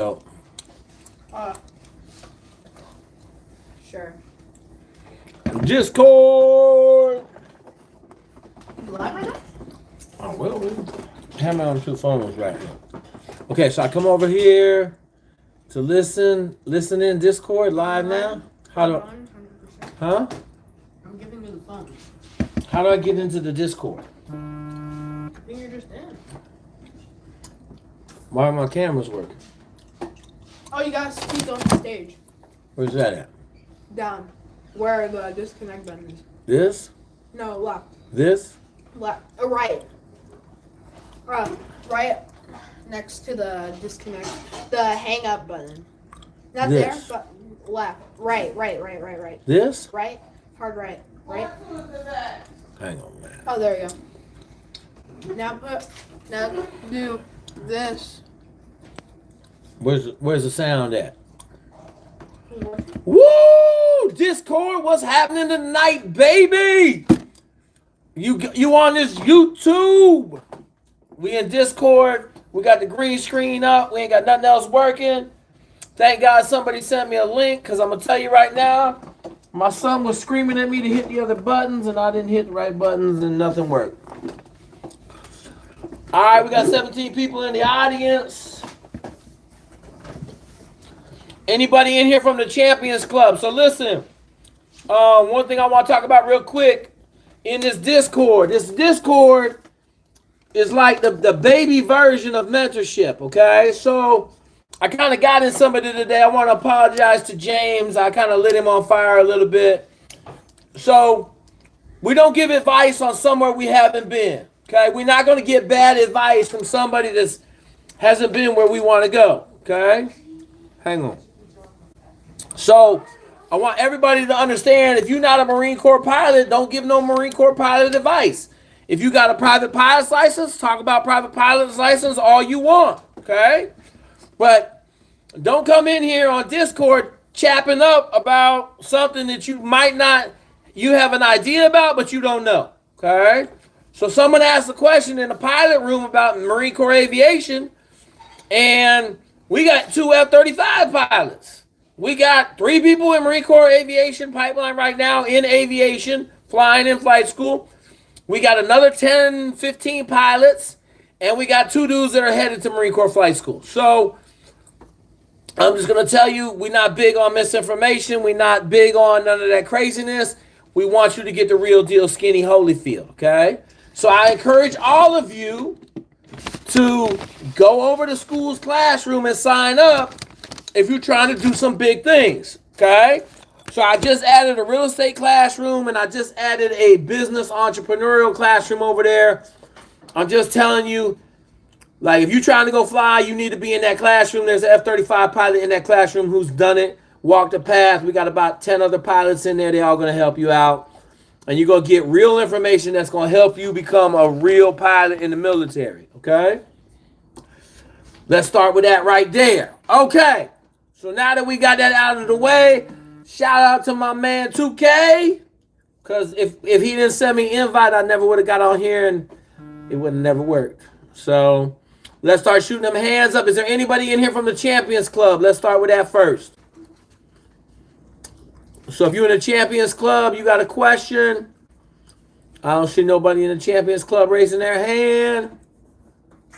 So. Sure. Discord. You live right now? Oh, well, have me on two phones right now. Okay, so I come over here to listen in Discord live now. How do? 100%. Huh? I'm giving you the phone. How do I get into the Discord? I think you're just in. Why are my cameras working? Oh, you gotta speak on the stage. Where's that at? Down. Where the disconnect button is. This? No, left. This? Left. Right. Right next to the disconnect. The hang up button. Not This. there, but left. Right. This? Right. Hard right. Right. Hang on, man. Oh, there you go. Now do this. Where's the sound at? Woo! Discord, what's happening tonight, baby? You on this YouTube? We in Discord. We got the green screen up. We ain't got nothing else working. Thank God somebody sent me a link, because I'm going to tell you right now, my son was screaming at me to hit the other buttons, and I didn't hit the right buttons, and nothing worked. All right, we got 17 people in the audience. Anybody in here from the Champions Club? So listen, one thing I want to talk about real quick in this Discord. This Discord is like the baby version of mentorship, okay? So I kind of got in somebody today. I want to apologize to James. I kind of lit him on fire a little bit. So we don't give advice on somewhere we haven't been, okay? We're not going to get bad advice from somebody that hasn't been where we want to go, okay? Hang on. So I want everybody to understand, if you're not a Marine Corps pilot, don't give no Marine Corps pilot advice. If you got a private pilot's license, talk about private pilot's license all you want, okay? But don't come in here on Discord chapping up about something that you have an idea about, but you don't know, okay? So someone asked a question in the pilot room about Marine Corps aviation, and we got 2 F-35 pilots. We got 3 people in Marine Corps aviation pipeline right now in aviation, flying in flight school. We got another 10, 15 pilots, and we got 2 dudes that are headed to Marine Corps flight school. So I'm just going to tell you, we're not big on misinformation. We're not big on none of that craziness. We want you to get the real deal skinny Holyfield, okay? So I encourage all of you to go over to school's classroom and sign up if you're trying to do some big things, okay? So I just added a real estate classroom, and I just added a business entrepreneurial classroom over there. I'm just telling you, like, if you're trying to go fly, you need to be in that classroom. There's an F-35 pilot in that classroom who's done it, walked the path. We got about 10 other pilots in there. They're all going to help you out. And you're going to get real information that's going to help you become a real pilot in the military, okay? Let's start with that right there. Okay. So now that we got that out of the way, shout out to my man 2K. Because if he didn't send me an invite, I never would have got on here and it would have never worked. So let's start shooting them hands up. Is there anybody in here from the Champions Club? Let's start with that first. So if you're in the Champions Club, you got a question. I don't see nobody in the Champions Club raising their hand.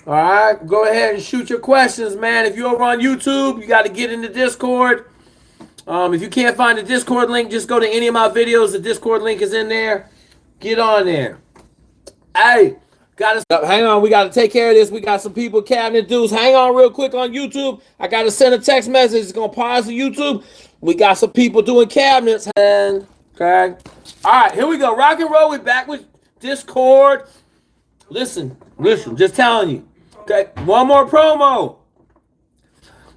All right, go ahead and shoot your questions, man. If you're over on YouTube, you got to get into Discord. If you can't find the Discord link, just go to any of my videos. The Discord link is in there. Get on there. Hey, hang on. We got to take care of this. We got some people, cabinet dudes. Hang on real quick on YouTube. I got to send a text message. It's going to pause the YouTube. We got some people doing cabinets. And okay. All right, here we go. Rock and roll. We're back with Discord. Listen. Just telling you. Okay, one more promo.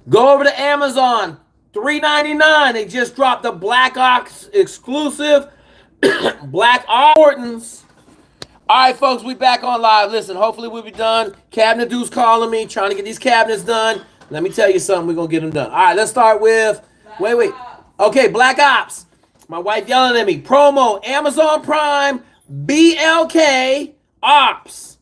Go over to Amazon, $3.99. They just dropped the Black Ops exclusive, Black Ops. All right, folks, we back on live. Listen, hopefully we'll be done. Cabinet dude's calling me, trying to get these cabinets done. Let me tell you something. We're going to get them done. All right, let's start with, wait. Okay, Black Ops. My wife yelling at me. Promo, Amazon Prime, BLK Ops.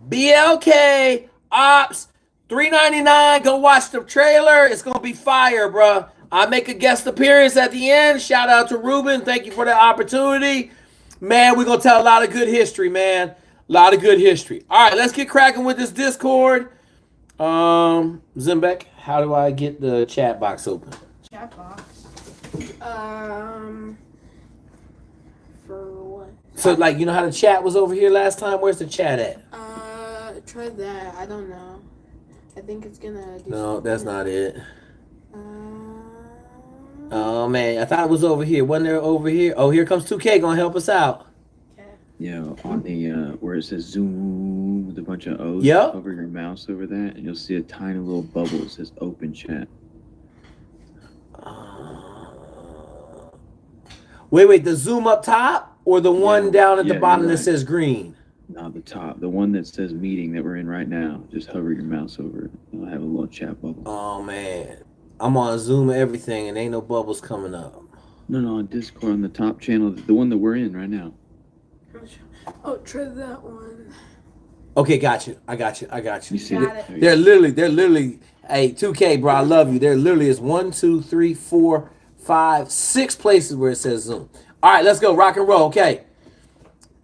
BLK Ops $3.99. Go watch the trailer. It's gonna be fire, bro. I make a guest appearance at the end. Shout out to Ruben. Thank you for the opportunity. Man, we're gonna tell a lot of good history, man. A lot of good history. All right, let's get cracking with this Discord. Zimbek, how do I get the chat box open? Chat box. For what? So, like, you know how the chat was over here last time? Where's the chat at? Try that. I don't know. I think it's gonna do No, that's not it. Uh, Oh, man. I thought it was over here. Wasn't there over here? Oh, here comes 2K gonna help us out. okay. Yeah, on the where it says Zoom with a bunch of O's, Yep. hover your mouse over that, and you'll see a tiny little bubble that says Open Chat. Wait. The Zoom up top or the one down at the Yeah, bottom you're that right. says green? No, the top, the one that says Meeting that we're in right now. Just hover your mouse over it. It'll have a little chat bubble. Oh, man. I'm on Zoom everything and ain't no bubbles coming up. No, on Discord on the top channel, the one that we're in right now. Oh, try that one. Okay, got you. I got you. You see Got it? it. They're literally, hey, 2K, bro, I love you. There literally is 1, 2, 3, 4, 5, 6 places where it says Zoom. All right, let's go. Rock and roll. Okay.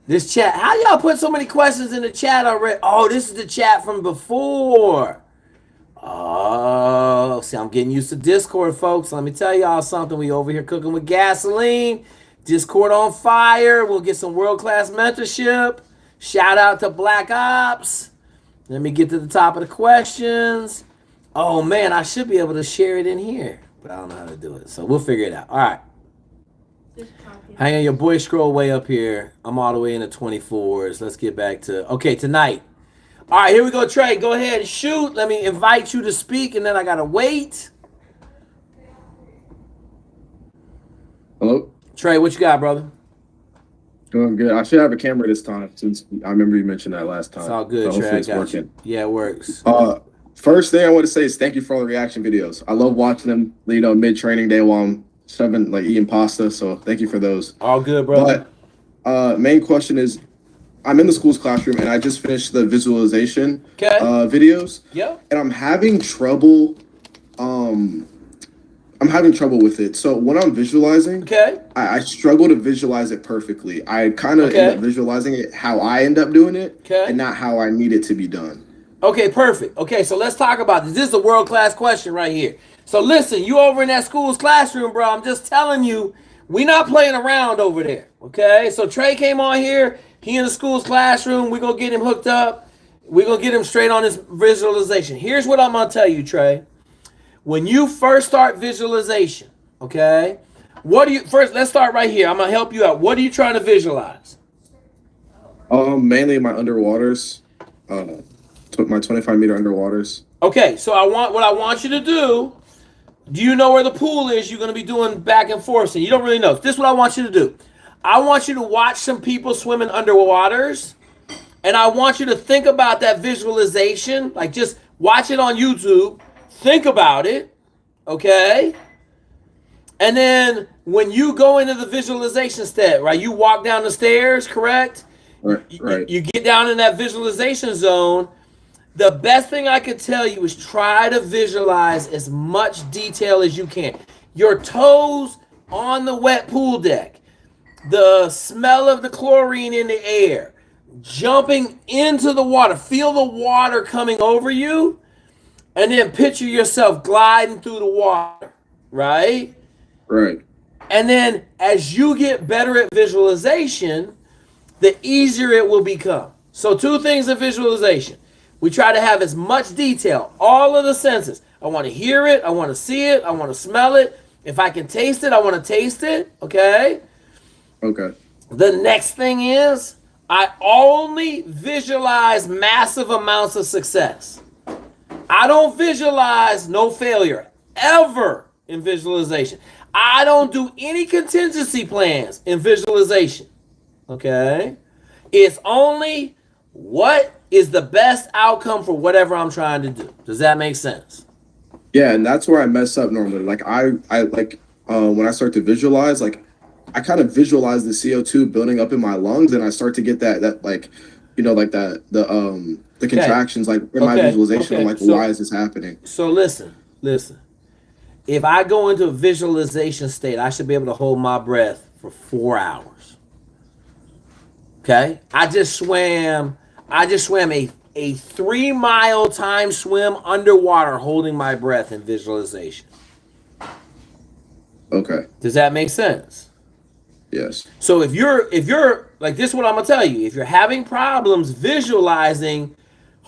This chat, how y'all put so many questions in the chat already? Oh, this is the chat from before. Oh, see, I'm getting used to Discord, folks. Let me tell y'all something. We over here cooking with gasoline. Discord on fire. We'll get some world-class mentorship. Shout out to Black Ops. Let me get to the top of the questions. Oh, man, I should be able to share it in here, but I don't know how to do it, so we'll figure it out. All right. Just copy. Hang on, your boy scroll way up here. I'm all the way in the 24s. Let's get back to, okay, tonight. All right, here we go, Trey. Go ahead and shoot. Let me invite you to speak, and then I got to wait. Hello? Trey, what you got, brother? Doing good. I should have a camera this time since I remember you mentioned that last time. It's all good, So Trey. I hopefully it's got working. you. Yeah, it works. First thing I want to say is thank you for all the reaction videos. I love watching them, mid-training day while I'm eating pasta. So thank you for those. All good, brother. But main question is, I'm in the school's classroom and I just finished the visualization Okay. videos. Yep. And I'm having trouble. I'm having trouble with it. So when I'm visualizing, Okay. I struggle to visualize it perfectly. I kind of Okay. end up visualizing it how I end up doing it, Okay. and not how I need it to be done. Okay, perfect. Okay, so let's talk about this. This is a world-class question right here. So listen, you over in that school's classroom, bro. I'm just telling you, we not playing around over there. Okay, so Trey came on here. He in the school's classroom. We're going to get him hooked up. We're going to get him straight on his visualization. Here's what I'm going to tell you, Trey. When you first start visualization, okay, first, let's start right here. I'm going to help you out. What are you trying to visualize? Mainly my underwaters, my 25-meter underwaters. Okay, so what I want you to do you know where the pool is? You're going to be doing back and forth, and you don't really know. This is what I want you to do. I want you to watch some people swimming underwaters, and I want you to think about that visualization. Like, just watch it on YouTube. Think about it, okay? And then when you go into the visualization step, right, you walk down the stairs, correct? Right. You get down in that visualization zone. The best thing I could tell you is try to visualize as much detail as you can. Your toes on the wet pool deck, the smell of the chlorine in the air, jumping into the water. Feel the water coming over you, and then picture yourself gliding through the water, right? Right. And then as you get better at visualization, the easier it will become. So 2 things in visualization. We try to have as much detail, all of the senses. I want to hear it. I want to see it. I want to smell it. If I can taste it, I want to taste it. Okay? Okay. The next thing is I only visualize massive amounts of success. I don't visualize no failure ever in visualization. I don't do any contingency plans in visualization. Okay? It's only what is the best outcome for whatever I'm trying to do. Does that make sense? Yeah, and that's where I mess up normally. Like I when I start to visualize, like I kind of visualize the CO2 building up in my lungs, and I start to get that the contractions, like in my visualization, I'm like, So, why is this happening? So listen. If I go into a visualization state, I should be able to hold my breath for 4 hours. Okay? I just swam a 3 mile time swim underwater holding my breath in visualization. Okay. Does that make sense? Yes. So if you're like, this is what I'm gonna tell you. If you're having problems visualizing,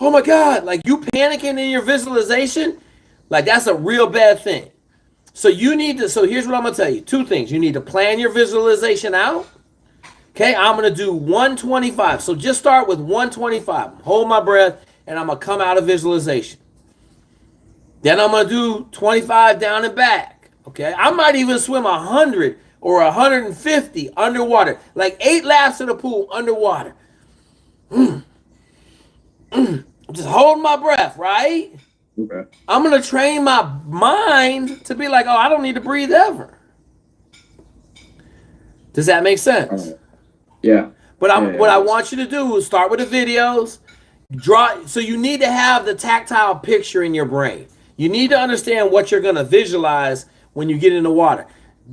oh my God, like you panicking in your visualization, like that's a real bad thing. So here's what I'm gonna tell you. 2 things. You need to plan your visualization out. Okay, I'm gonna do 125. So just start with 125. Hold my breath, and I'm gonna come out of visualization. Then I'm gonna do 25 down and back. Okay, I might even swim 100 or 150 underwater, like 8 laps in the pool underwater. Just holding my breath, right? Okay. I'm gonna train my mind to be like, oh, I don't need to breathe ever. Does that make sense? Yeah. But what I want you to do is start with the videos, draw. So you need to have the tactile picture in your brain. You need to understand what you're gonna visualize when you get in the water.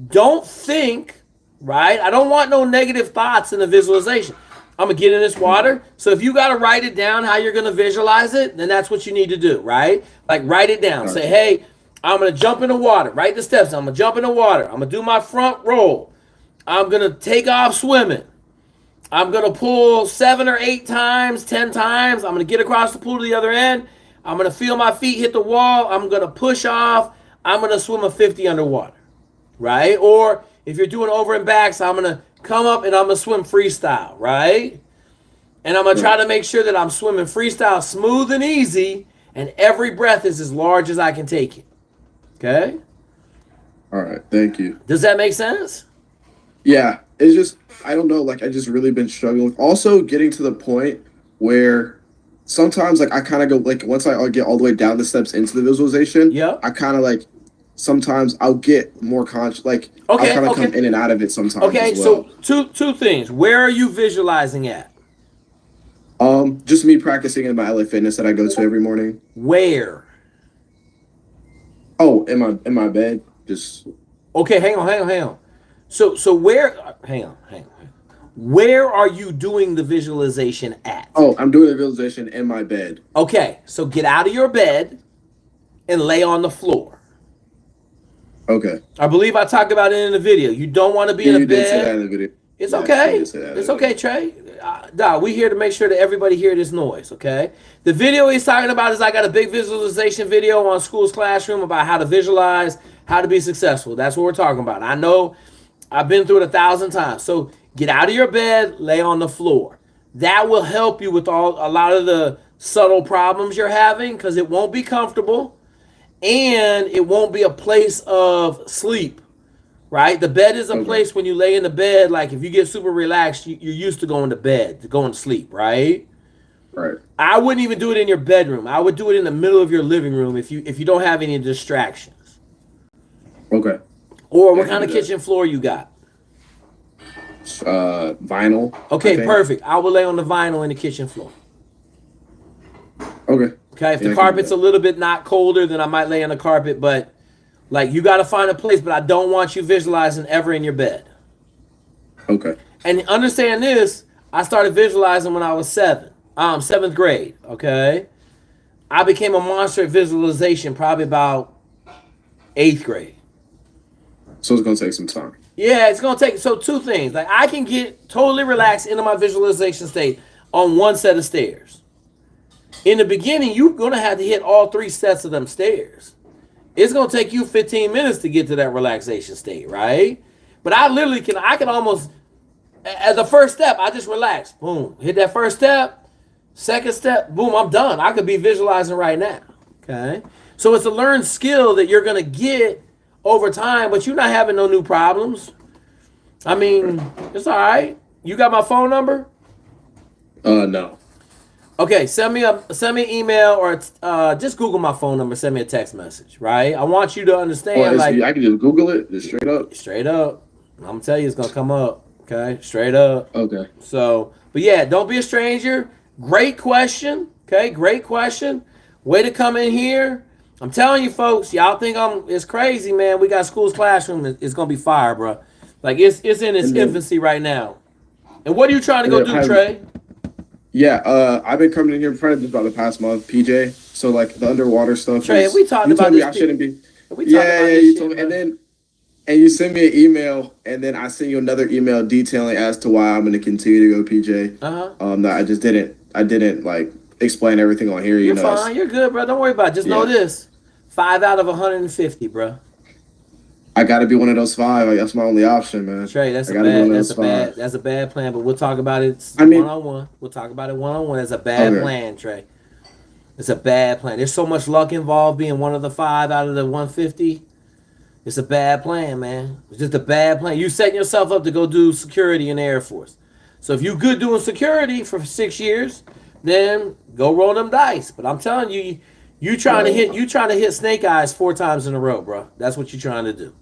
Don't think, right? I don't want no negative thoughts in the visualization. I'm gonna get in this water. So if you gotta write it down how you're gonna visualize it, then that's what you need to do, right? Like write it down. Say, hey, I'm gonna jump in the water. Write the steps. I'm gonna jump in the water. I'm gonna do my front roll. I'm gonna take off swimming. I'm gonna pull 7 or 8 times, 10 times. I'm gonna get across the pool to the other end. I'm gonna feel my feet hit the wall. I'm gonna push off. I'm gonna swim a 50 underwater, right? Or if you're doing over and backs, I'm gonna come up and I'm gonna swim freestyle, right? And I'm gonna try to make sure that I'm swimming freestyle smooth and easy, and every breath is as large as I can take it. Okay? All right. Thank you. Does that make sense? Yeah. It's just, I don't know, like I just really been struggling with also getting to the point where sometimes like I kind of go like once I get all the way down the steps into the visualization, I kind of like sometimes I'll get more conscious, like I'll kind of come in and out of it sometimes. Okay, as well. so two things. Where are you visualizing at? Just me practicing in my LA Fitness that I go to every morning. Where? Oh, in my bed. Just okay. Hang on. So where? Hang on. Where are you doing the visualization at? Oh, I'm doing the visualization in my bed. Okay, so get out of your bed and lay on the floor. Okay. I believe I talked about it in the video. You don't want to be in a bed. You did say that in the video. It's okay. It's okay, Trey. We here to make sure that everybody hear this noise, okay? The video he's talking about is I got a big visualization video on School's Classroom about how to visualize, how to be successful. That's what we're talking about. I know I've been through it 1,000 times. So get out of your bed, lay on the floor. That will help you with a lot of the subtle problems you're having because it won't be comfortable and it won't be a place of sleep. Right? The bed is a place when you lay in the bed, like if you get super relaxed, you're used to going to bed, to going to sleep, right? Right. I wouldn't even do it in your bedroom. I would do it in the middle of your living room if you don't have any distractions. Okay. Or what kind of kitchen floor you got? Vinyl. Okay, perfect. I will lay on the vinyl in the kitchen floor. Okay. Okay, if the carpet's a little bit not colder, then I might lay on the carpet, but like you got to find a place, but I don't want you visualizing ever in your bed. Okay. And understand this, I started visualizing when I was 7th grade, okay? I became a monster at visualization probably about 8th grade. So it's going to take some time. Yeah, it's going to take, so 2 things. Like I can get totally relaxed into my visualization state on 1 set of stairs. In the beginning, you're going to have to hit all 3 sets of them stairs. It's going to take you 15 minutes to get to that relaxation state, right? But I literally I can almost, as the first step, I just relax. Boom. Hit that first step. Second step. Boom, I'm done. I could be visualizing right now. Okay? So it's a learned skill that you're going to get over time, but you're not having no new problems. I mean, it's all right. You got my phone number? No. Okay, send me an email or just Google my phone number. Send me a text message, right? I want you to understand. I can just Google it, just straight up. Straight up, I'm gonna tell you, it's gonna come up. Okay, straight up. Okay. So, but yeah, don't be a stranger. Great question. Okay, great question. Way to come in here. I'm telling you, folks, y'all think it's crazy, man. We got school's classroom. It's gonna be fire, bro. Like it's in its infancy right now. And what are you trying to go do, Trey? Yeah, I've been coming in here probably about the past month, PJ. So like the underwater stuff. Trey, have we talked about this? I shouldn't be. Yeah, you told me, and you sent me an email, and then I sent you another email detailing as to why I'm going to continue to go, PJ. That I just didn't. I didn't like explain everything on here. You're fine. You're good, bro. Don't worry about it. Just know this: 5 out of 150, bro. I got to be one of those 5. Like, that's my only option, man. Trey, that's a bad plan. But we'll talk about it one-on-one. We'll talk about it one-on-one. It's a bad plan, Trey. It's a bad plan. There's so much luck involved being one of the 5 out of the 150. It's a bad plan, man. It's just a bad plan. You setting yourself up to go do security in the Air Force. So if you're good doing security for 6 years, then go roll them dice. But I'm telling you, you trying to hit snake eyes 4 times in a row, bro. That's what you're trying to do.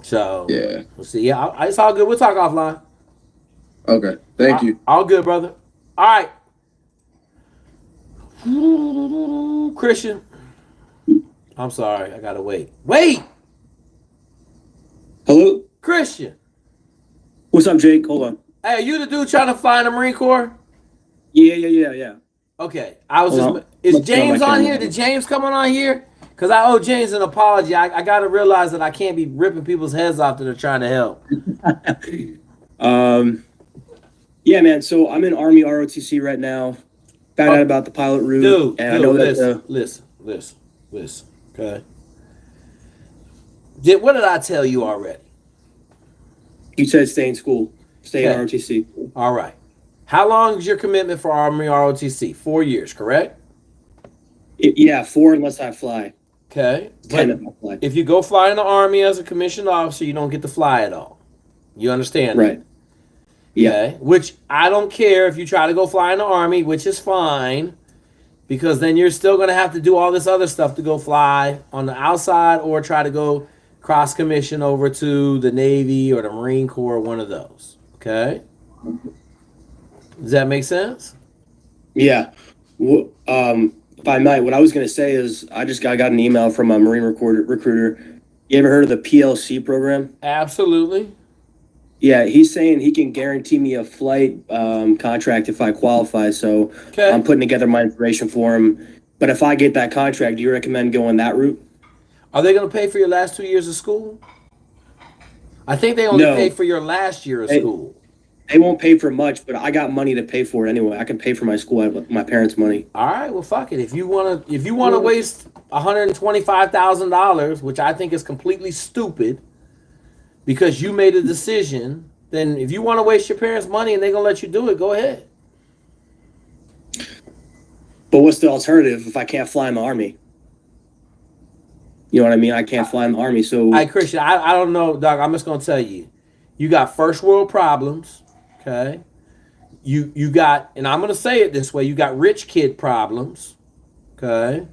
So yeah, we'll see. Yeah, it's all good. We'll talk offline. Okay, thank you. All good, brother. All right, Christian. I'm sorry, I gotta wait. Wait. Hello, Christian. What's up, Jake? Hold on. Hey, are you the dude trying to fly in the Marine Corps? Yeah. Okay, is James on here? Did James come on here? Because I owe James an apology. I got to realize that I can't be ripping people's heads off that are trying to help. Yeah, man. So I'm in Army ROTC right now. Found out about the pilot route. Dude, I know listen. Okay. What did I tell you already? You said stay in school. Stay in ROTC. All right. How long is your commitment for Army ROTC? 4 years, correct? 4 unless I fly. Okay. 10 if I fly. If you go fly in the Army as a commissioned officer, you don't get to fly at all. You understand? Right. Yeah. Okay. Which I don't care if you try to go fly in the Army, which is fine, because then you're still going to have to do all this other stuff to go fly on the outside or try to go cross commission over to the Navy or the Marine Corps, one of those. Okay. Does that make sense? Yeah. If I might, what I was going to say is I got an email from a Marine recruiter. You ever heard of the PLC program? Absolutely. Yeah, he's saying he can guarantee me a flight contract if I qualify. So I'm putting together my information for him. But if I get that contract, do you recommend going that route? Are they going to pay for your last 2 years of school? I think they only pay for your last year of school. They won't pay for much, but I got money to pay for it anyway. I can pay for my school out of my parents' money. All right, well, fuck it. If you want to waste $125,000, which I think is completely stupid, because you made a decision, then if you want to waste your parents' money and they're gonna let you do it, go ahead. But what's the alternative if I can't fly in the Army? You know what I mean? I can't fly in the Army, so. Hey, Christian, I don't know, Doc. I'm just gonna tell you, you got first world problems. Okay, you got, and I'm gonna say it this way: you got rich kid problems. Okay,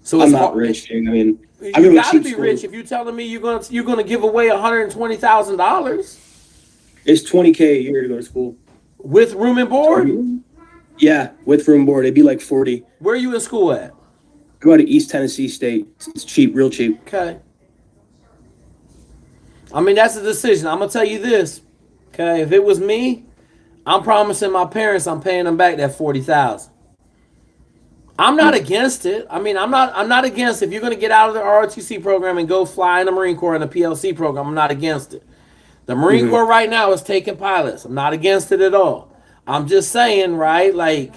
so I'm not rich. I mean, you gotta be rich if you're telling me you're gonna give away $120,000. It's $20K a year to go to school with room and board. Yeah, with room and board, it'd be like $40. Where are you in school at? Go to East Tennessee State. It's cheap, real cheap. Okay. I mean, that's a decision. I'm gonna tell you this. Okay, if it was me, I'm promising my parents I'm paying them back that $40,000. I'm not against it. I mean, I'm not against if you're gonna get out of the ROTC program and go fly in the Marine Corps in the PLC program. I'm not against it. The Marine Corps right now is taking pilots. I'm not against it at all. I'm just saying, right? Like,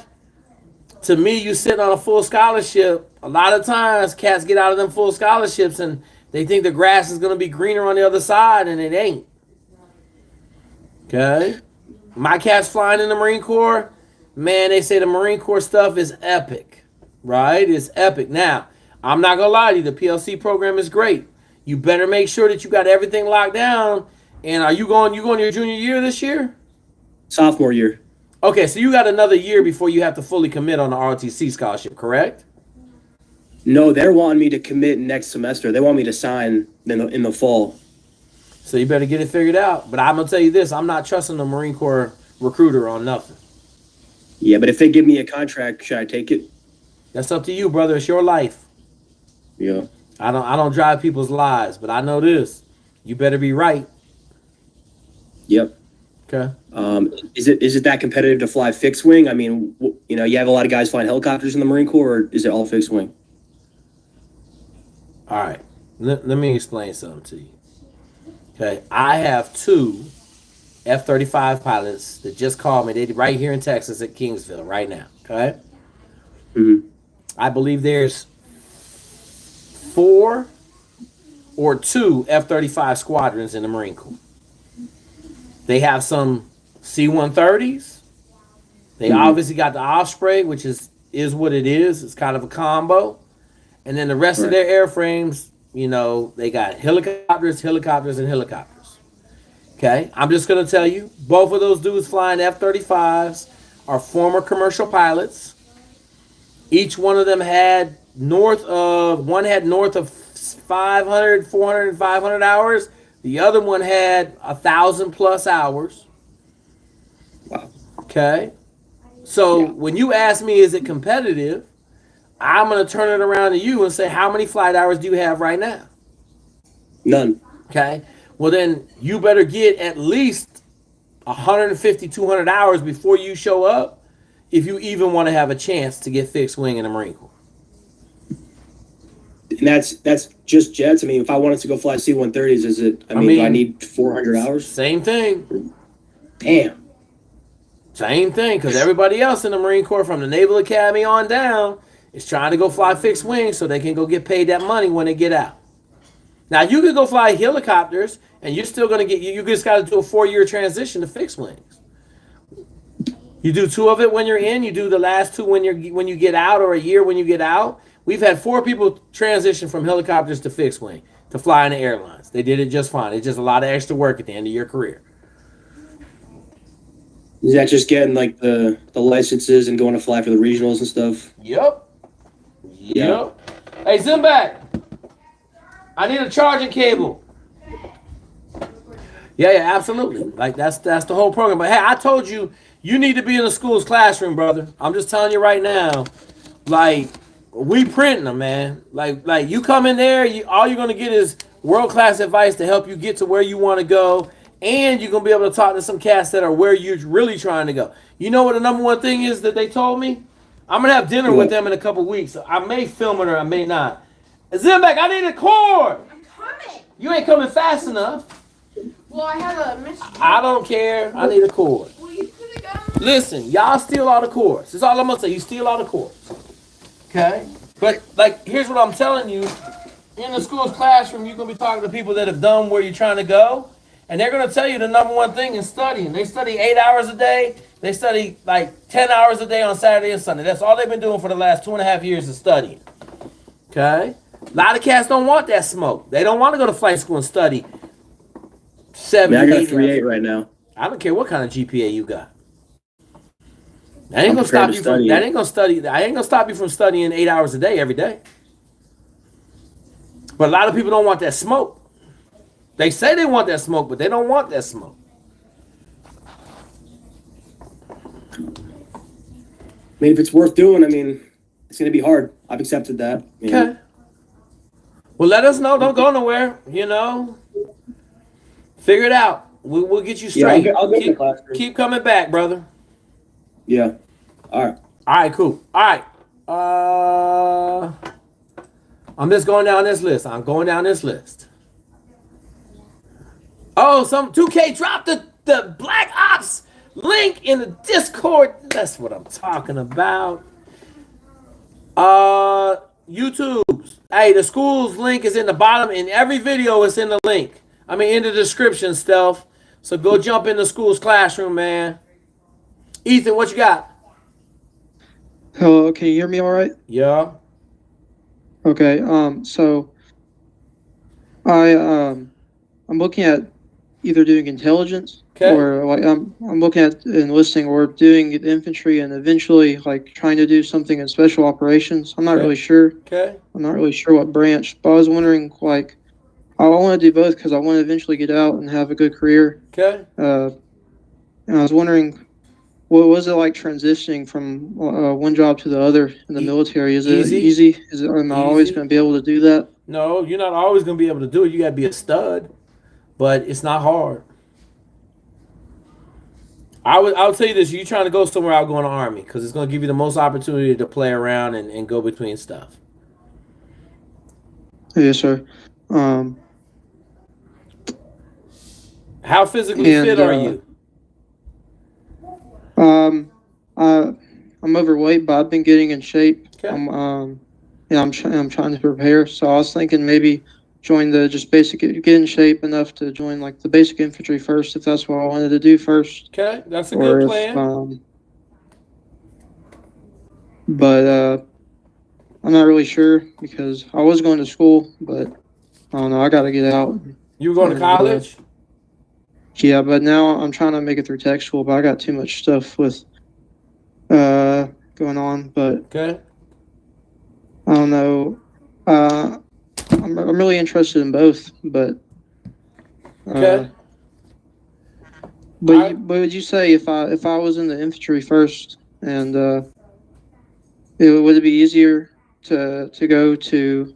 to me, you sitting on a full scholarship. A lot of times, cats get out of them full scholarships and they think the grass is gonna be greener on the other side, and it ain't. Okay, my cat's flying in the Marine Corps. Man, they say the Marine Corps stuff is epic, right? It's epic. Now, I'm not gonna lie to you. The PLC program is great. You better make sure that you got everything locked down. And are you going your junior year this year? Sophomore year. Okay, so you got another year before you have to fully commit on the ROTC scholarship, correct? No, they're wanting me to commit next semester. They want me to sign in the fall. So you better get it figured out. But I'm going to tell you this. I'm not trusting the Marine Corps recruiter on nothing. Yeah, but if they give me a contract, should I take it? That's up to you, brother. It's your life. Yeah. I don't drive people's lives, but I know this. You better be right. Yep. Okay. Is it that competitive to fly fixed wing? I mean, you know, you have a lot of guys flying helicopters in the Marine Corps, or is it all fixed wing? All right. Let me explain something to you. Okay. I have 2 F-35 pilots that just called me. They're right here in Texas at Kingsville right now. Okay. Mm-hmm. I believe there's 4 or 2 F-35 squadrons in the Marine Corps. They have some C-130s. They obviously got the Osprey, which is what it is. It's kind of a combo. And then the rest of their airframes, you know, they got helicopters, and helicopters. Okay? I'm just going to tell you, both of those dudes flying F-35s are former commercial pilots. Each one of them had north of 500, 400, and 500 hours. The other one had 1,000+ hours. Wow. Okay. So when you ask me, is it competitive? I'm going to turn it around to you and say, how many flight hours do you have right now? None. Okay. Well, then you better get at least 150, 200 hours before you show up if you even want to have a chance to get fixed wing in the Marine Corps. And that's just jets. I mean, if I wanted to go fly C-130s, is it? I mean, do I need 400 hours? Same thing. Damn. Same thing, because everybody else in the Marine Corps from the Naval Academy on down is trying to go fly fixed wing so they can go get paid that money when they get out. Now, you could go fly helicopters, and you're still going to get, you just got to do a 4-year transition to fixed wings. You do 2 of it when you're in, you do the last 2 when you get out, or a year when you get out. We've had 4 people transition from helicopters to fixed wing to fly in the airlines. They did it just fine. It's just a lot of extra work at the end of your career. Is that just getting like the licenses and going to fly for the regionals and stuff? Yep. Hey, Zimbak, I need a charging cable. Yeah, absolutely. Like that's the whole program. But hey, I told you, you need to be in the school's classroom, brother. I'm just telling you right now, like, we printing them, man. Like you come in there, all you're gonna get is world-class advice to help you get to where you want to go, and you're gonna be able to talk to some cats that are where you're really trying to go. You know what the number one thing is that they told me? I'm gonna have dinner with them in a couple weeks. I may film it or I may not. Zimbak, I need a cord. I'm coming. You ain't coming fast enough. Well, I have a mission. I don't care. I need a cord. Well, you could have gone. Listen, y'all steal all the cords. That's all I'm gonna say. You steal all the cords. Okay? But like, here's what I'm telling you. In the school's classroom, you're gonna be talking to people that have done where you're trying to go, and they're gonna tell you the number one thing is studying. They study 8 hours a day. They study like 10 hours a day on Saturday and Sunday. That's all they've been doing for the last 2.5 years is studying. Okay? A lot of cats don't want that smoke. They don't want to go to flight school and study 7 I got a 8 3.8 right now. I don't care what kind of GPA you got. That ain't gonna stop you from. That ain't gonna study. I ain't gonna stop you from studying 8 hours a day every day. But a lot of people don't want that smoke. They say they want that smoke, but they don't want that smoke. I mean, if it's worth doing, I mean, it's gonna be hard. I've accepted that. Okay. Well, let us know. Don't go nowhere. You know, figure it out. We'll get you straight. Yeah, I'll get the class. Keep coming back, brother. Yeah. All right. All right. Cool. All right. I'm just going down this list. I'm going down this list. Oh, some 2K dropped the Black Ops link in the Discord. That's what I'm talking about. YouTube. Hey, the school's link is in the bottom. In every video, it's in the link. I mean, in the description, Stealth. So go jump in the school's classroom, man. Ethan, what you got? Hello, can you hear me all right? Yeah. Okay, so I'm looking at either doing intelligence or like I'm looking at enlisting or doing infantry and eventually like trying to do something in special operations. I'm not really sure. Okay. I'm not really sure what branch, but I was wondering like I want to do both because I want to eventually get out and have a good career. Okay. And I was wondering what was it like transitioning from one job to the other in the military? Is it Easy. easy? Am I always going to be able to do that? No, you're not always going to be able to do it. You got to be a stud, but it's not hard. I'll tell you this: you're trying to go somewhere, I'll go in the Army because it's going to give you the most opportunity to play around and go between stuff. Yes, sir. How physically fit are you? I'm overweight, but I've been getting in shape. Okay. I'm trying to prepare. So I was thinking maybe join the just basic, get in shape enough to join like the basic infantry first, if that's what I wanted to do first. Okay, that's a good plan. But I'm not really sure because I was going to school, but I don't know. I got to get out. You were going to college? Yeah, but now I'm trying to make it through tech school, but I got too much stuff with going on. But okay. I don't know. I'm really interested in both, but okay. But would you say if I was in the infantry first, and would it be easier to go to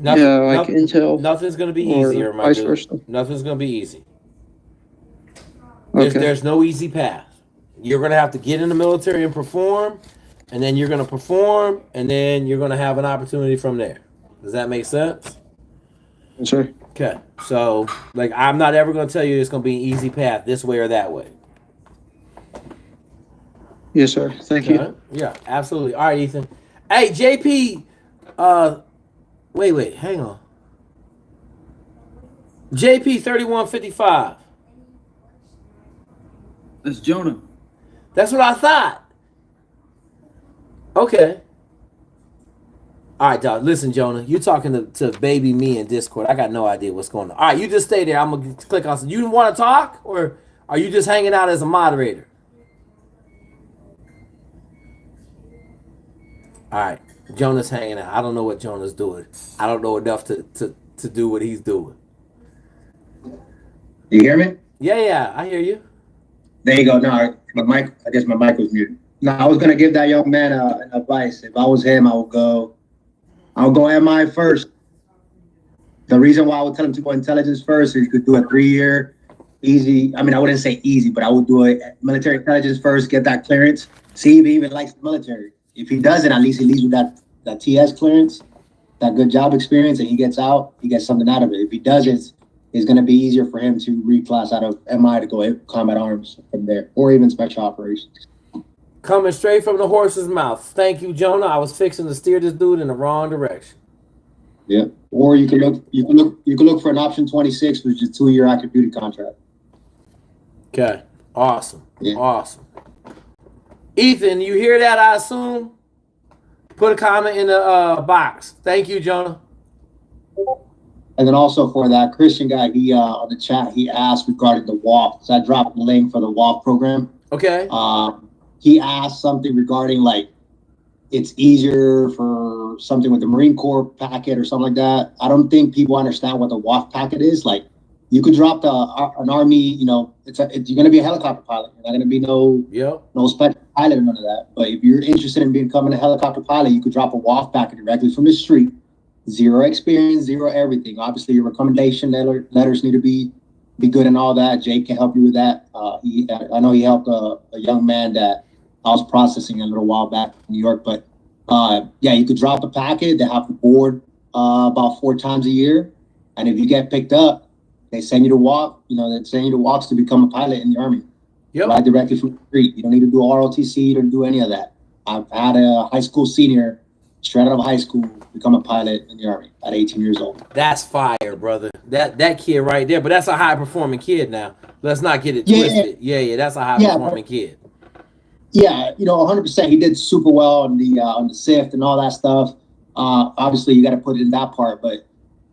Intel? Nothing's gonna be easier, my dude. Versa? Nothing's gonna be easy. There's no easy path. You're gonna have to get in the military and perform, and then you're gonna perform, and then you're gonna have an opportunity from there. Does that make sense? Yes, sir. Okay. So, like, I'm not ever gonna tell you it's gonna be an easy path this way or that way. Yes, sir. Thank you. Yeah, absolutely. All right, Ethan. Hey, JP. Wait. Hang on. JP 3155. That's Jonah. That's what I thought. Okay. All right, dog. Listen, Jonah, you're talking to baby me in Discord. I got no idea what's going on. All right, you just stay there. I'm going to click on. You want to talk, or are you just hanging out as a moderator? All right, Jonah's hanging out. I don't know what Jonah's doing. I don't know enough to do what he's doing. You hear me? Yeah, I hear you. There you go. No, I guess my mic was muted. No, I was going to give that young man an advice. If I was him, I'll go MI first. The reason why I would tell him to go intelligence first is you could do a 3-year easy. I mean, I wouldn't say easy, but I would do a military intelligence first, get that clearance, see if he even likes the military. If he doesn't, at least he leaves with that TS clearance, that good job experience, and he gets out, he gets something out of it. If he doesn't, it's going to be easier for him to reclass out of MI to go combat arms from there, or even special operations. Coming straight from the horse's mouth. Thank you, Jonah. I was fixing to steer this dude in the wrong direction. Yeah. Or you can look for an option 26, which is a 2-year active duty contract. Okay. Awesome. Yeah. Awesome. Ethan, you hear that, I assume? Put a comment in the box. Thank you, Jonah. And then also for that Christian guy, he on the chat, he asked regarding the WOFT. So I dropped the link for the WOFT program. Okay. He asked something regarding like it's easier for something with the Marine Corps packet or something like that. I don't think people understand what the WOFT packet is. Like you could drop an Army, you're going to be a helicopter pilot. You're not going to be no special pilot or none of that. But if you're interested in becoming a helicopter pilot, you could drop a WOFT packet directly from the street. 0 experience, 0 everything. Obviously, your recommendation letters need to be good and all that. Jake can help you with that. I know he helped a young man that I was processing a little while back in New York. But you could drop the packet. They have the board about 4 times a year. And if you get picked up, they send you to walk. They send you to walks to become a pilot in the Army. Yep. Right directly from the street. You don't need to do ROTC or do any of that. I've had a high school senior straight out of high school become a pilot in the Army at 18 years old. That's fire, brother. That kid right there. But that's a high performing kid now. Let's not get it twisted. Yeah, that's a high performing kid. Yeah, 100%. He did super well on the SIFT and all that stuff. Obviously, you got to put it in that part. But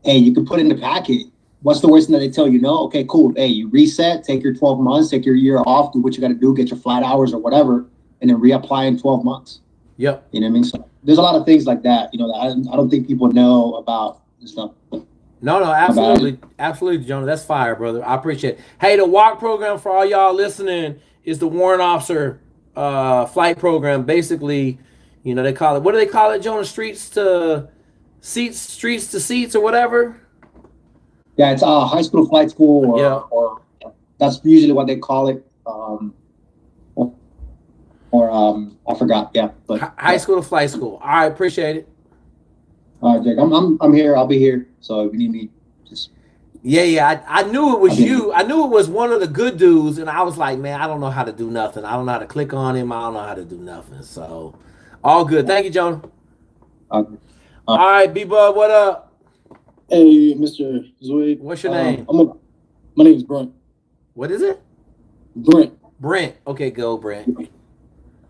hey, you can put it in the packet. What's the worst thing that they tell you? No, okay, cool. Hey, you reset, take your 12 months, take your year off, do what you got to do, get your flight hours or whatever, and then reapply in 12 months. Yep. You know what I mean? So there's a lot of things like that, that I don't think people know about this stuff. No, absolutely. Absolutely, Jonah. That's fire, brother. I appreciate it. Hey, the WOFT program for all y'all listening is the Warrant Officer flight program. Basically, you know, they call it, what do they call it, Jonah? Streets to seats or whatever. Yeah, it's high school flight school, or that's usually what they call it. I forgot. Yeah, but high school to flight school. All right, appreciate it. All right, Jake, I'm here. I'll be here. So if you need me, just. Yeah. I knew it was you. I knew it was one of the good dudes, and I was like, man, I don't know how to do nothing. I don't know how to click on him. I don't know how to do nothing. So, all good. Thank you, Jonah. All right, B-Bub, what up? Hey, Mr. Zweig. What's your name? My name is Brent. What is it? Brent. Okay, go, Brent.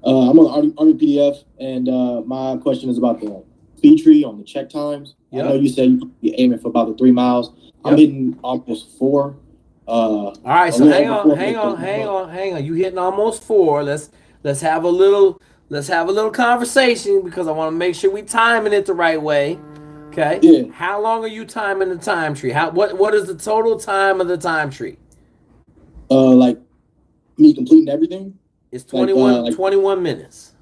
I'm on the Army PDF, and my question is about the speed tree on the check times. Yep. I know you said you're aiming for about the 3 miles. Yep. I'm hitting almost 4. All right, so hang on. You hitting almost 4. Let's have a little conversation because I want to make sure we timing it the right way. Okay. Yeah. How long are you timing the time tree? What is the total time of the time tree? Like me completing everything? It's 21 minutes.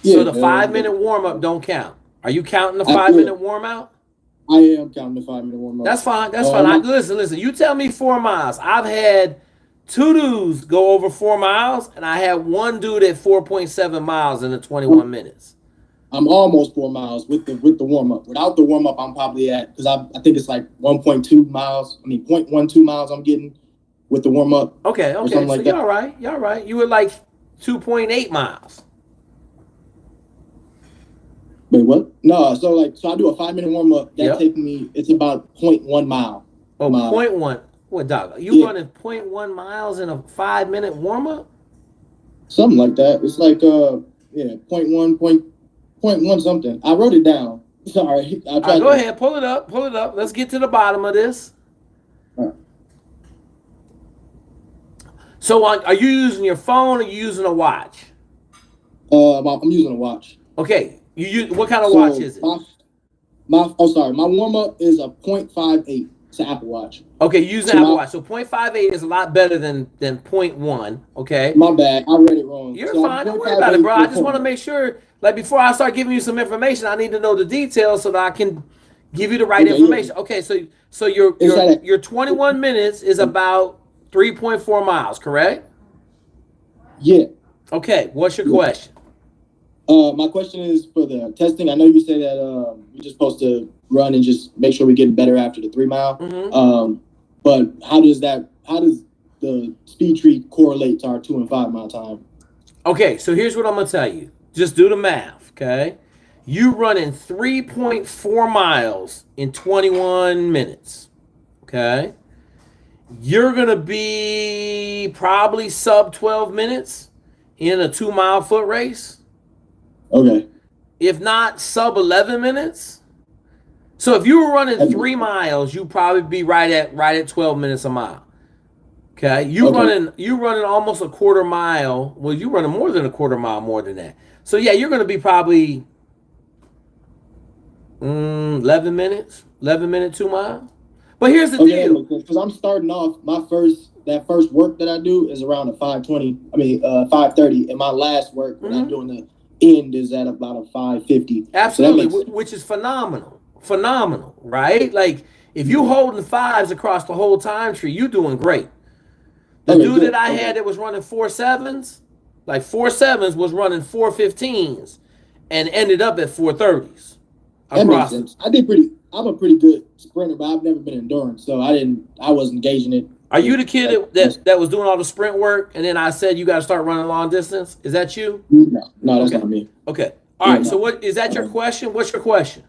Yeah, so the 5-minute warm-up don't count. Are you counting the 5-minute warm-out? I am counting the 5-minute warm-up. That's fine. Listen. You tell me 4 miles. I've had 2 dudes go over 4 miles, and I had 1 dude at 4.7 miles in the 21 minutes. I'm almost 4 miles with the warm-up. Without the warm-up, I'm probably at, because I think it's like 1.2 miles. I mean, 0.12 miles I'm getting with the warm-up. Okay. So like you're all right. You're all right. You were like 2.8 miles. Wait, what? No, so I do a 5-minute warm-up. That takes me, it's about 0.1 mile. Oh, 0.1. What, dog? You running 0.1 miles in a 5-minute warm-up? Something like that. It's like, 0.1 something. I wrote it down. Sorry. Go ahead. Pull it up. Let's get to the bottom of this. All right. So are you using your phone or are you using a watch? I'm using a watch. Okay. What kind of watch is it? My warm-up is a 0.58. It's an Apple Watch. Okay, you use an Apple Watch. So 0.58 is a lot better than 0.1, okay? My bad. I read it wrong. You're fine. Don't worry about it, bro. I just want to make sure, like, before I start giving you some information, I need to know the details so that I can give you the right information. Yeah. Okay, so your 21 minutes is about 3.4 miles, correct? Yeah. Okay, what's your question? My question is for the testing. I know you say that we're just supposed to run and just make sure we're getting better after the 3 mile. Mm-hmm. But how does the speed tree correlate to our 2 and 5 mile time? Okay, so here's what I'm gonna tell you. Just do the math, okay? You running 3.4 miles in 21 minutes, okay? You're gonna be probably sub 12 minutes in a 2 mile foot race. Okay. If not sub 11 minutes. So if you were running 3 miles, you'd probably be right at 12 minutes a mile. Okay. You running almost a quarter mile. Well, you running more than a quarter mile more than that. So yeah, you're gonna be probably 11 minutes, 2 miles. But here's the deal. Because I'm starting off that first work that I do is around a 5:30, and my last work when I'm doing the end is at about a 5:50. Absolutely, so which is phenomenal, right? Like if you holding 5s across the whole time tree, you doing great. The dude that I had that was running 4.7s, like 4.7s was running 4.15s, and ended up at 4.30s. That makes sense. I'm a pretty good sprinter, but I've never been endurance, so I wasn't gauging it. Are you the kid that was doing all the sprint work, and then I said you got to start running long distance? Is that you? No, that's not me. Okay. All right. So what is that your question? What's your question?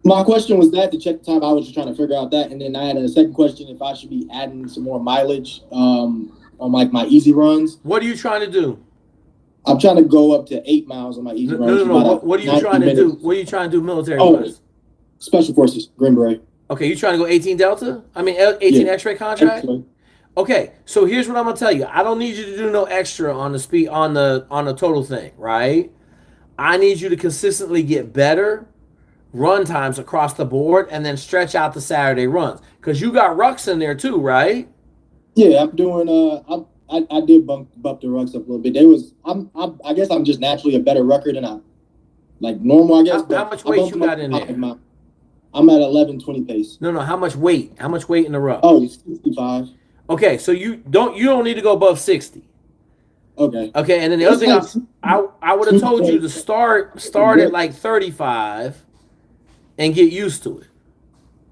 My question was that to check the time. I was just trying to figure out that, and then I had a second question if I should be adding some more mileage on like my easy runs. What are you trying to do? I'm trying to go up to 8 miles on my easy runs. No. What are you trying to do? What are you trying to do military-wise? Special Forces, Green Beret. Okay, you trying to go 18 Delta? 18 X-ray contract? X-ray. Okay, so here's what I'm gonna tell you. I don't need you to do no extra on the speed on the total thing, right? I need you to consistently get better run times across the board and then stretch out the Saturday runs. Because you got rucks in there too, right? Yeah, I'm doing I did bump the rucks up a little bit. I guess I'm just naturally a better rucker than I like normal. I guess. How much weight you got in there? I'm at 11:20 pace. No, how much weight? How much weight in the ruck? Oh, 65. Okay, so you don't need to go above 60. Okay. Okay, and then the other thing I would have told you to start at like 35 and get used to it.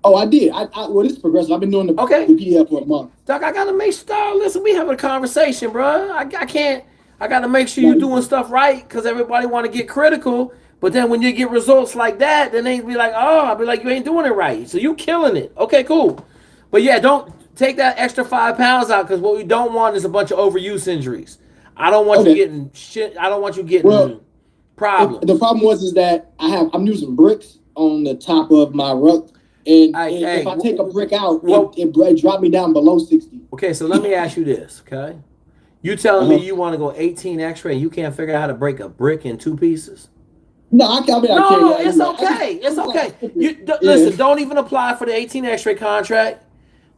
Oh, I did. Well, this is progressive. I've been doing the PDF for a month. Doc, I gotta make sure. Listen, we having a conversation, bro. I can't. I gotta make sure you're doing stuff right because everybody want to get critical. But then when you get results like that, then they be like, oh, I'll be like, you ain't doing it right. So you killing it. Okay, cool. But yeah, don't take that extra 5 pounds out because what we don't want is a bunch of overuse injuries. I don't want you getting shit. I don't want you getting problems. The problem is that I'm using bricks on the top of my ruck. And if I take a brick out, it dropped me down below 60. Okay, so let me ask you this, okay? You telling me you want to go 18 X-ray, you can't figure out how to break a brick in 2 pieces? No, No, it's okay. It's okay. Listen, don't even apply for the 18 X-ray contract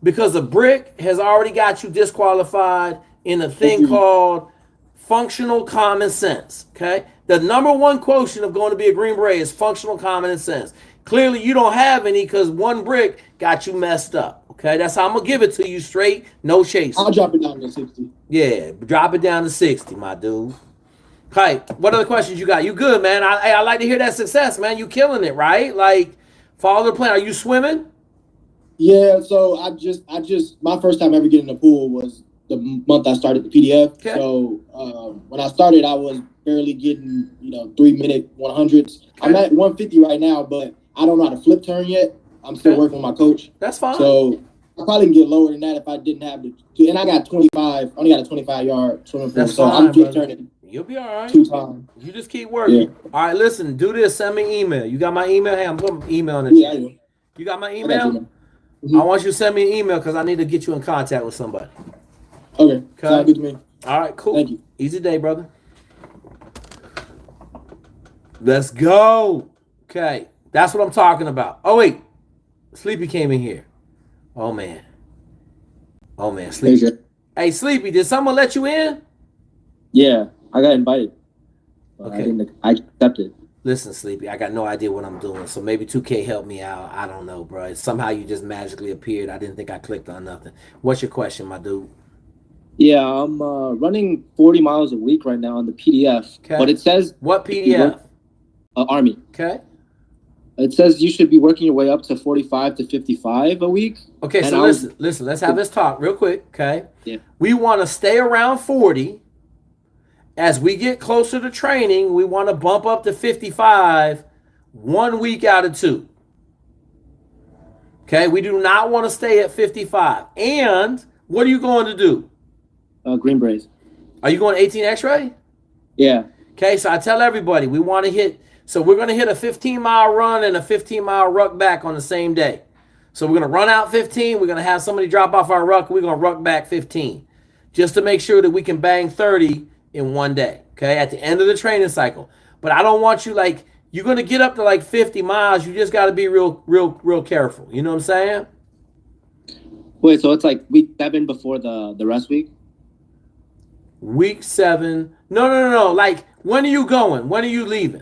because the brick has already got you disqualified in a thing called functional common sense, okay? The number one quotient of going to be a Green Beret is functional common sense. Clearly, you don't have any because one brick got you messed up. Okay, that's how I'm gonna give it to you straight, no chasing. I'll drop it down to 60. Yeah, drop it down to 60, my dude. Okay, what other questions you got? You good, man? I like to hear that success, man. You killing it, right? Like, follow the plan. Are you swimming? Yeah. So I just my first time ever getting in the pool was the month I started the PDF. Okay. So when I started, I was barely getting 3-minute 100s. Okay. I'm at 150 right now, but I don't know how to flip turn yet. I'm still working with my coach. That's fine. So I probably can get lower than that if I didn't have to. And I got 25. Only got a 25-yard swimming pool. That's so fine, I'm flip turning. You'll be all right. 2 times. You just keep working. Yeah. All right, listen. Do this. Send me an email. You got my email? Hey, I'm putting email in the chat. Yeah. You got my email? Mm-hmm. I want you to send me an email because I need to get you in contact with somebody. Okay. Sounds good to me. All right, cool. Thank you. Easy day, brother. Let's go. Okay. That's what I'm talking about. Oh, wait. Sleepy came in here. Oh, man. Sleepy. Hey, Sleepy, did someone let you in? Yeah, I got invited. Okay. I accepted. Listen, Sleepy, I got no idea what I'm doing, so maybe 2K help me out. I don't know, bro. Somehow you just magically appeared. I didn't think I clicked on nothing. What's your question, my dude? Yeah, I'm running 40 miles a week right now on the PDF. Okay. But it says... What PDF? Army. Okay. It says you should be working your way up to 45 to 55 a week. Okay, so listen. Let's have this talk real quick, okay? Yeah. We want to stay around 40. As we get closer to training, we want to bump up to 55 1 week out of 2. Okay, we do not want to stay at 55. And what are you going to do? Green Berets. Are you going 18 X-ray? Yeah. Okay, so I tell everybody we want to hit... So we're going to hit a 15-mile run and a 15-mile ruck back on the same day. So we're going to run out 15. We're going to have somebody drop off our ruck. We're going to ruck back 15 just to make sure that we can bang 30 in one day, okay, at the end of the training cycle. But I don't want you you're going to get up to 50 miles. You just got to be real careful. You know what I'm saying? Wait, so it's week 7 before the rest week? Week 7. No. When are you going? When are you leaving?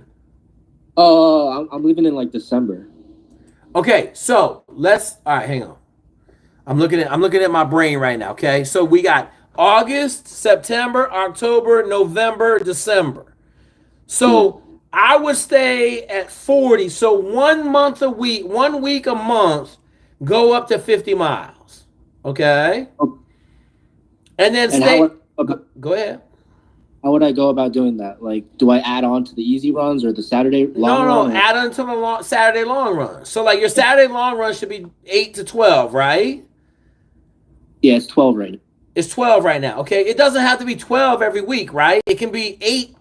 I'm leaving in December. Okay, so all right, hang on. I'm looking at my brain right now, okay? So we got August, September, October, November, December. So I would stay at 40. So 1 week a month, go up to 50 miles. Okay? And then go ahead. How would I go about doing that? Do I add on to the easy runs or the Saturday long run? No, add on to the Saturday long run. So your Saturday long run should be 8 to 12, right? Yeah, it's 12 right now. It's 12 right now, okay? It doesn't have to be 12 every week, right? It can be 8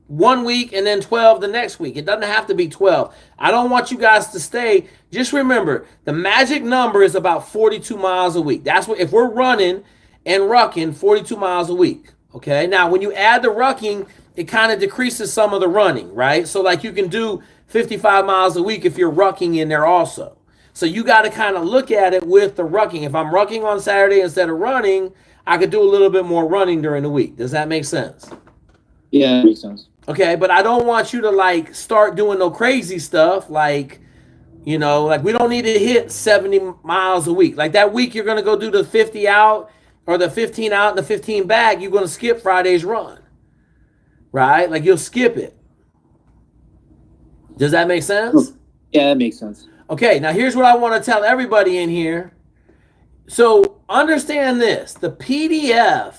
1 week and then 12 the next week. It doesn't have to be 12. I don't want you guys to stay. Just remember, the magic number is about 42 miles a week. That's what, if we're running and rucking 42 miles a week. Okay, now when you add the rucking, it kind of decreases some of the running, right? So you can do 55 miles a week if you're rucking in there also. So you got to kind of look at it with the rucking. If I'm rucking on Saturday instead of running, I could do a little bit more running during the week. Does that make sense? Yeah, that makes sense. Okay, but I don't want you to like start doing no crazy stuff like, you know, like we don't need to hit 70 miles a week. Like that week you're going to go do the 50 out or the 15 out and the 15 back, you're going to skip Friday's run. Right? Like you'll skip it. Does that make sense? Yeah, that makes sense. Okay, now here's what I want to tell everybody in here. So understand this. The PDF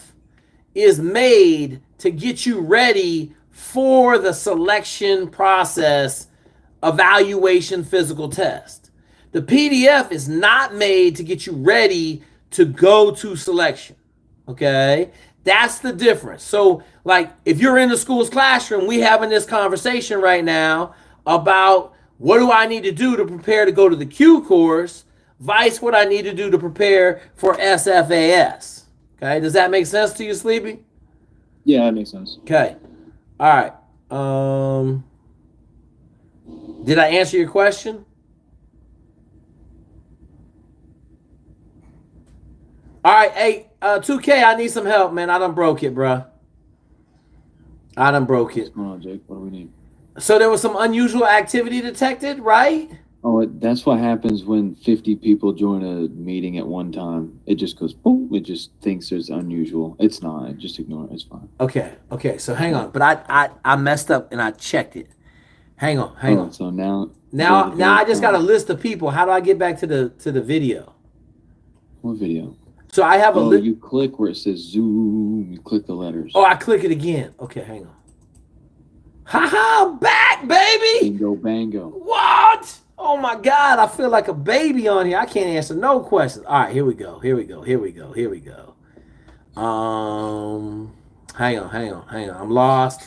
is made to get you ready for the selection process evaluation physical test. The PDF is not made to get you ready to go to selection. Okay? That's the difference. So like if you're in the school's classroom, we having this conversation right now about what do I need to do to prepare to go to the Q course, vice what I need to do to prepare for SFAS. Okay? Does that make sense to you, Sleepy? Yeah, that makes sense. Okay. All right. Did I answer your question? All right. Hey, 2K, I need some help, man. I done broke it, bruh. I done broke it. What's going on, Jake? What do we need? So there was some unusual activity detected, right? Oh, that's what happens when 50 people join a meeting at one time. It just goes boom. It just thinks it's unusual. It's not. Just ignore it. It's fine. Okay. So hang on. But I messed up and I checked it. Hang on. So now I just got a list of people. How do I get back to the video? What video? So I have a list. You click where it says Zoom. You click the letters. Oh, I click it again. Okay, hang on. I'm back, baby. Bingo, bango. What? Oh my God, I feel like a baby on here. I can't answer no questions. All right, here we go. Hang on. I'm lost.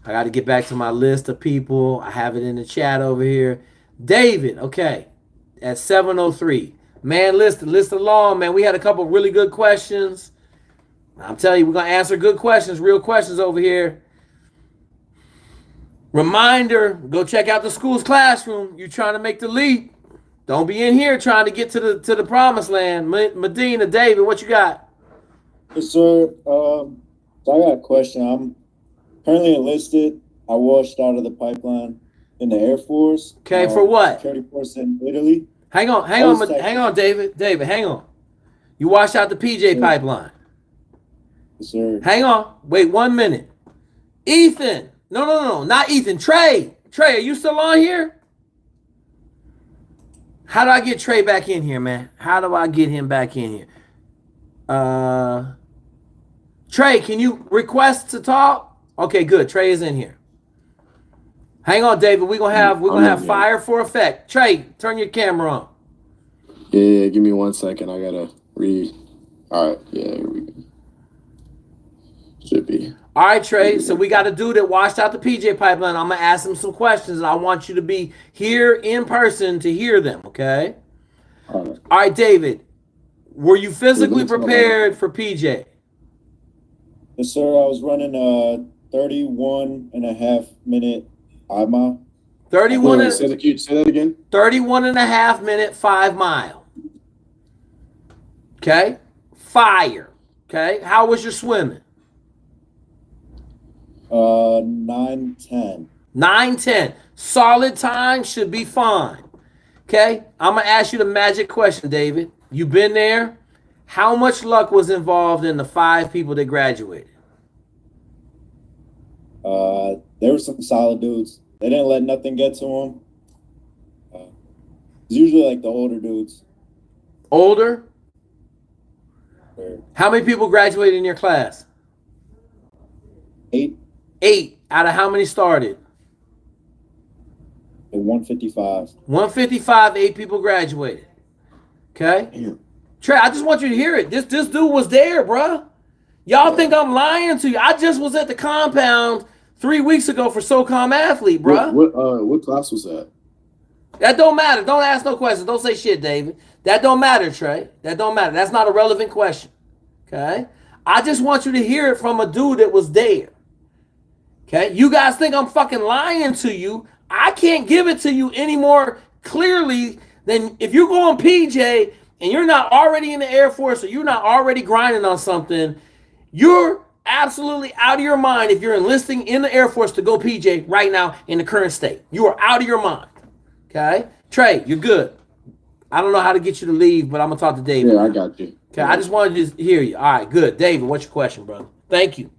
I got to get back to my list of people. I have it in the chat over here. David, okay, at 7:03. Man, list along, man. We had a couple really good questions. I'm telling you, we're going to answer good questions, real questions over here. Reminder, go check out the school's classroom. You're trying to make the leap. Don't be in here trying to get to the promised land. Medina, David, what you got? Yes, sir. So I got a question. I'm currently enlisted. I washed out of the pipeline in the Air Force. Okay, for what? Security force in Italy. Hang on, David. David, hang on. You washed out the PJ pipeline. Yes, sir. Hang on. Wait 1 minute. Ethan. No, not Ethan. Trey, are you still on here? How do I get Trey back in here, man? How do I get him back in here? Trey, can you request to talk? Okay, good. Trey is in here. Hang on, David. We're gonna have fire for effect. Trey, turn your camera on. Yeah, give me 1 second. I gotta read. All right, yeah, here we go. Should be. All right, Trey. So we got a dude that washed out the PJ pipeline. I'm gonna ask him some questions, and I want you to be here in person to hear them. Okay. All right, David. Were you physically prepared for PJ? Yes, sir. I was running a 31.5-minute I-mile. 31. Say that again. 31.5-minute 5 mile. Okay. Fire. Okay. How was your swimming? 9:10. 9:10. Solid time, should be fine. Okay. I'm gonna ask you the magic question, David. You been there? How much luck was involved in the 5 people that graduated? There were some solid dudes. They didn't let nothing get to them. It's usually like the older dudes. Older? Sure. How many people graduated in your class? 8. 8. Out of how many started? 155. 155, 8 people graduated. Okay? Damn. Trey, I just want you to hear it. This dude was there, bruh. Y'all think I'm lying to you. I just was at the compound 3 weeks ago for SOCOM athlete, bruh. What class was that? That don't matter. Don't ask no questions. Don't say shit, David. That don't matter, Trey. That don't matter. That's not a relevant question. Okay? I just want you to hear it from a dude that was there. Okay? You guys think I'm fucking lying to you. I can't give it to you any more clearly than if you go on PJ and you're not already in the Air Force or you're not already grinding on something, you're absolutely out of your mind if you're enlisting in the Air Force to go PJ right now in the current state. You are out of your mind. Okay? Trey, you're good. I don't know how to get you to leave, but I'm going to talk to David. Yeah, I got you. Okay, I just wanted to hear you. All right, good. David, what's your question, brother? Thank you.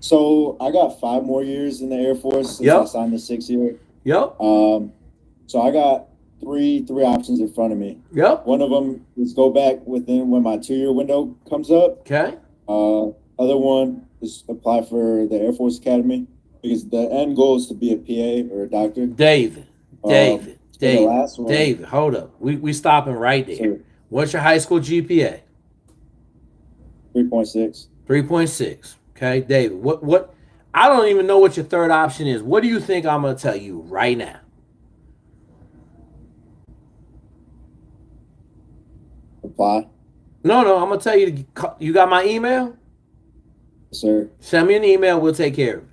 So I got 5 more years in the Air Force since I signed the 6th year. Yep. So I got three options in front of me. Yep. One of them is go back within when my 2-year window comes up. Okay. Other one is apply for the Air Force Academy because the end goal is to be a PA or a doctor. David, last one, David, hold up. We stopping right there. Sir. What's your high school GPA? 3.6. 3.6. Okay, David. What? I don't even know what your third option is. What do you think I'm gonna tell you right now? Apply. No, I'm gonna tell you. You got my email? Sir. Send me an email. We'll take care of it.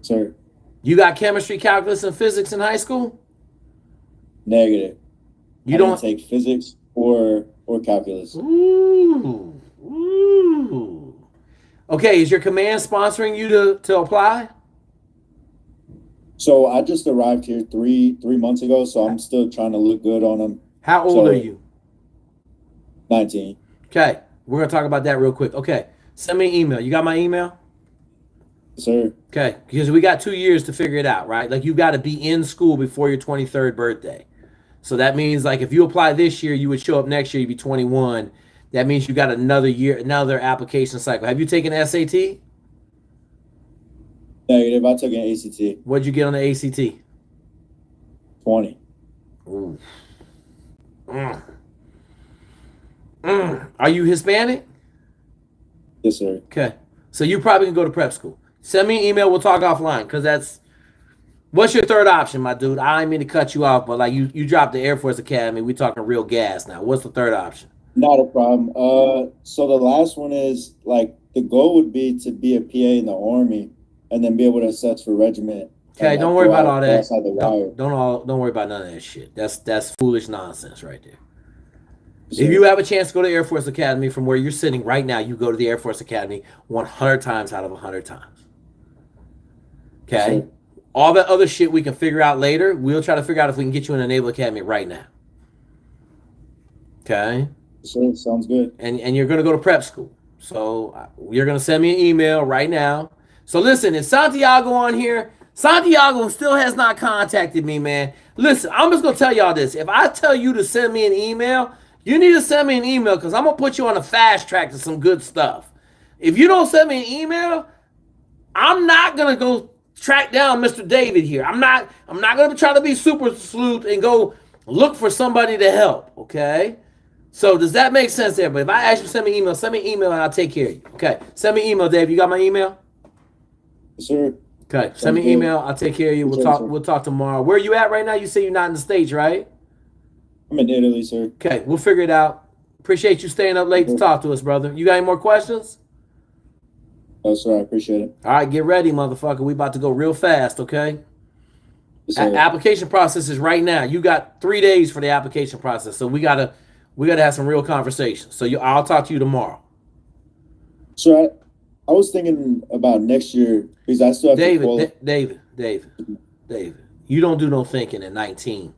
Sir. You got chemistry, calculus, and physics in high school? Negative. You don't take physics or calculus. Ooh. Okay, is your command sponsoring you to apply? So I just arrived here three months ago, so I'm still trying to look good on them. How old are you? 19. Okay, we're gonna talk about that real quick. Okay, send me an email. You got my email? Sir. Okay, because we got 2 years to figure it out, right? Like you got to be in school before your 23rd birthday. So that means like if you apply this year, you would show up next year, you'd be 21. That means you got another year, another application cycle. Have you taken SAT? Negative. I took an ACT. What'd you get on the ACT? 20. Ooh. Are you Hispanic? Yes, sir. Okay. So you probably can go to prep school. Send me an email. We'll talk offline because that's what's your third option, my dude? I didn't mean to cut you off, but like you dropped the Air Force Academy. We're talking real gas now. What's the third option? Not a problem. So the last one is like the goal would be to be a PA in the Army and then be able to assess for regiment. Okay, and, don't worry about all that. outside the wire. Don't worry about none of that shit. That's foolish nonsense right there. Sure. If you have a chance to go to Air Force Academy from where you're sitting right now, you go to the Air Force Academy 100 times out of 100 times. Okay? Sure. All that other shit we can figure out later. We'll try to figure out if we can get you in a Naval Academy right now. Okay? Sure, sounds good. And you're going to go to prep school. So you're going to send me an email right now. So listen, is Santiago on here? Santiago still has not contacted me, man. Listen, I'm just going to tell y'all this. If I tell you to send me an email, you need to send me an email because I'm going to put you on a fast track to some good stuff. If you don't send me an email, I'm not going to go track down Mr. David here. I'm not going to try to be super sleuth and go look for somebody to help, okay? So does that make sense there? But if I ask you to send me an email and I'll take care of you. Okay, send me an email, Dave. You got my email? Yes, sir. Okay, send me an email. I'll take care of you. We'll talk tomorrow. Where are you at right now? You say you're not in the States, right? I'm in Italy, sir. Okay, we'll figure it out. Appreciate you staying up late to talk to us, brother. You got any more questions? No, sir. I appreciate it. All right, get ready, motherfucker. We about to go real fast, okay? Yes, application process is right now. You got 3 days for the application process, so we gotta have some real conversations. So I'll talk to you tomorrow. Sir, I was thinking about next year because I still have David. You don't do no thinking at 19.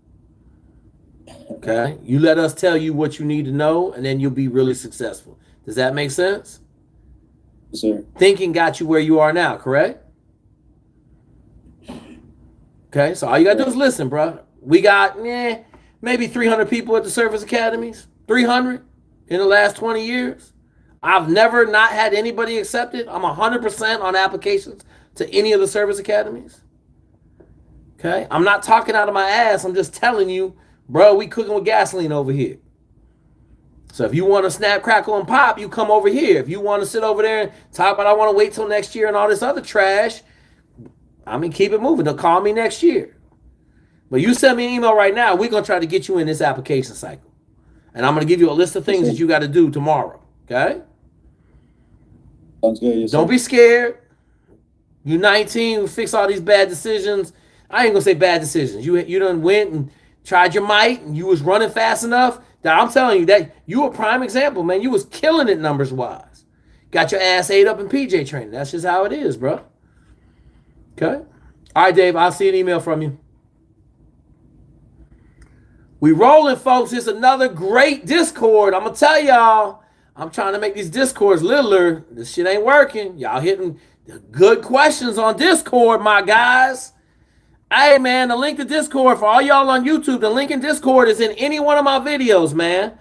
Okay? You let us tell you what you need to know, and then you'll be really successful. Does that make sense? Yes, sir. Thinking got you where you are now, correct? Okay, so all you gotta do is listen, bro. We got maybe 300 people at the service academies. 300 in the last 20 years. I've never not had anybody accepted. I'm 100% on applications to any of the service academies. Okay, I'm not talking out of my ass. I'm just telling you, bro, we cooking with gasoline over here. So if you want to snap, crackle, and pop, you come over here. If you want to sit over there and talk about I want to wait till next year and all this other trash, keep it moving. They'll call me next year. But you send me an email right now. We're going to try to get you in this application cycle. And I'm going to give you a list of things that you got to do tomorrow. Okay? Sounds good. Yes, Don't be scared. You're 19. We fix all these bad decisions. I ain't going to say bad decisions. You done went and tried your might, and you was running fast enough. That I'm telling you that you a prime example, man. You was killing it numbers wise. Got your ass ate up in PJ training. That's just how it is, bro. Okay. All right, Dave. I'll see an email from you. We rolling, folks. It's another great Discord. I'm gonna tell y'all. I'm trying to make these Discords littler. This shit ain't working. Y'all hitting good questions on Discord, my guys. Hey, man, the link to Discord for all y'all on YouTube, the link in Discord is in any one of my videos, man.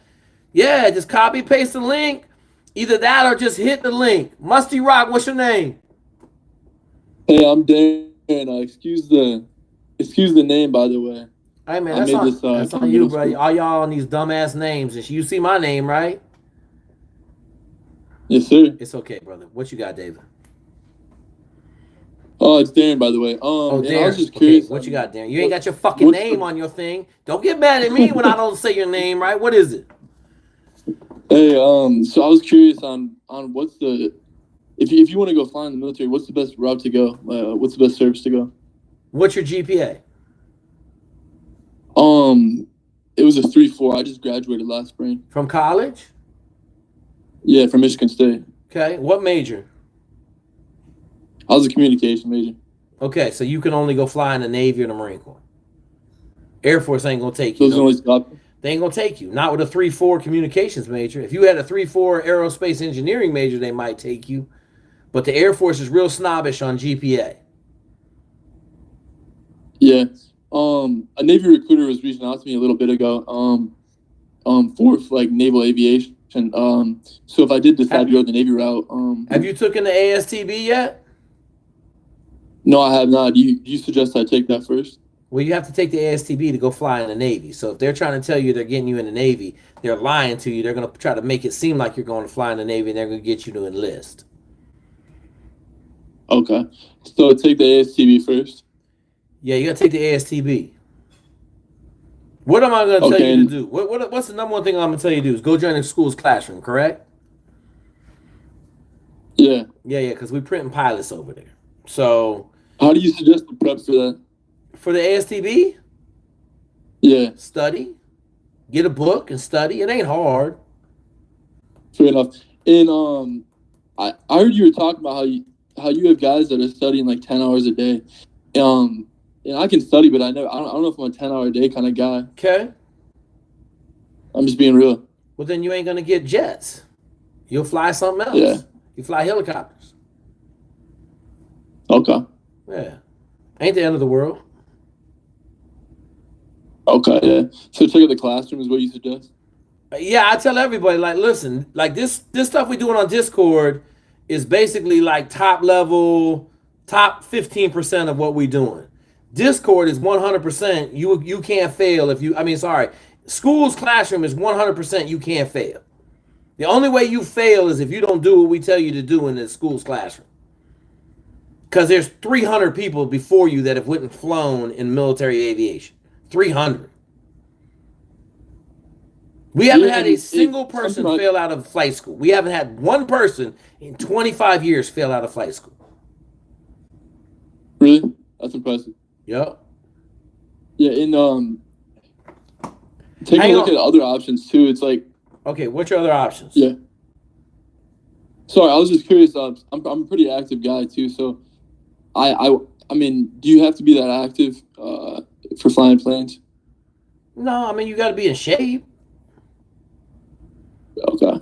Yeah, just copy, paste the link. Either that or just hit the link. Musty Rock, what's your name? Hey, I'm Dan. Excuse the name, by the way. Hey, man, that's on you, bro. All y'all on these dumbass names. And you see my name, right? Yes, sir. It's okay, brother. What you got, David? Oh, it's Darren, by the way. Darren. I was just curious. Okay, what you got, Darren? You ain't got your fucking name on your thing. Don't get mad at me when I don't say your name, right? What is it? Hey, so I was curious on what's the if you want to go fly in the military, what's the best route to go? What's the best service to go? What's your GPA? It was a 3.4. I just graduated last spring. From college? Yeah, from Michigan State. Okay, what major? I was a communication major. Okay, so you can only go fly in the Navy or the Marine Corps. Air Force ain't gonna take you. Those only stop. They ain't gonna take you. Not with a 3.4 communications major. If you had a 3.4 aerospace engineering major, they might take you. But the Air Force is real snobbish on GPA. Yeah. A Navy recruiter was reaching out to me a little bit ago. For like naval aviation. So if I did decide to go the Navy route, have you taken the ASTB yet? No, I have not. Do you suggest I take that first? Well, you have to take the ASTB to go fly in the Navy. So if they're trying to tell you they're getting you in the Navy, they're lying to you. They're going to try to make it seem like you're going to fly in the Navy, and they're going to get you to enlist. Okay. So take the ASTB first? Yeah, you got to take the ASTB. What am I going to tell you to do? What's the number one thing I'm going to tell you to do? Is go join the school's classroom, correct? Yeah. Yeah, because we're printing pilots over there. So how do you suggest the prep for that? For the ASTB? Yeah. Study. Get a book and study. It ain't hard. Fair enough. And I heard you were talking about how you have guys that are studying like 10 hours a day. And I can study, but I don't know if I'm a 10-hour-a-day kind of guy. Okay. I'm just being real. Well, then you ain't gonna get jets. You'll fly something else. Yeah. You fly helicopters. Okay. Yeah. Ain't the end of the world. Okay, yeah. So check out the classroom is what you suggest? Yeah, I tell everybody, like, listen, like this stuff we're doing on Discord is basically like top level, top 15% of what we're doing. Discord is 100%. You can't fail if you. School's classroom is 100%. You can't fail. The only way you fail is if you don't do what we tell you to do in the school's classroom. Because there's 300 people before you that have went and flown in military aviation. 300. We haven't had a single person fail out of flight school. We haven't had one person in 25 years fail out of flight school. Really? That's impressive. Yep. Yeah, and taking a look at other options too. It's like, okay, what's your other options? Yeah. Sorry, I was just curious. I'm a pretty active guy too, so I mean, do you have to be that active for flying planes? No, I mean you got to be in shape. Okay.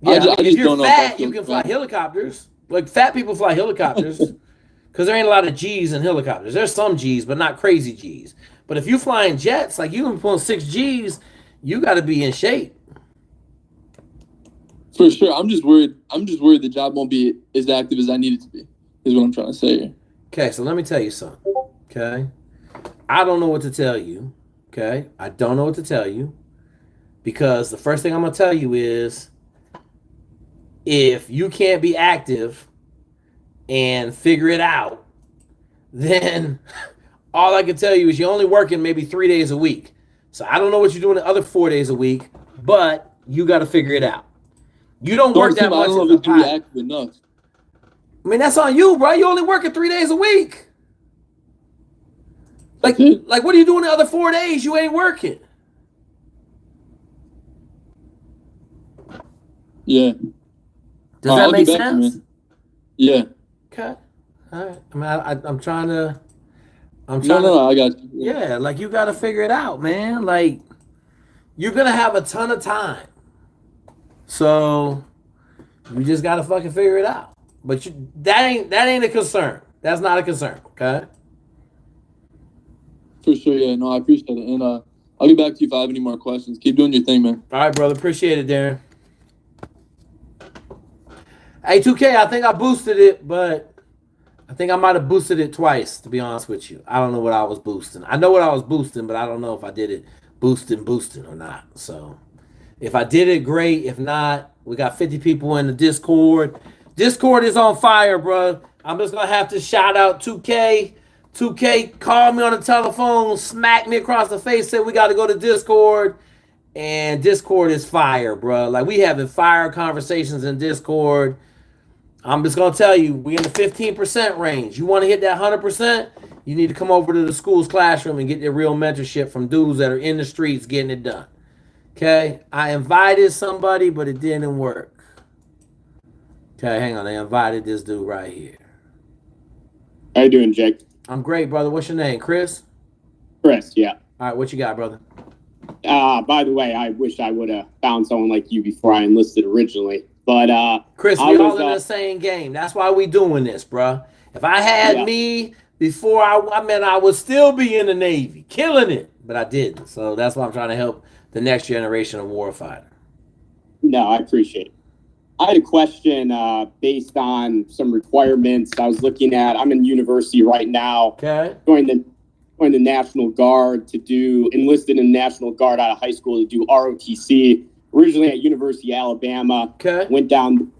Yeah, I if just you're don't know fat, you can fly helicopters. Like fat people fly helicopters because there ain't a lot of G's in helicopters. There's some G's, but not crazy G's. But if you flying jets, like you can pull 6 G's, you got to be in shape. For sure. I'm just worried the job won't be as active as I need it to be, is what I'm trying to say here. Okay, so let me tell you something. Okay. I don't know what to tell you. Okay. I don't know what to tell you. Because the first thing I'm going to tell you is if you can't be active and figure it out, then all I can tell you is you're only working maybe 3 days a week. So I don't know what you're doing the other 4 days a week, but you got to figure it out. You don't work that much. I don't know if it's be active enough. I mean, that's on you, bro. You only working 3 days a week. Like what are you doing the other 4 days? You ain't working. Yeah. Does that make sense? Yeah. Okay. All right. I mean, I'm trying to. No, I got you. Yeah, like you got to figure it out, man. Like you're gonna have a ton of time, so you just got to fucking figure it out. But that ain't a concern. That's not a concern. Okay. For sure. Yeah. No, I appreciate it, and I'll get back to you if I have any more questions. Keep doing your thing, man. All right, brother. Appreciate it, Darren. Hey, 2K, I think I boosted it, but I think I might have boosted it twice, to be honest with you. I don't know what I was boosting. I know what I was boosting, but I don't know if I did it boosting or not. So if I did it, great. If not, we got 50 people in the Discord. Discord is on fire, bro. I'm just going to have to shout out 2K. 2K called me on the telephone, smacked me across the face, said we got to go to Discord. And Discord is fire, bro. Like, we having fire conversations in Discord. I'm just going to tell you, we in the 15% range. You want to hit that 100%? You need to come over to the school's classroom and get your real mentorship from dudes that are in the streets getting it done. Okay? I invited somebody, but it didn't work. Okay, hang on. I invited this dude right here. How you doing, Jake? I'm great, brother. What's your name? Chris? Chris, yeah. All right, what you got, brother? By the way, I wish I would have found someone like you before I enlisted originally. But Chris, we all in the same game. That's why we doing this, bro. If I had me before I would still be in the Navy, killing it, but I didn't. So that's why I'm trying to help the next generation of warfighter. No, I appreciate it. I had a question based on some requirements I was looking at. I'm in university right now. Okay. Going the National Guard enlisted in the National Guard out of high school to do ROTC. Originally at University of Alabama. Okay. Went down,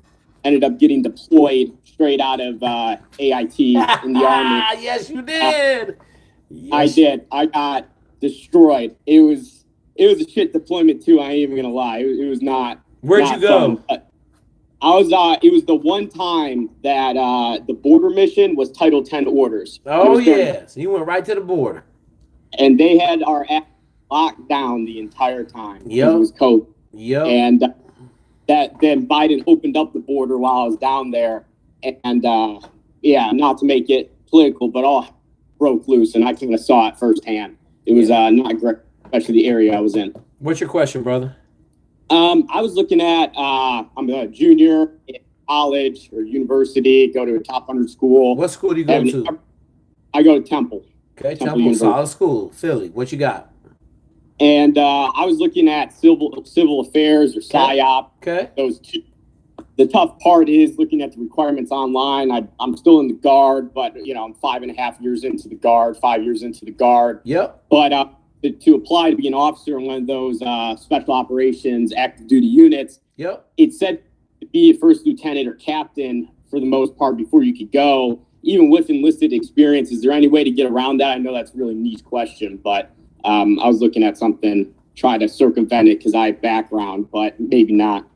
ended up getting deployed straight out of AIT in the Army. Yes, you did. I did. I got destroyed. It was a shit deployment too. I ain't even gonna lie. It was not. Where'd you go? I was. It was the one time that the border mission was Title 10 orders. Oh yes, you went right to the border. And they had our ass locked down the entire time. Yep. It was COVID. Yep. And then Biden opened up the border while I was down there, and not to make it political, but all broke loose, and I kind of saw it firsthand. It was not great, especially the area I was in. What's your question, brother? I was looking at I'm a junior in college or university, go to a top 100 school. What school do you go to? I go to Temple. Okay, Temple, solid school, Philly. What you got? And I was looking at civil affairs or PSYOP. Okay. Those two. The tough part is looking at the requirements online. I'm still in the Guard, but I'm 5.5 years into the Guard, 5 years into the Guard. Yep. But to apply to be an officer in one of those special operations active duty units, yep, it said to be a first lieutenant or captain for the most part before you could go. Even with enlisted experience, is there any way to get around that? I know that's a really niche question, but I was looking at something, try to circumvent it because I have background, but maybe not.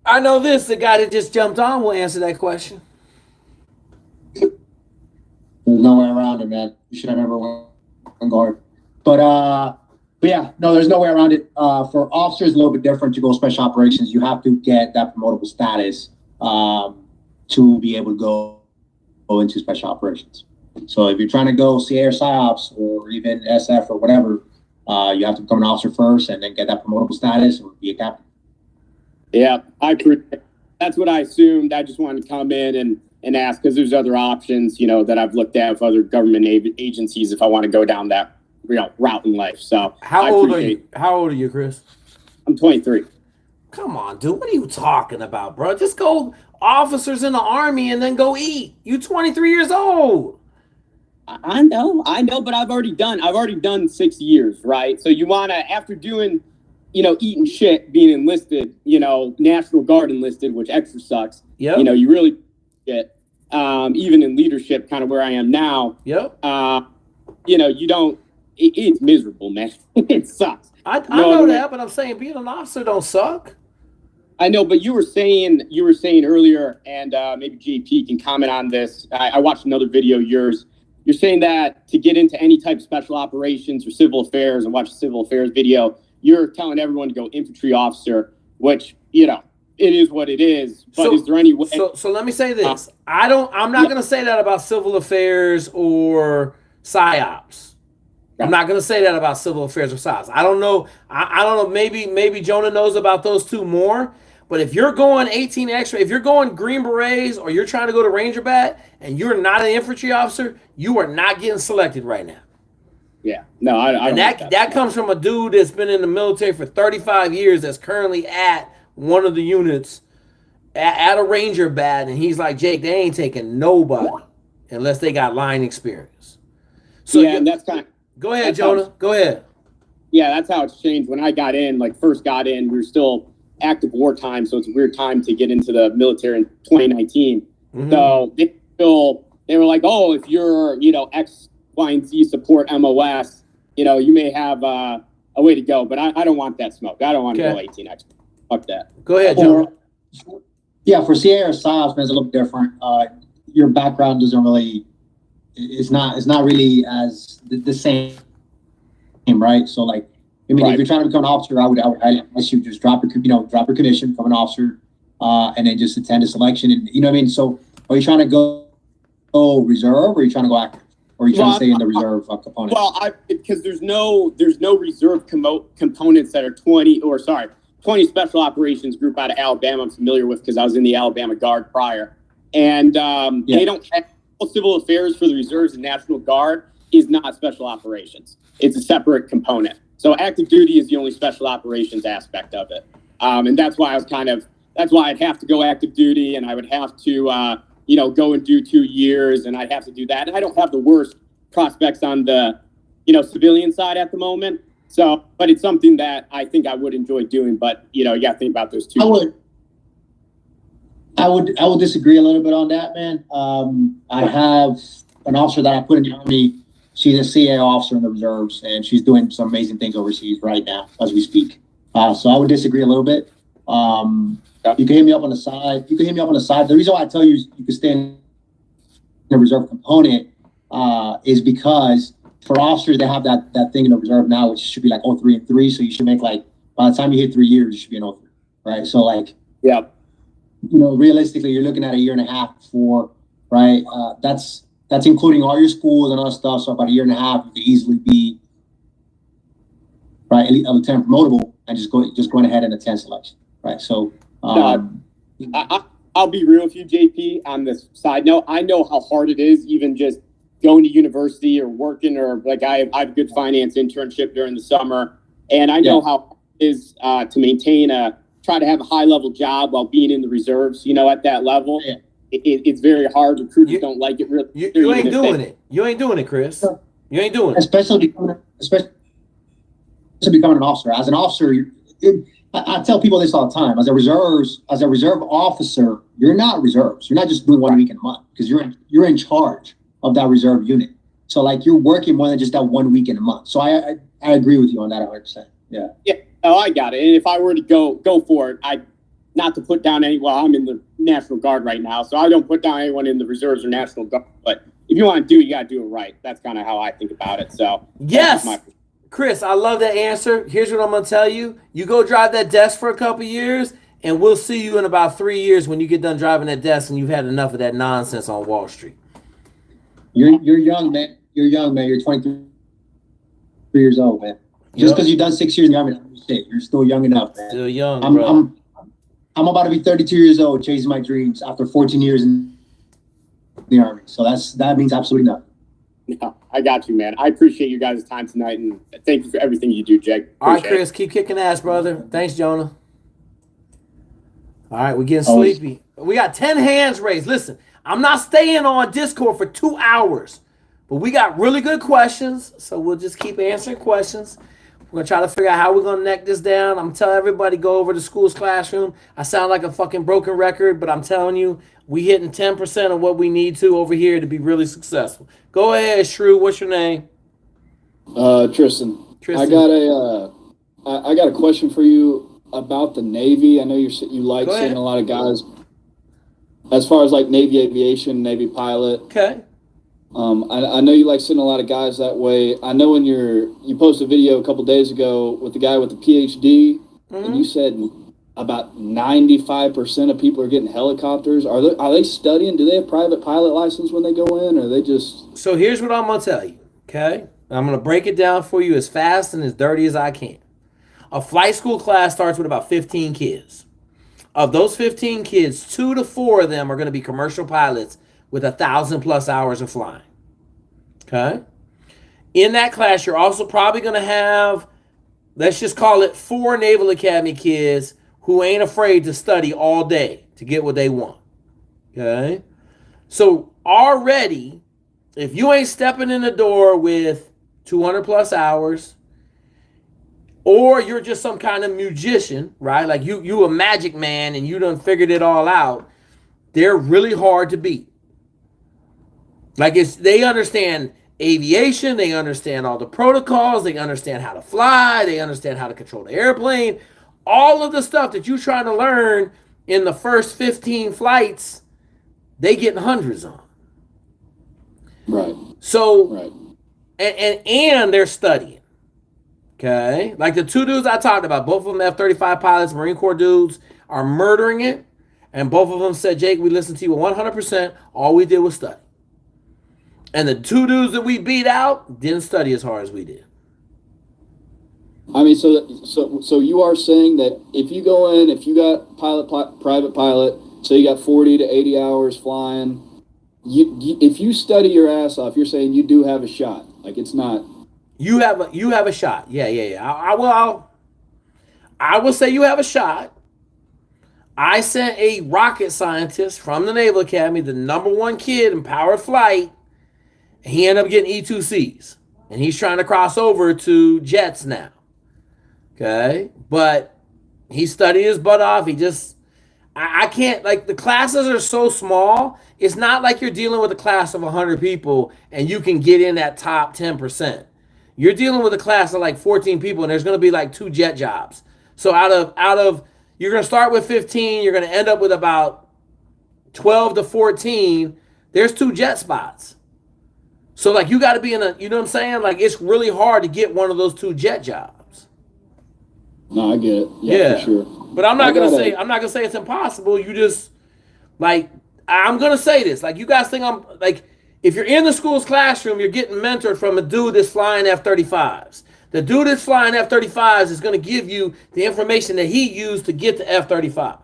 I know this. The guy that just jumped on will answer that question. There's no way around it, man. You should have never went on Guard. But yeah, no, there's no way around it. For officers, a little bit different to go special operations. You have to get that promotable status to be able to go into special operations. So if you're trying to go CA or PSYOPs or even SF or whatever, you have to become an officer first and then get that promotable status or be a captain. Yeah, that's what I assumed. I just wanted to come in and ask because there's other options, that I've looked at with other government agencies if I want to go down that route in life. So How old are you, Chris? I'm 23. Come on, dude. What are you talking about, bro? Just go officers in the Army and then go eat. You 23 years old. I know, but I've already done 6 years, right? So you want to, after doing, eating shit, being enlisted, National Guard enlisted, which extra sucks. Yeah. You really get, even in leadership, kind of where I am now. Yep. You don't, it's miserable, man. It sucks. I know that, but I'm saying being an officer don't suck. I know, but you were saying earlier, and maybe JP can comment on this. I watched another video of yours you're saying that to get into any type of special operations or civil affairs and watch a civil affairs video, you're telling everyone to go infantry officer, which, you know, it is what it is. But is there any way? So let me say this. I'm not going to say that about civil affairs or PSYOPs. I'm not going to say that about civil affairs or PSYOPs. I don't know. I don't know. Maybe Jonah knows about those two more. But if you're going 18 extra, if you're going Green Berets or you're trying to go to Ranger Bat and you're not an infantry officer, you are not getting selected right now. Yeah. No, I and that comes from a dude that's been in the military for 35 years that's currently at one of the units at a Ranger Bat, and he's like, Jake, they ain't taking nobody unless they got line experience. So yeah, and that's kind of... Go ahead, Jonah. Go ahead. Yeah, that's how it's changed. When I got in, like first got in, we were still active wartime, so it's a weird time to get into the military in 2019. So they were like, oh, if you're, you know, X, Y, and Z support MOS, you know, you may have a way to go. But I don't want that smoke. I don't want to go 18X. Fuck that. Go ahead, Jonah. Yeah, for CA or PSYOPs, man, it's a little different. Your background doesn't really, it's not really as the same, right? So like, I mean, if you're trying to become an officer, I would highly advise you just drop your commission, become an officer, and then just attend a selection. And you know what I mean? So are you trying to go reserve, or are you trying to go active? Or are you trying to stay in the reserve component? Well, because there's no reserve components that are 20 special operations group out of Alabama I'm familiar with because I was in the Alabama Guard prior. And they don't have civil affairs for the reserves and National Guard is not special operations. It's a separate component. So active duty is the only special operations aspect of it. And that's why that's why I'd have to go active duty, and I would have to, go and do 2 years, and I'd have to do that. And I don't have the worst prospects on the, civilian side at the moment. So, but it's something that I think I would enjoy doing. But, you got to think about those two. I would disagree a little bit on that, man. I have an officer that I put in the Army. She's a CA officer in the reserves, and she's doing some amazing things overseas right now as we speak. So I would disagree a little bit. You can hit me up on the side. The reason why I tell you you can stay in the reserve component is because for officers, they have that thing in the reserve now, which should be like 03 and 3. So you should make like, by the time you hit 3 years, you should be an 03, right? So like, yeah, realistically, you're looking at a year and a half before, right? That's including all your schools and other stuff. So about a year and a half, you could easily be right, a lieutenant promotable, and just going ahead and attend selection, right? So, I'll be real with you, JP. On this side note, I know how hard it is, even just going to university or working, or like I have a good finance internship during the summer, and I know how it is to try to have a high level job while being in the reserves. At that level. Yeah. It's very hard. Recruiters don't like it. Really, you ain't doing it. You ain't doing it, Chris. You ain't doing it. Especially becoming an officer. As an officer, I tell people this all the time. As a reserve officer, you're not reserves. You're not just doing 1 week in a month, because you're in charge of that reserve unit. So like you're working more than just that 1 week in a month. So I agree with you on that 100%. Yeah. Yeah. Oh, I got it. And if I were to go for it, not to put down I'm in the National Guard right now, so I don't put down anyone in the reserves or National Guard. But if you want to do it, you got to do it right. That's kind of how I think about it. So yes, Chris, I love that answer. Here's what I'm going to tell you. You go drive that desk for a couple years, and we'll see you in about 3 years when you get done driving that desk and you've had enough of that nonsense on Wall Street. You're young, man. You're 23 years old, man. Just because you've done 6 years in the Army, you're still young enough, man. Still young, bro. I'm about to be 32 years old, chasing my dreams after 14 years in the Army. So that means absolutely nothing. No, I got you, man. I appreciate you guys' time tonight, and thank you for everything you do, Jake. All right, Chris, keep kicking ass, brother. Thanks, Jonah. All right, we're getting sleepy. We got 10 hands raised. Listen, I'm not staying on Discord for 2 hours, but we got really good questions, so we'll just keep answering questions. We're going to try to figure out how we're going to neck this down. I'm telling everybody, go over to School's Classroom. I sound like a fucking broken record, but I'm telling you, we hitting 10% of what we need to over here to be really successful. Go ahead, Shrew. What's your name? Tristan. I got a question for you about the Navy. I know you like seeing a lot of guys as far as like Navy aviation, Navy pilot. Okay. I know you like sending a lot of guys that way. I know when you posted a video a couple days ago with the guy with the PhD, and you said about 95% of people are getting helicopters. Are they studying? Do they have private pilot license when they go in, or are they just? So here's what I'm gonna tell you. Okay, I'm gonna break it down for you as fast and as dirty as I can. A flight school class starts with about 15 kids. Of those 15 kids, 2 to 4 of them are going to be commercial pilots with 1,000+ hours of flying. Okay? In that class, you're also probably going to have, let's just call it 4 Naval Academy kids who ain't afraid to study all day to get what they want. Okay? So already, if you ain't stepping in the door with 200+ hours, or you're just some kind of magician, right? Like you a magic man and you done figured it all out. They're really hard to beat. Like they understand aviation, they understand all the protocols, they understand how to fly, they understand how to control the airplane. All of the stuff that you're trying to learn in the first 15 flights, they get hundreds on. Right. So, right. And they're studying. Okay, like the 2 dudes I talked about, both of them F-35 pilots, Marine Corps dudes, are murdering it. And both of them said, Jake, we listened to you 100%. All we did was study. And the 2 dudes that we beat out didn't study as hard as we did. I mean, so you are saying that if you go in, if you got private pilot, so you got 40 to 80 hours flying, if you study your ass off, you're saying you do have a shot. Like it's not. You have a shot. Yeah. I will say you have a shot. I sent a rocket scientist from the Naval Academy, the #1 kid in powered flight. And he ended up getting E2Cs. And he's trying to cross over to jets now. Okay? But he studied his butt off. I can't, like, the classes are so small. It's not like you're dealing with a class of 100 people and you can get in that top 10%. You're dealing with a class of like 14 people, and there's going to be like 2 jet jobs. So out of you're going to start with 15, you're going to end up with about 12 to 14. There's 2 jet spots. So like you got to be in you know what I'm saying? Like it's really hard to get one of those 2 jet jobs. No, I get it. Yeah. For sure. But I'm not gonna say it's impossible. You just like I'm gonna say this. Like you guys think I'm like. If you're in the school's classroom, you're getting mentored from a dude that's flying F-35s. The dude that's flying F-35s is going to give you the information that he used to get to F-35s.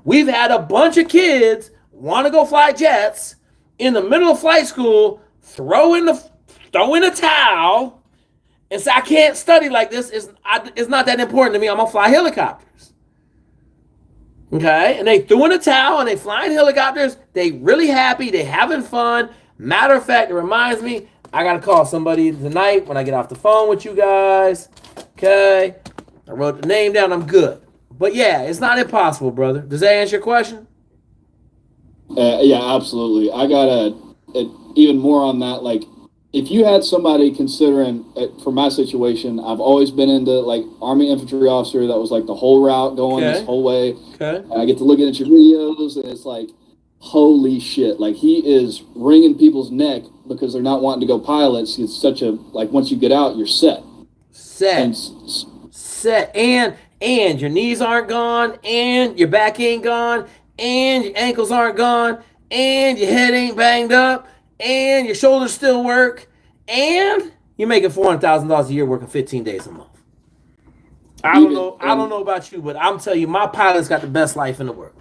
We've had a bunch of kids want to go fly jets in the middle of flight school, throw in a towel, and say, I can't study like this. It's not that important to me. I'm going to fly helicopters. Okay? And they threw in a towel and they flying helicopters. They really happy. They having fun. Matter of fact, it reminds me, I got to call somebody tonight when I get off the phone with you guys. Okay? I wrote the name down. I'm good. But yeah, it's not impossible, brother. Does that answer your question? Yeah, absolutely. I got even more on that. Like, if you had somebody considering, for my situation, I've always been into, like, Army infantry officer. That was, like, the whole route going this whole way. Okay. I get to look at your videos, and it's like, holy shit, like he is wringing people's neck because they're not wanting to go pilots. It's such a, like, once you get out, you're set. And your knees aren't gone, and your back ain't gone, and your ankles aren't gone, and your head ain't banged up, and your shoulders still work, and you're making $400,000 a year working 15 days a month. I don't know about you, but I'm telling you, my pilot's got the best life in the world.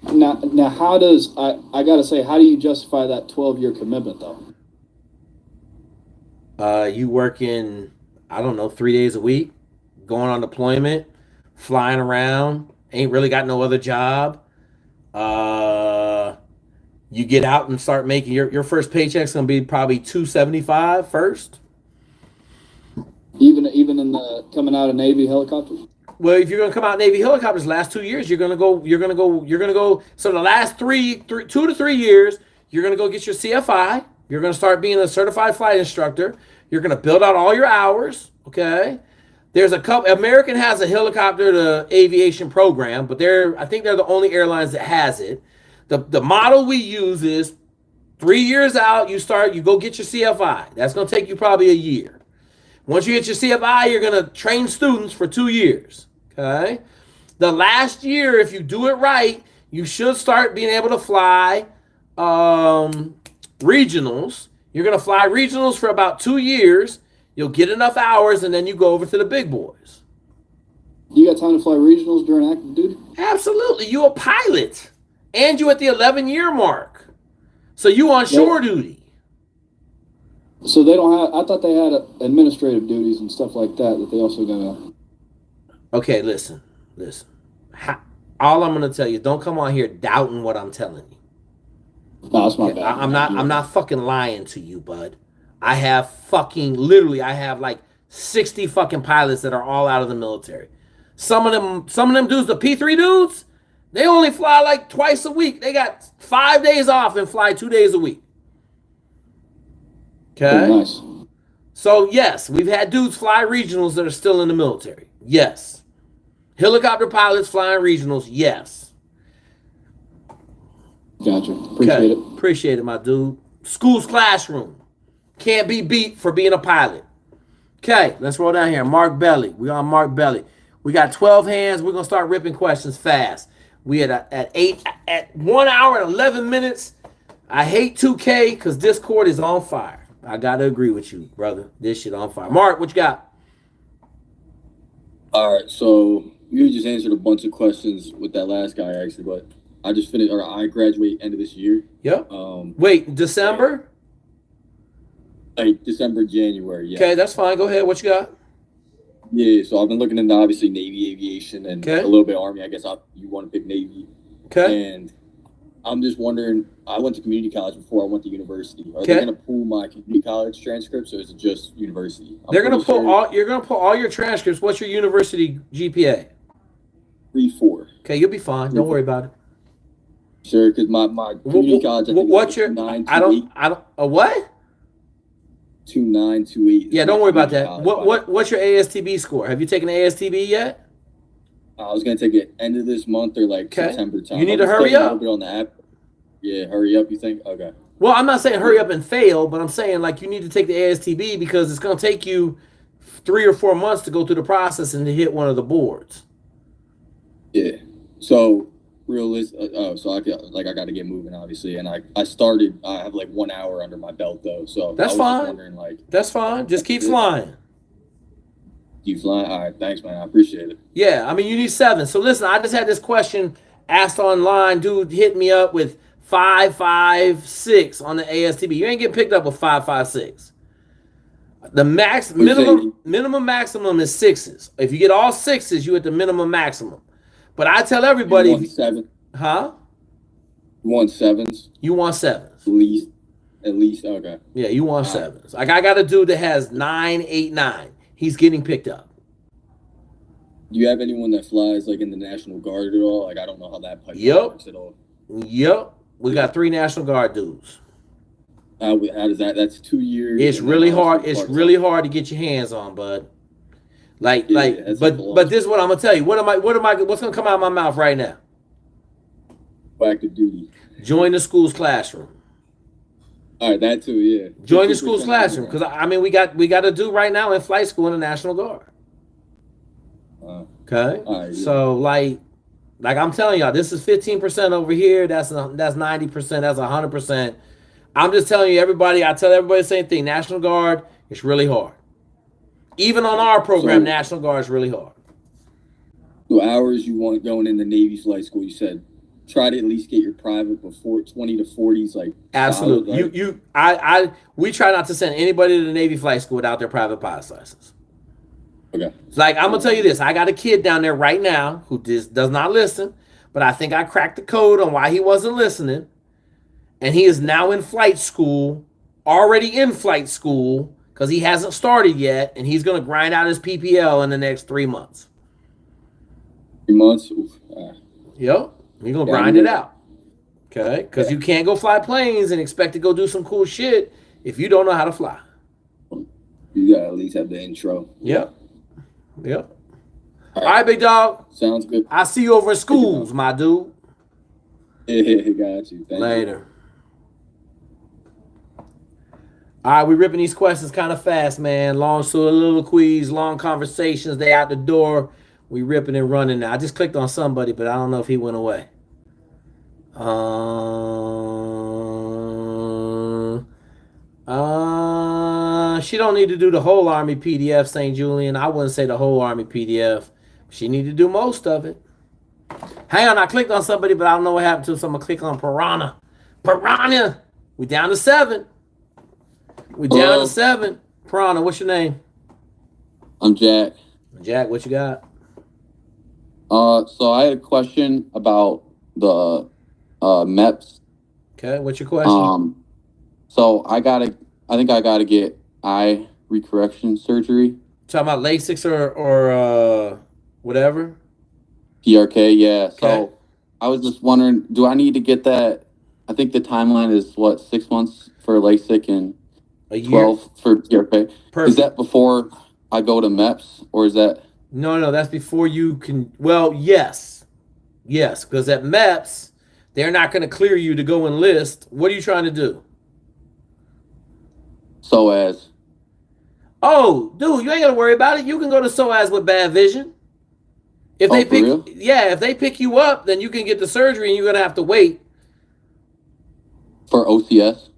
Now, how does I gotta say, how do you justify that 12-year commitment though? You working, I don't know, 3 days a week, going on deployment, flying around, ain't really got no other job. You get out and start making your first paycheck's gonna be probably $275 first. Even in the coming out of Navy helicopters. Well, if you're going to come out Navy helicopters, last 2 years, you're going to go. So the last 2 to 3 years, you're going to go get your CFI. You're going to start being a certified flight instructor. You're going to build out all your hours. Okay. There's a couple, American has a helicopter to aviation program, but I think they're the only airlines that has it. The model we use is 3 years out, you go get your CFI. That's going to take you probably a year. Once you get your CFI, you're going to train students for 2 years. Okay. The last year, if you do it right, you should start being able to fly regionals. You're going to fly regionals for about 2 years. You'll get enough hours, and then you go over to the big boys. You got time to fly regionals during active duty? Absolutely. You a pilot, and you at the 11-year mark. So you on shore duty. So they don't have, I thought they had administrative duties and stuff like that they also gonna. Okay, listen. All I'm gonna tell you, don't come on here doubting what I'm telling you. No, that's my bad. I'm not fucking lying to you, bud. I have like 60 fucking pilots that are all out of the military. Some of them dudes, the P3 dudes, they only fly like twice a week. They got 5 days off and fly 2 days a week. Okay. Oh, nice. So yes, we've had dudes fly regionals that are still in the military. Yes. Helicopter pilots flying regionals. Yes. Gotcha. Appreciate it. Appreciate it, my dude. School's classroom. Can't be beat for being a pilot. Okay, let's roll down here. Mark Belly. We on Mark Belly. We got 12 hands. We're gonna start ripping questions fast. We at 1 hour and 11 minutes. I hate 2K because Discord is on fire. I gotta agree with you, brother. This shit on fire. Mark, what you got? All right, so you just answered a bunch of questions with that last guy actually, but I just finished, or I graduate end of this year. Yep. Wait, December? Like December, January. Yeah. Okay, that's fine. Go ahead. What you got? Yeah, so I've been looking into obviously Navy aviation and a little bit Army. I guess you want to pick Navy. Okay. And I'm just wondering, I went to community college before I went to university. Are they going to pull my community college transcripts, or is it just university? You're gonna pull all your transcripts. What's your university GPA? 3.4. Okay, you'll be fine. Don't worry about it. Sure, because my community college. I think what's your? 9, I don't. A what? 2.9, 2.8. Yeah, don't worry about that. What's your ASTB score? Have you taken ASTB yet? I was gonna take it end of this month or like September time. You need to hurry up. A little bit on the app. Yeah, hurry up. You think? Okay. Well, I'm not saying hurry up and fail, but I'm saying like you need to take the ASTB because it's gonna take you 3 or 4 months to go through the process and to hit one of the boards. Yeah. So so I got to get moving obviously, and I started. I have like 1 hour under my belt though, so that's fine. Wondering, like, that's fine. Just keep flying. You flying? All right, thanks, man. I appreciate it. Yeah, I mean you need 7. So listen, I just had this question asked online. Dude hit me up with 5.56 on the ASTB. You ain't getting picked up with 5.56. The minimum maximum is 6s. If you get all 6s, you at the minimum maximum. But I tell everybody, you want 7. Huh? You want 7s? You want 7s. At least, okay. Yeah, you want 7s. Like I got a dude that has 9, 8, 9. He's getting picked up. Do you have anyone that flies like in the National Guard at all? Like I don't know how that pipe works at all. Yep. We got 3 National Guard dudes. How does that? That's 2 years. It's really hard. It's really hard to get your hands on, bud. But this is what I'm gonna tell you. What's gonna come out of my mouth right now? Active duty. Join the school's classroom. All right, that too, yeah. Join the school's classroom because I mean we got a dude right now in flight school in the National Guard. Okay, right, yeah. So like I'm telling y'all, this is 15% over here. That's 90%. That's 100%. I'm just telling you, everybody. I tell everybody the same thing. National Guard, it's really hard. Even on our program, National Guard is really hard. The hours you want going into Navy flight school, you said try to at least get your private before 20 to 40s, like absolutely. Solid, we try not to send anybody to the Navy flight school without their private pilot's license. Okay. Like I'm gonna tell you this, I got a kid down there right now who does not listen, but I think I cracked the code on why he wasn't listening, and he is now in flight school, already in flight school. Because he hasn't started yet, and he's going to grind out his PPL in the next 3 months. 3 months? Yep. He's going to grind it out. Okay? Because you can't go fly planes and expect to go do some cool shit if you don't know how to fly. You got to at least have the intro. Yep. All right, big dog. Sounds good. I'll see you over at schools, my dude. Yeah, got you. Later. All right, we ripping these questions kind of fast, man. Long soliloquies, long conversations. They out the door. We ripping and running now. I just clicked on somebody, but I don't know if he went away. She don't need to do the whole Army PDF, St. Julien. I wouldn't say the whole Army PDF. She need to do most of it. Hang on, I clicked on somebody, but I don't know what happened to, so I'm gonna click on Piranha. Piranha! We down to 7. We down to 7. Piranha, what's your name? I'm Jack. Jack, what you got? So I had a question about the MEPS. Okay, what's your question? So I think I gotta get eye recorrection surgery. Talking about LASIK or whatever? PRK, yeah. Okay. So I was just wondering, do I need to get that? I think the timeline is what, 6 months for LASIK and a year 12 for PRK. Perfect. Is that before I go to MEPS, or is that? No, that's before you can. Well, yes, because at MEPS they're not going to clear you to go enlist. What are you trying to do? PSOAS. Oh, dude, you ain't got to worry about it. You can go to PSOAS with bad vision. If they pick, real? if they pick you up, then you can get the surgery, and you're gonna have to wait For OCS?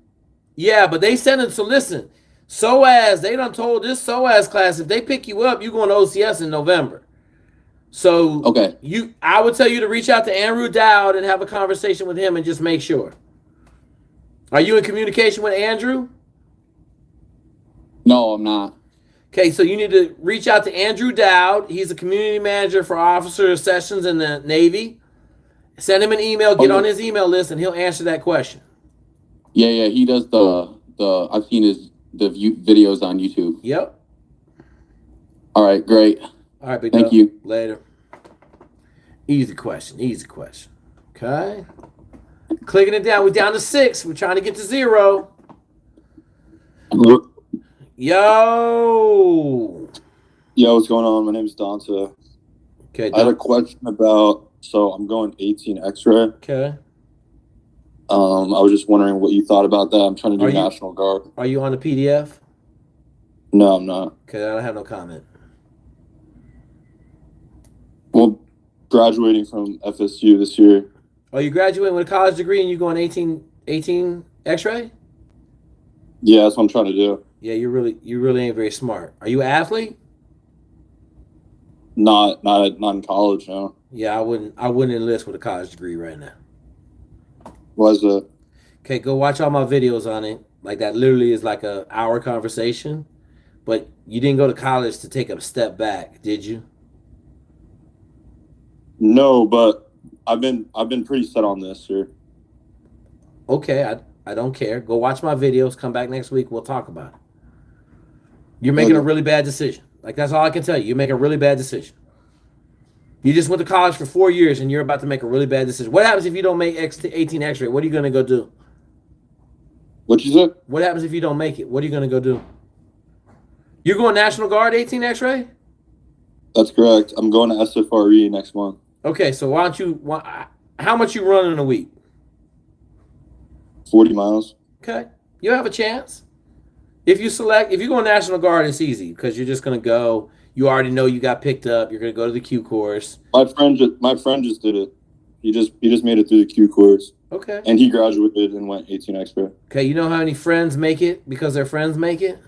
Yeah, but they send it. So listen, PSOAS, they done told this PSOAS class, if they pick you up, you going to OCS in November. So okay, I would tell you to reach out to Andrew Dowd and have a conversation with him and just make sure. Are you in communication with Andrew? No, I'm not. Okay, so you need to reach out to Andrew Dowd. He's a community manager for officer sessions in the Navy. Send him an email, get on his email list, and he'll answer that question. Yeah, he does the I've seen the videos on YouTube. Yep. All right, great. All right, big Thank dog. you. Later. Easy question. Okay. Clicking it down. We're down to 6. We're trying to get to 0. Yo, what's going on? My name is Dante. Okay, I had a question about, so I'm going 18 X-ray. Okay. I was just wondering what you thought about that. I'm trying to do National Guard. Are you on the PDF? No, I'm not. Okay, I don't have no comment. Well, graduating from FSU this year. Oh, you graduating with a college degree and you going 18 X-ray? Yeah, that's what I'm trying to do. Yeah, you really ain't very smart. Are you an athlete? Not in college, no. Yeah, I wouldn't enlist with a college degree right now. Why is that? Okay, go watch all my videos on it. Like that literally is like a hour conversation. But you didn't go to college to take a step back, did you? No, but I've been pretty set on this, sir. Okay, I don't care. Go watch my videos. Come back next week. We'll talk about it. You're making a really bad decision. Like, that's all I can tell you. You make a really bad decision. You just went to college for 4 years, and you're about to make a really bad decision. What happens if you don't make 18 X-ray? What are you going to go do? What you said? What happens if you don't make it? What are you going to go do? You're going National Guard 18 X-ray? That's correct. I'm going to SFRE next month. Okay, so how much you run in a week? 40 miles. Okay, you have a chance. If you go National Guard, it's easy because you're just gonna go. You already know you got picked up. You're gonna go to the Q course. My friend just did it. He just made it through the Q course. Okay. And he graduated and went 18 X-ray. Okay, you know how many friends make it because their friends make it?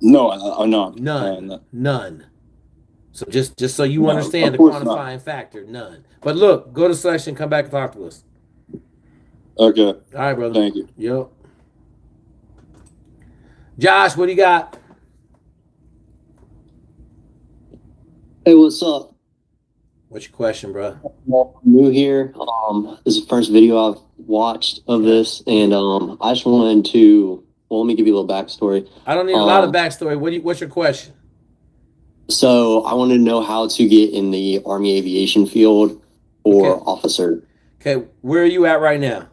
No, I'm not. None. So just so you understand the quantifying factor, none. But look, go to selection, come back and talk to us. Okay. All right, brother. Thank you. Yep. Josh, what do you got? Hey, what's up? What's your question, bro? New here. This is the first video I've watched of this, and I just wanted to. Well, let me give you a little backstory. I don't need a lot of backstory. What's your question? So I wanted to know how to get in the Army aviation field for officer. Okay, where are you at right now?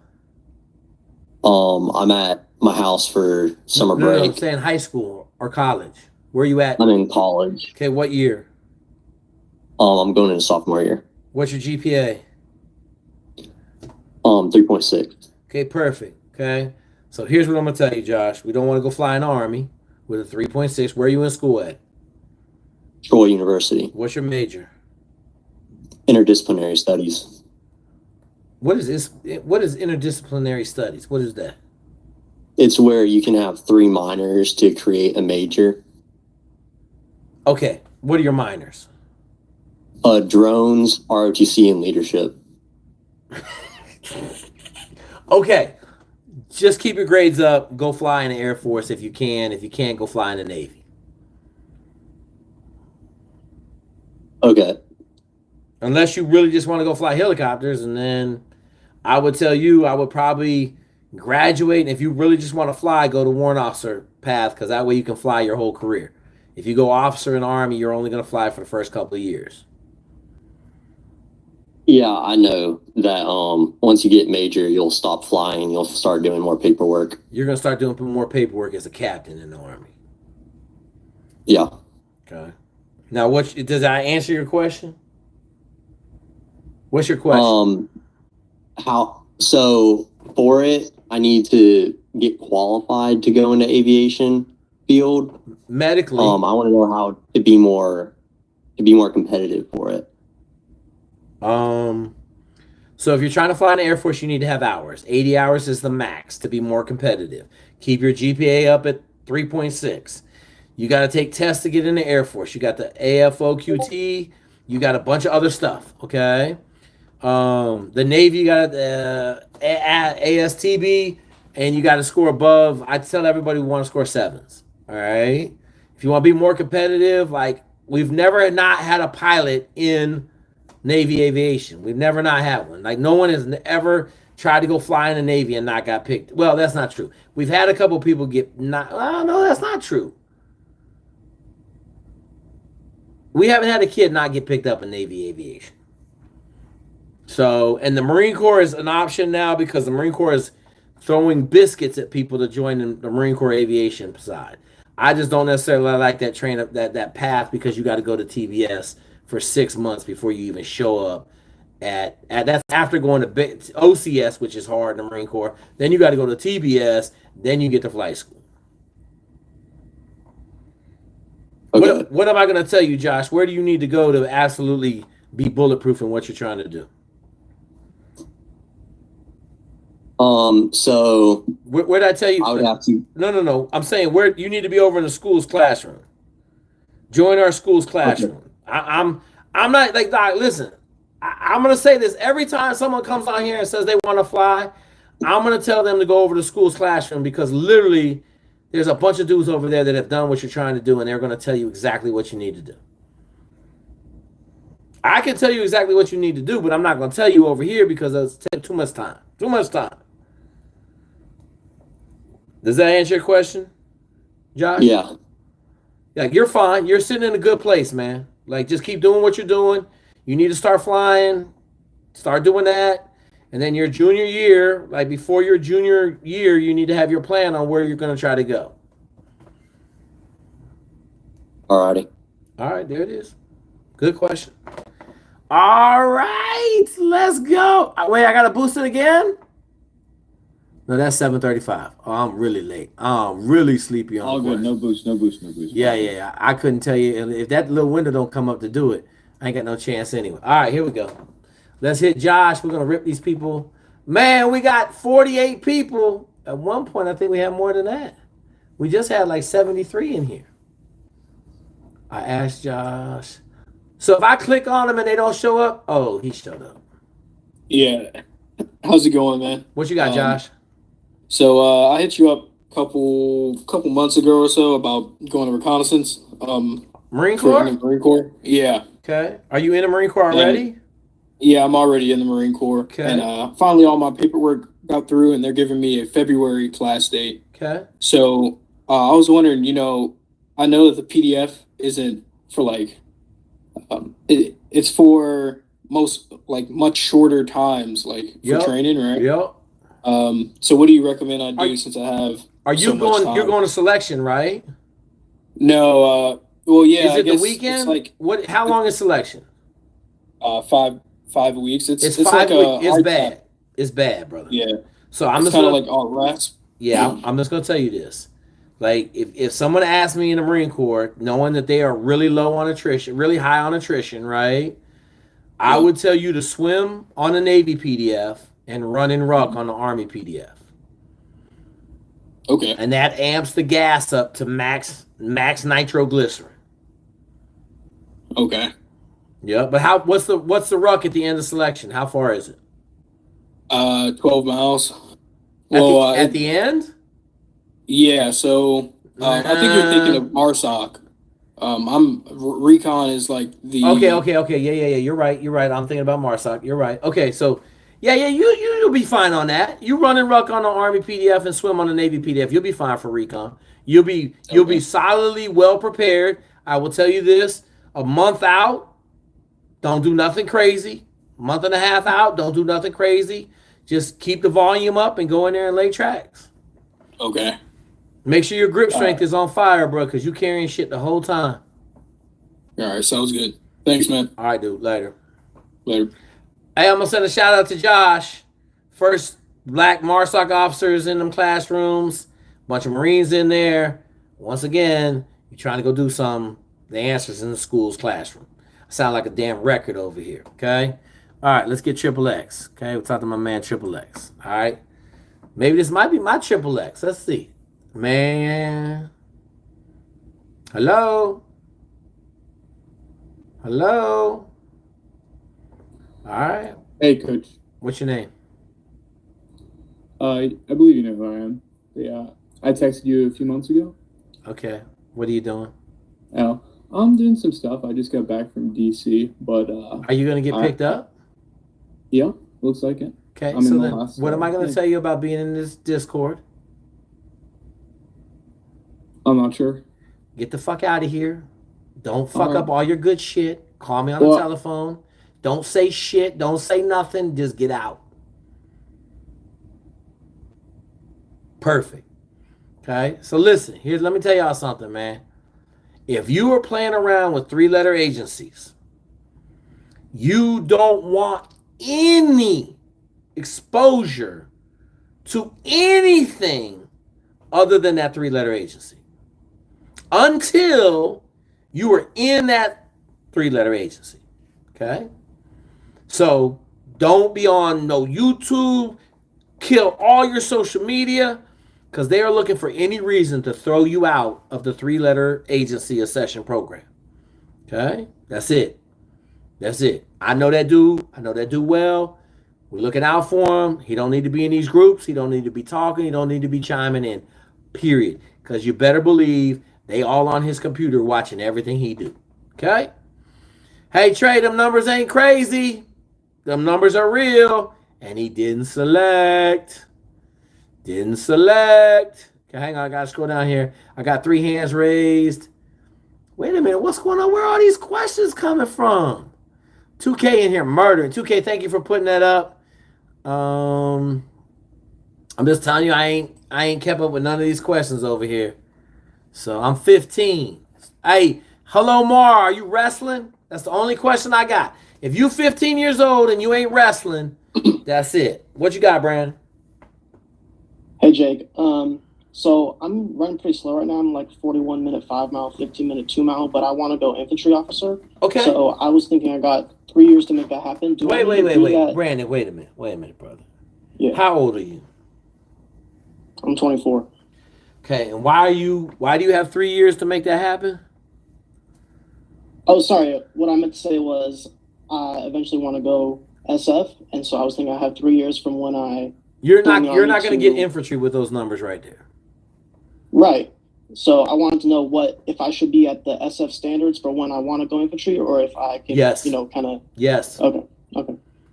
I'm at my house for summer break. No, I'm saying high school or college. Where are you at? I'm in college. Okay, what year? I'm going into sophomore year. What's your GPA? 3.6. Okay, perfect. Okay. So here's what I'm gonna tell you, Josh. We don't want to go fly in the Army with a 3.6. Where are you in school at? Troy University. What's your major? Interdisciplinary studies. What is this? What is interdisciplinary studies? What is that? It's where you can have 3 minors to create a major. Okay. What are your minors? Drones, ROTC, and leadership. Okay. Just keep your grades up. Go fly in the Air Force if you can. If you can't, go fly in the Navy. Okay. Unless you really just want to go fly helicopters, and then I would tell you I would probably graduate. And if you really just want to fly, go to warrant officer path, because that way you can fly your whole career. If you go officer in the Army, you're only going to fly for the first couple of years. Yeah, I know that once you get major, you'll stop flying. You'll start doing more paperwork. You're going to start doing more paperwork as a captain in the Army. Yeah. Okay. Now, does I answer your question? What's your question? So for it, I need to get qualified to go into aviation field. Medically. I want to know how to be more competitive for it. So if you're trying to fly in the Air Force, you need to have hours. 80 hours is the max to be more competitive. Keep your GPA up at 3.6. You got to take tests to get in the Air Force. You got the AFOQT. You got a bunch of other stuff. Okay. The Navy, you got the ASTB, and you got to score above. I tell everybody we want to score 7s. All right. If you want to be more competitive, like we've never not had a pilot in Navy aviation. We've never not had one. Like no one has ever tried to go fly in the Navy and not got picked. Well, that's not true. We've had a couple people get not. Oh, no, that's not true. We haven't had a kid not get picked up in Navy aviation. So, and the Marine Corps is an option now because the Marine Corps is throwing biscuits at people to join the Marine Corps aviation side. I just don't necessarily like that that path because you got to go to TBS for 6 months before you even show up at that's after going to OCS, which is hard in the Marine Corps. Then you got to go to TBS. Then you get to flight school. Okay. What am I going to tell you, Josh? Where do you need to go to absolutely be bulletproof in what you're trying to do? So where did I tell you? I would have to. No. I'm saying where you need to be over in the school's classroom. Join our school's classroom. Okay. I'm not like Doc. Listen, I'm gonna say this every time someone comes on here and says they want to fly. I'm gonna tell them to go over to school's classroom because literally, there's a bunch of dudes over there that have done what you're trying to do, and they're gonna tell you exactly what you need to do. I can tell you exactly what you need to do, but I'm not gonna tell you over here because it's too much time. Too much time. Does that answer your question, Josh? Yeah. Like you're fine. You're sitting in a good place, man. Like just keep doing what you're doing. You need to start flying. Start doing that. And then your junior year, like before your junior year, you need to have your plan on where you're going to try to go. Alrighty. All right, there it is. Good question. All right, let's go. Wait, I got to boost it again? No, that's 7:35. Oh, I'm really late. I'm really sleepy on all good. No boost. Yeah. I couldn't tell you. If that little window don't come up to do it, I ain't got no chance anyway. All right, here we go. Let's hit Josh. We're going to rip these people. Man, we got 48 people. At one point, I think we had more than that. We just had like 73 in here. I asked Josh. So if I click on them and they don't show up, oh, he showed up. Yeah. How's it going, man? What you got, Josh? So I hit you up a couple months ago or so about going to reconnaissance. Marine Corps? Marine Corps. Yeah. Okay. Are you in the Marine Corps already? Yeah, I'm already in the Marine Corps. Okay. And finally all my paperwork got through and they're giving me a February class date. Okay. So I was wondering, I know that the PDF isn't for like, it's for much shorter times, like for training, right? Yep. So what do you recommend I do since I have? Are you going? You're going to selection, right? No. Well, yeah. Is it the weekend? It's like what? How long is selection? 5 weeks. It's 5 like weeks. It's bad. It's bad, brother. Yeah. So I'm just kind of like all rest. yeah, I'm just gonna tell you this. Like, if someone asked me in the Marine Corps, knowing that they are really low on attrition, really high on attrition, right? I would tell you to swim on the Navy PDF and run and ruck on the Army PDF. Okay. And that amps the gas up to max nitroglycerin. Okay. Yeah, but what's the ruck at the end of selection? How far is it? 12 miles. At the end? Yeah, so I think you're thinking of MARSOC. Recon is like the Okay. Yeah. You're right. I'm thinking about MARSOC. You're right. Okay, so you'll be fine on that. You run and ruck on the Army PDF and swim on the Navy PDF. You'll be fine for Recon. You'll be solidly well prepared. I will tell you this: a month out, don't do nothing crazy. A month and a half out, don't do nothing crazy. Just keep the volume up and go in there and lay tracks. Okay. Make sure your grip strength is on fire, bro, because you carrying shit the whole time. All right, sounds good. Thanks, man. All right, dude. Later. Later. Hey, I'm going to send a shout out to Josh. First black MARSOC officers in them classrooms. Bunch of Marines in there. Once again, you're trying to go do something. The answer's in the school's classroom. I sound like a damn record over here, okay? All right, let's get Triple X. Okay, we'll talk to my man Triple X. All right? Maybe this might be my Triple X. Let's see. Man. Hello? Hello? All right. Hey, Coach. What's your name? I believe you know who I am. Yeah, I texted you a few months ago. Okay. What are you doing? Oh, I'm doing some stuff. I just got back from DC, but are you gonna get picked up? Yeah, looks like it. Okay. So then, what am I gonna tell you about being in this Discord? I'm not sure. Get the fuck out of here. Don't fuck up all your good shit. Call me on the telephone. Don't say shit. Don't say nothing. Just get out. Perfect. Okay? So listen, let me tell y'all something, man. If you are playing around with 3-letter agencies, you don't want any exposure to anything other than that 3-letter agency until you are in that 3-letter agency. Okay? So don't be on no YouTube. Kill all your social media because they are looking for any reason to throw you out of the 3-letter agency accession program. Okay? That's it. That's it. I know that dude. I know that dude well. We're looking out for him. He don't need to be in these groups. He don't need to be talking. He don't need to be chiming in. Period. Because you better believe they all on his computer watching everything he do. Okay? Hey, Trey, them numbers ain't crazy. Them numbers are real. And he didn't select. Didn't select. Okay, hang on. I got to scroll down here. I got 3 hands raised. Wait a minute. What's going on? Where are all these questions coming from? 2K in here murdering. 2K, thank you for putting that up. I'm just telling you, I ain't kept up with none of these questions over here. So I'm 15. Hey, hello, Mar. Are you wrestling? That's the only question I got. If you 15 years old and you ain't wrestling, that's it. What you got, Brandon? Hey, Jake. So I'm running pretty slow right now. I'm like 41-minute 5-mile, 15-minute 2-mile, but I want to go infantry officer. Okay. So I was thinking I got 3 years to make that happen. Wait. Brandon, wait a minute, brother. Yeah. How old are you? I'm 24. Okay, and why do you have 3 years to make that happen? Oh, sorry. What I meant to say was I eventually want to go SF, and so I was thinking I have 3 years from when I... You're not going to get infantry with those numbers right there. Right. So I wanted to know what if I should be at the SF standards for when I want to go infantry, or if I can, kind of. Yes. Okay.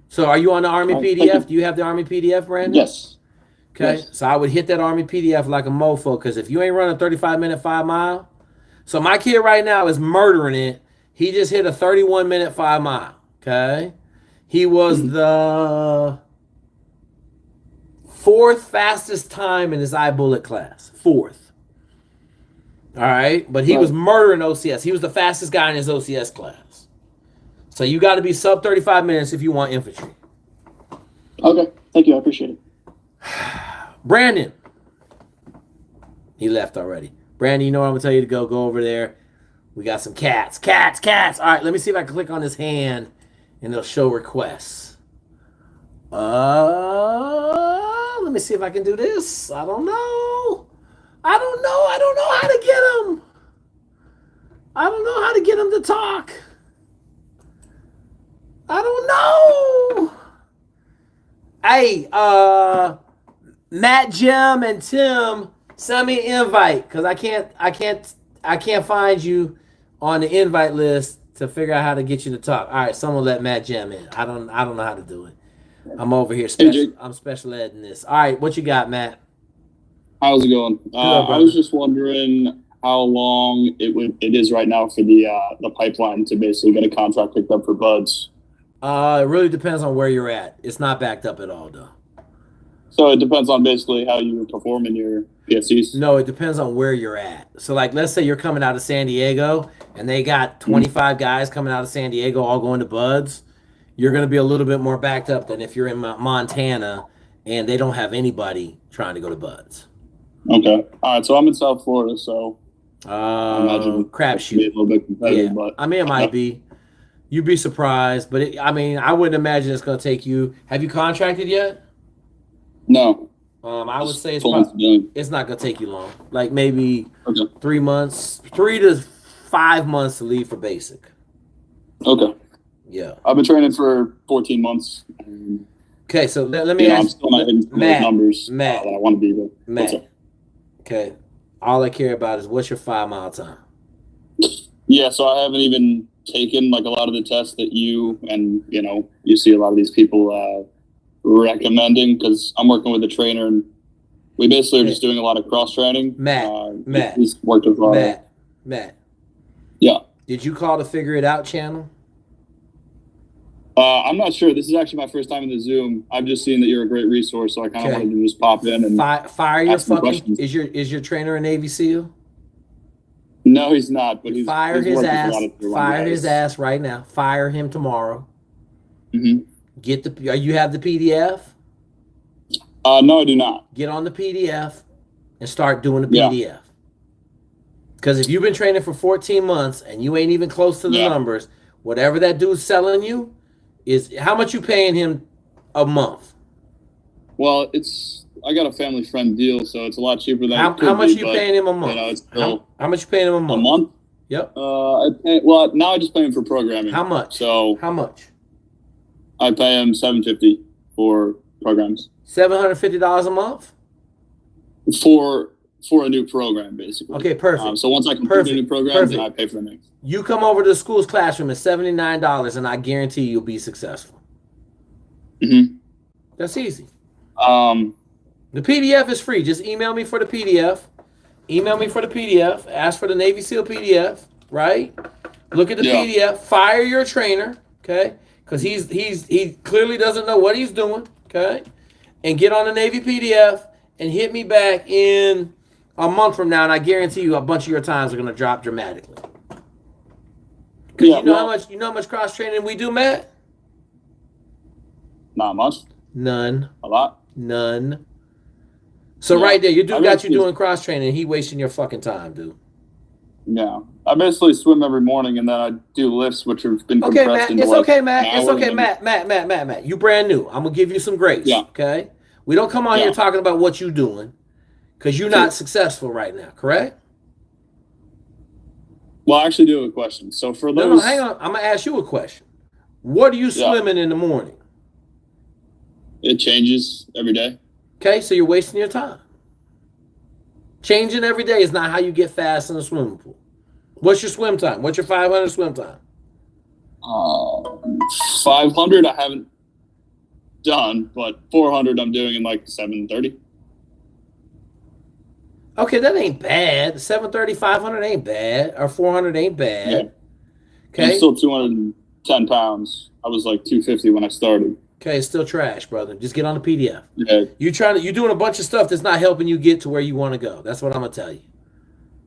So are you on the Army right, PDF? Do you have the Army PDF, Brandon? Yes. Okay. Yes. So I would hit that Army PDF like a mofo, because if you ain't running a 35-minute 5-mile, so my kid right now is murdering it. He just hit a 31-minute 5-mile. Okay. He was the 4th fastest time in his iBullet class. 4th. All right. But he was murdering OCS. He was the fastest guy in his OCS class. So you got to be sub 35 minutes if you want infantry. Okay. Thank you. I appreciate it. Brandon, He left already. Brandon, you know what I'm going to tell you to go? Go over there. We got some cats. Cats. All right, let me see if I can click on his hand, and it'll show requests. Let me see if I can do this. I don't know. I don't know how to get him. I don't know how to get him to talk. I don't know. Hey, Matt, Jim, and Tim, send me an invite because I can't find you on the invite list to figure out how to get you to talk. All right, someone let Matt Jim in. I don't know how to do it. I'm over here. I'm special ed in this. All right, what you got, Matt? How's it going? I was just wondering how long it is right now for the pipeline to basically get a contract picked up for buds. It really depends on where you're at. It's not backed up at all, though. So it depends on basically how you perform in your PSCs? No, it depends on where you're at. So, like, let's say you're coming out of San Diego, and they got 25 guys coming out of San Diego all going to buds. You're going to be a little bit more backed up than if you're in Montana, and they don't have anybody trying to go to buds. Okay. All right, so I'm in South Florida, so I imagine crapshoot. Be a little bit competitive, Yeah. but I mean, it might be. You'd be surprised, but I wouldn't imagine it's going to take you. Have you contracted yet? No. I would say it's not going to take you long. Like maybe 3 months, 3 to 5 months to leave for basic. Okay. Yeah. I've been training for 14 months. Okay, so let me ask I'm still not hitting those numbers that I want to be there. Matt. Okay. All I care about is what's your 5 mile time? Yeah, so I haven't even taken like a lot of the tests that you see a lot of these people recommending because I'm working with a trainer and we basically are just doing a lot of cross training. Matt. He's worked with Matt. Yeah. Did you call the Figure It Out channel? I'm not sure. This is actually my first time in the Zoom. I've just seen that you're a great resource, so I kind of wanted to just pop in and fire your ask some fucking. questions. Is your trainer a Navy SEAL? No, he's not. But he's fire he's his worked with a ass. lot of tier one Fire guys. his ass right now. Fire him tomorrow. Mm-hmm. You have the PDF? No, I do not. Get on the PDF and start doing the PDF. Because if you've been training for 14 months and you ain't even close to the numbers, whatever that dude's selling you is how much you paying him a month? Well, I got a family friend deal, so it's a lot cheaper than how much you paying him a month? You know, it's still how much you paying him a month? A month? Yep. Now I just pay him for programming. How much? So how much? I pay him $750 for programs. $750 a month? For a new program, basically. Okay, perfect. So once I complete the new program, then I pay for the next. You come over to the school's classroom at $79, and I guarantee you'll be successful. Mm-hmm. That's easy. The PDF is free. Just email me for the PDF. Ask for the Navy SEAL PDF, right? Look at the PDF. Fire your trainer, okay? Because he clearly doesn't know what he's doing, okay? And get on the Navy PDF and hit me back in a month from now, and I guarantee you a bunch of your times are going to drop dramatically. Because you know how much cross training we do, Matt? Not much. None. A lot. None. So right there, your dude got you doing cross training. He wasting your fucking time, dude. Yeah, I basically swim every morning, and then I do lifts, which have been compressed into Matt. It's okay, Matt. You brand new. I'm gonna give you some grace. Yeah. Okay. We don't come on here talking about what you're doing, because you're not successful right now. Correct? Well, I actually do have a question. So for those, no, hang on. I'm gonna ask you a question. What are you swimming in the morning? It changes every day. Okay, so you're wasting your time. Changing every day is not how you get fast in a swimming pool. What's your swim time? What's your 500 swim time? 500 I haven't done, but 400 I'm doing in like 7:30. Okay, that ain't bad. 7:30, 500 ain't bad, or 400 ain't bad. Yeah. Okay. I'm still 210 pounds. I was like 250 when I started. Okay, it's still trash, brother. Just get on the PDF. Yeah. You're doing a bunch of stuff that's not helping you get to where you want to go. That's what I'm gonna tell you.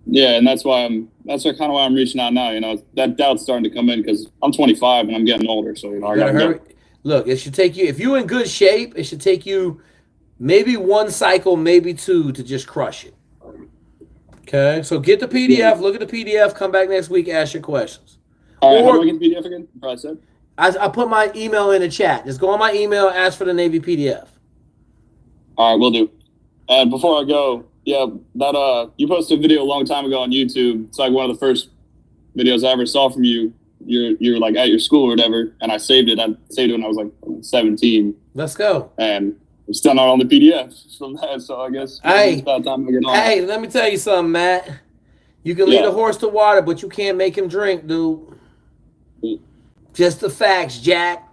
Yeah, and that's kind of why I'm reaching out now. You know, that doubt's starting to come in because I'm 25 and I'm getting older. So I gotta hurry. Look, it should take you, if you're in good shape, it should take you maybe 1 cycle, maybe 2 to just crush it. Okay, so get the PDF, look at the PDF, come back next week, ask your questions. All right, how do I get the PDF again? Probably said. I put my email in the chat. Just go on my email, ask for the Navy PDF. All right, will do. And before I go, yeah, that you posted a video a long time ago on YouTube. It's like one of the first videos I ever saw from you. You're like at your school or whatever, and I saved it. I saved it when I was like 17. Let's go. And I'm still not on the PDF from that, so I guess it's about time to get on. Hey, let me tell you something, Matt. You can lead a horse to water, but you can't make him drink, dude. Just the facts, Jack.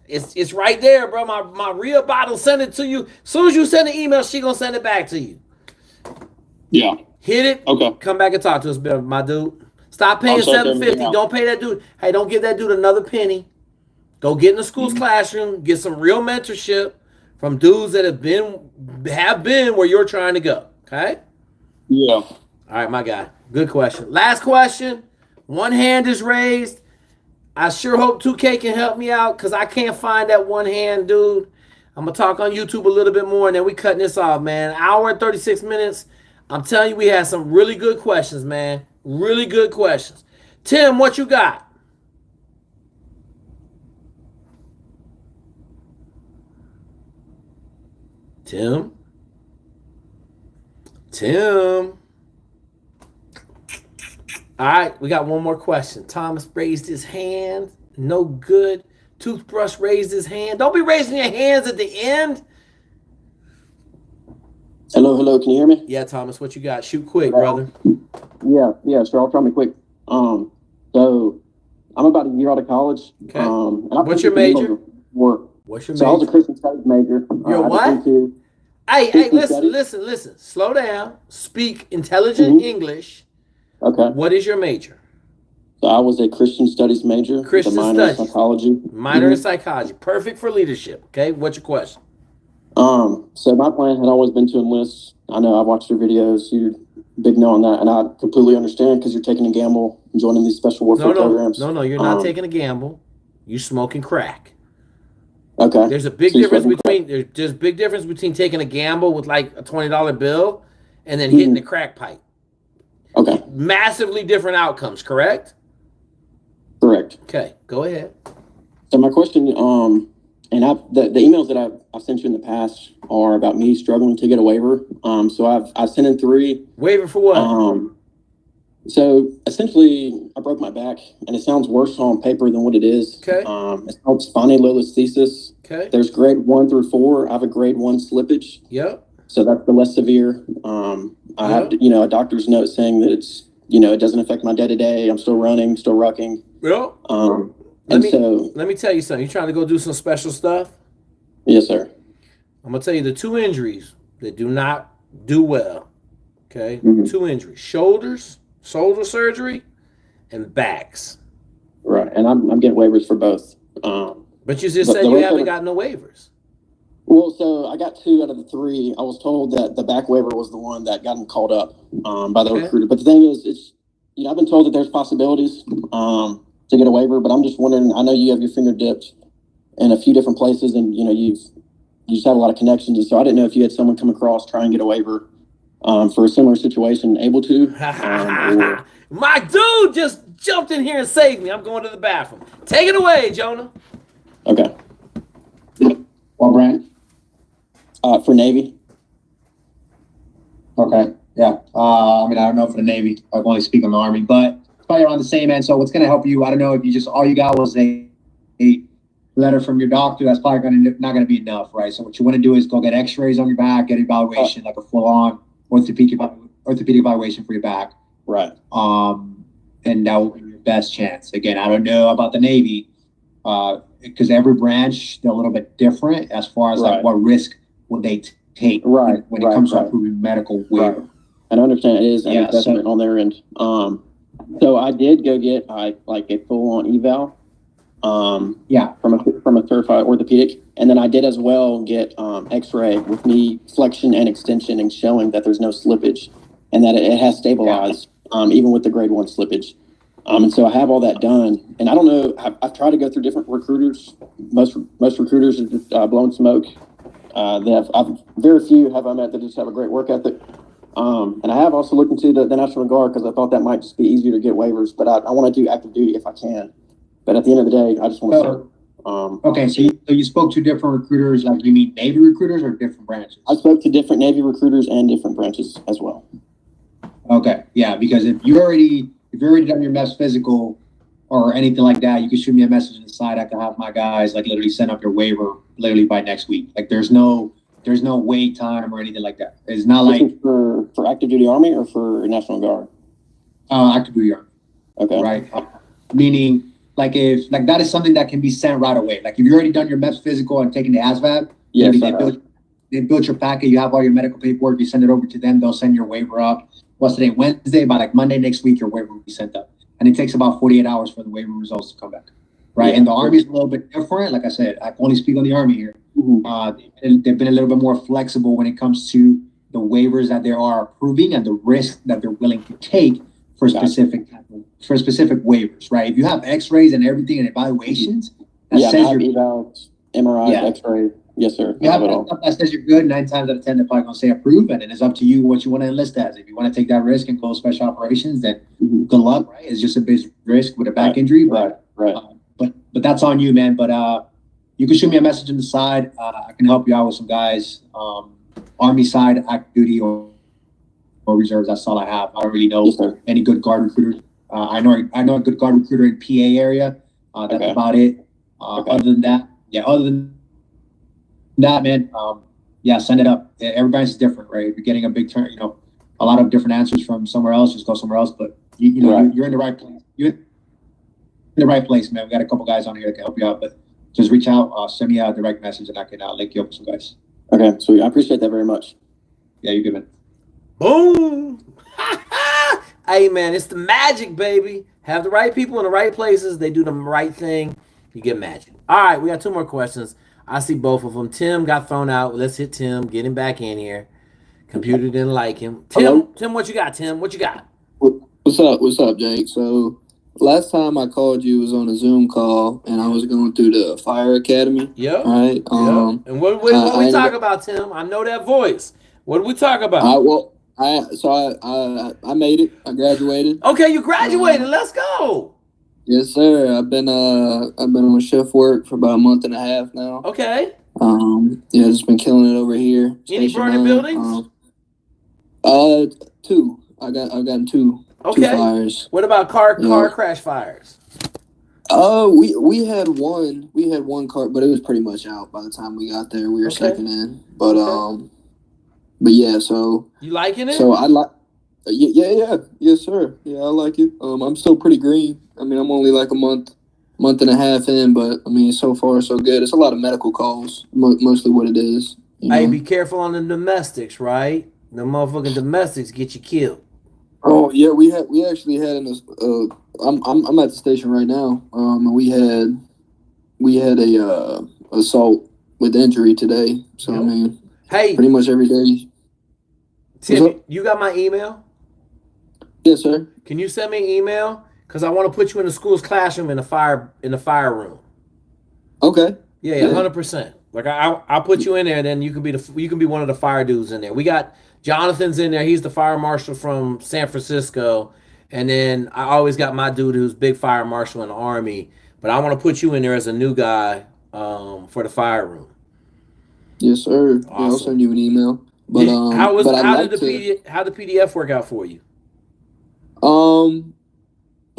It's right there, bro. My real bottle send it to you. As soon as you send an email, she gonna send it back to you. Yeah. Hit it. Okay. Come back and talk to us, my dude. Stop paying $7.50. Don't pay that dude. Hey, don't give that dude another penny. Go get in the school's classroom. Get some real mentorship from dudes that have been where you're trying to go. Okay. Yeah. All right, my guy. Good question. Last question. One hand is raised. I sure hope 2K can help me out because I can't find that one hand, dude. I'm going to talk on YouTube a little bit more, and then we cutting this off, man. An hour and 36 minutes. I'm telling you, we had some really good questions, man. Really good questions. Tim, what you got? Tim? All right, we got one more question. Thomas raised his hand. No good. Toothbrush raised his hand. Don't be raising your hands at the end. Hello, can you hear me? Yeah, Thomas, what you got? Shoot quick, brother. Yeah, sure. I'll try me quick. So I'm about a year out of college. Okay. And What's your major? What's your major? I was a Christian studies major. You're what? Hey, listen. Slow down. Speak intelligent English. Okay. What is your major? So I was a Christian studies major. Christian minor studies. In psychology. Minor in psychology. Perfect for leadership. Okay. What's your question? So my plan had always been to enlist. I know I've watched your videos. You're big no on that, and I completely understand because you're taking a gamble and joining these special warfare programs. No, you're not taking a gamble. You smoking crack. Okay. There's a big difference between taking a gamble with like a $20 bill and then hitting the crack pipe. Okay. Massively different outcomes, correct? Correct. Okay, go ahead. So my question, and the emails that I've sent you in the past are about me struggling to get a waiver. So I've sent in 3. Waiver for what? So essentially, I broke my back, and it sounds worse on paper than what it is. Okay. It's called spondylolisthesis. Okay. There's grade 1 through 4. I have a grade 1 slippage. Yep. So that's the less severe. I have, a doctor's note saying that it's, it doesn't affect my day to day. I'm still running, still rucking. Yep. Let me tell you something. You trying to go do some special stuff? Yes, sir. I'm gonna tell you the 2 injuries that do not do well. Okay. 2 injuries: shoulder surgery, and backs. Right, and I'm getting waivers for both. But you just said you haven't got no waivers. Well, so I got 2 out of the 3. I was told that the back waiver was the one that got him called up by the recruiter. But the thing is, it's I've been told that there's possibilities to get a waiver, but I'm just wondering. I know you have your finger dipped in a few different places, and you just have a lot of connections. And so I didn't know if you had someone come across try and get a waiver for a similar situation, able to. My dude just jumped in here and saved me. I'm going to the bathroom. Take it away, Jonah. Okay. Well, Brent? For Navy. Okay. Yeah. I don't know for the Navy. I can only speak on the Army, but it's probably around the same end. So what's going to help you? I don't know if you all you got was a letter from your doctor. That's probably not going to be enough, right? So what you want to do is go get X-rays on your back, get evaluation, like a full-on orthopedic evaluation for your back. Right. And that will be your best chance. Again, I don't know about the Navy, because every branch they're a little bit different as far as like what risk will they take when it comes to approving medical waiver. Right. And I understand it is an assessment on their end. So I did go get a full-on eval. From a certified orthopedic, and then I did as well get X-ray with knee flexion and extension and showing that there's no slippage and that it has stabilized even with the grade 1 slippage. And so I have all that done, and I don't know. I've tried to go through different recruiters. Most recruiters are just blowing smoke. Very few have I met that just have a great work ethic. And I have also looked into the National Guard because I thought that might just be easier to get waivers, but I want to do active duty if I can. But at the end of the day, I just want to Okay, so you spoke to different recruiters, like you mean Navy recruiters or different branches? I spoke to different Navy recruiters and different branches as well. Okay, yeah, because if you've already done your MEPS physical or anything like that, you can shoot me a message on the side. I can have my guys like literally send up your waiver literally by next week. Like there's no wait time or anything like that. It's not like for active duty Army or for National Guard. Active duty Army. Okay. Right. Meaning like if like that is something that can be sent right away. Like if you already done your MEPS physical and taken the ASVAB, yes, they built your packet. You have all your medical paperwork. You send it over to them. They'll send your waiver up. What's today? Wednesday. By like Monday next week, your waiver will be sent up. And it takes about 48 hours for the waiver results to come back. Right. Yeah. And the Army is a little bit different. Like I said, I can only speak on the Army here. They've been a little bit more flexible when it comes to the waivers that they are approving and the risk that they're willing to take for specific waivers. Right. If you have X-rays and everything and evaluations, that says you're evals, MRI, X-ray. Yes, sir. You have stuff that says you're good. 9 times out of 10, they're probably going to say approve, and then it's up to you what you want to enlist as. If you want to take that risk and go special operations, then good luck. Right, it's just a big risk with a back injury, but but that's on you, man. But you can shoot me a message on the side. I can help you out with some guys, Army side, active duty or reserves. That's all I have. I don't really know any good guard recruiters. I know a good guard recruiter in PA area. That's about it. Other than that, man, send it up. Everybody's is different, right? If you're getting a big turn, a lot of different answers from somewhere else, just go somewhere else. But you're in the right place. You're in the right place, man. We got a couple guys on here that can help you out, but just reach out, send me a direct message, and I can link you up with some guys. Okay, sweet. I appreciate that very much. Yeah, you're good, man. Boom! Hey, man, it's the magic, baby. Have the right people in the right places. They do the right thing. You get magic. All right, we got 2 more questions. I see both of them. Tim got thrown out. Let's hit Tim. Get him back in here. Computer didn't like him. Tim, what you got, Tim? What you got? What's up? What's up, Jake? So last time I called you was on a Zoom call, and I was going through the Fire Academy. Yep. Right. And what we talk about, Tim? I know that voice. What did we talk about? I made it. I graduated. Okay, you graduated. Let's go. Yes, sir. I've been on shift work for about a month and a half now. Okay. Just been killing it over here. Any burning buildings? 2. I've gotten 2. Okay. 2 fires. What about car crash fires? We had one car, but it was pretty much out by the time we got there. We were second in, but yeah. So you liking it? So I like. Yeah, yes, sir. Yeah, I like it. I'm still pretty green. I mean, I'm only like a month and a half in, but I mean, so far so good. It's a lot of medical calls, mostly what it is. Hey, be careful on the domestics, right? The motherfucking domestics get you killed. Oh yeah, we actually had in this. I'm at the station right now. And we had a assault with injury today. So I mean, hey, pretty much every day. Tim, you got my email? Yes, sir. Can you send me an email? Because I want to put you in the school's classroom in the fire room. Okay. Yeah, 100%. Like I'll put you in there, then you can be one of the fire dudes in there. We got Jonathan's in there. He's the fire marshal from San Francisco, and then I always got my dude who's big fire marshal in the Army. But I want to put you in there as a new guy for the fire room. Yes, sir. Awesome. Yeah, I'll send you an email. But how did the PDF work out for you?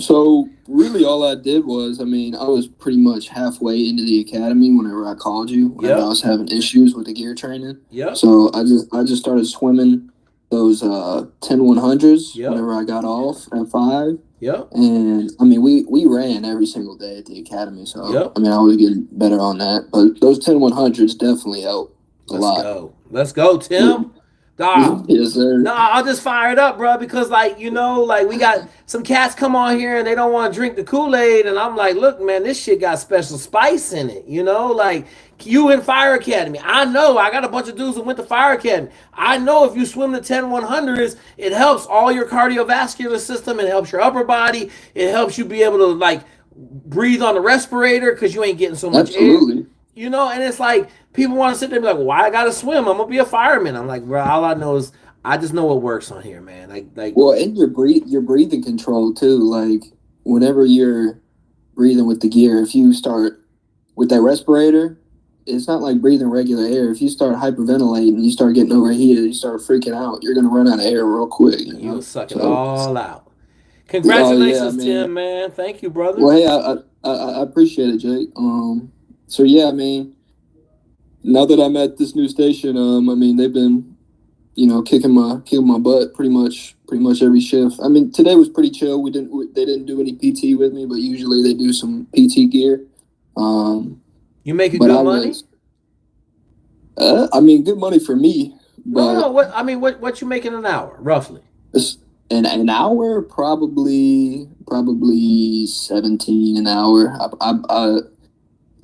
So really all I did was, I mean, I was pretty much halfway into the academy whenever I called you. Whenever I was having issues with the gear training. Yeah. So I just started swimming those 10-100s whenever I got off at 5. Yeah. And I mean, we ran every single day at the academy. So I mean, I was getting better on that. But those 10-100s definitely helped a lot. Let's go, Tim. Dog. Yes, sir. No, I'll just fire it up, bro, because we got some cats come on here and they don't want to drink the Kool-Aid, and I'm like, look, man, this shit got special spice in it, like you in Fire Academy. I know, I got a bunch of dudes who went to Fire Academy. I know if you swim the 10-100s, it helps all your cardiovascular system, it helps your upper body, it helps you be able to breathe on the respirator because you ain't getting so much air. And it's like people want to sit there and be like, why I gotta swim? I'm gonna be a fireman. I'm like, bro, all I know is I just know what works on here, man. Like. Well, and your breathing control too. Like whenever you're breathing with the gear, if you start with that respirator, it's not like breathing regular air. If you start hyperventilating, you start getting overheated, you start freaking out, you're gonna run out of air real quick. You'll suck it all out. Congratulations, Tim, man. Thank you, brother. Well, hey, I appreciate it, Jake. So yeah, I mean, now that I'm at this new station, I mean, they've been, kicking my butt pretty much every shift. I mean, today was pretty chill. They didn't do any PT with me, but usually they do some PT gear. You making good money? I mean, good money for me. But no. What you making an hour, roughly? An hour, probably 17 an hour.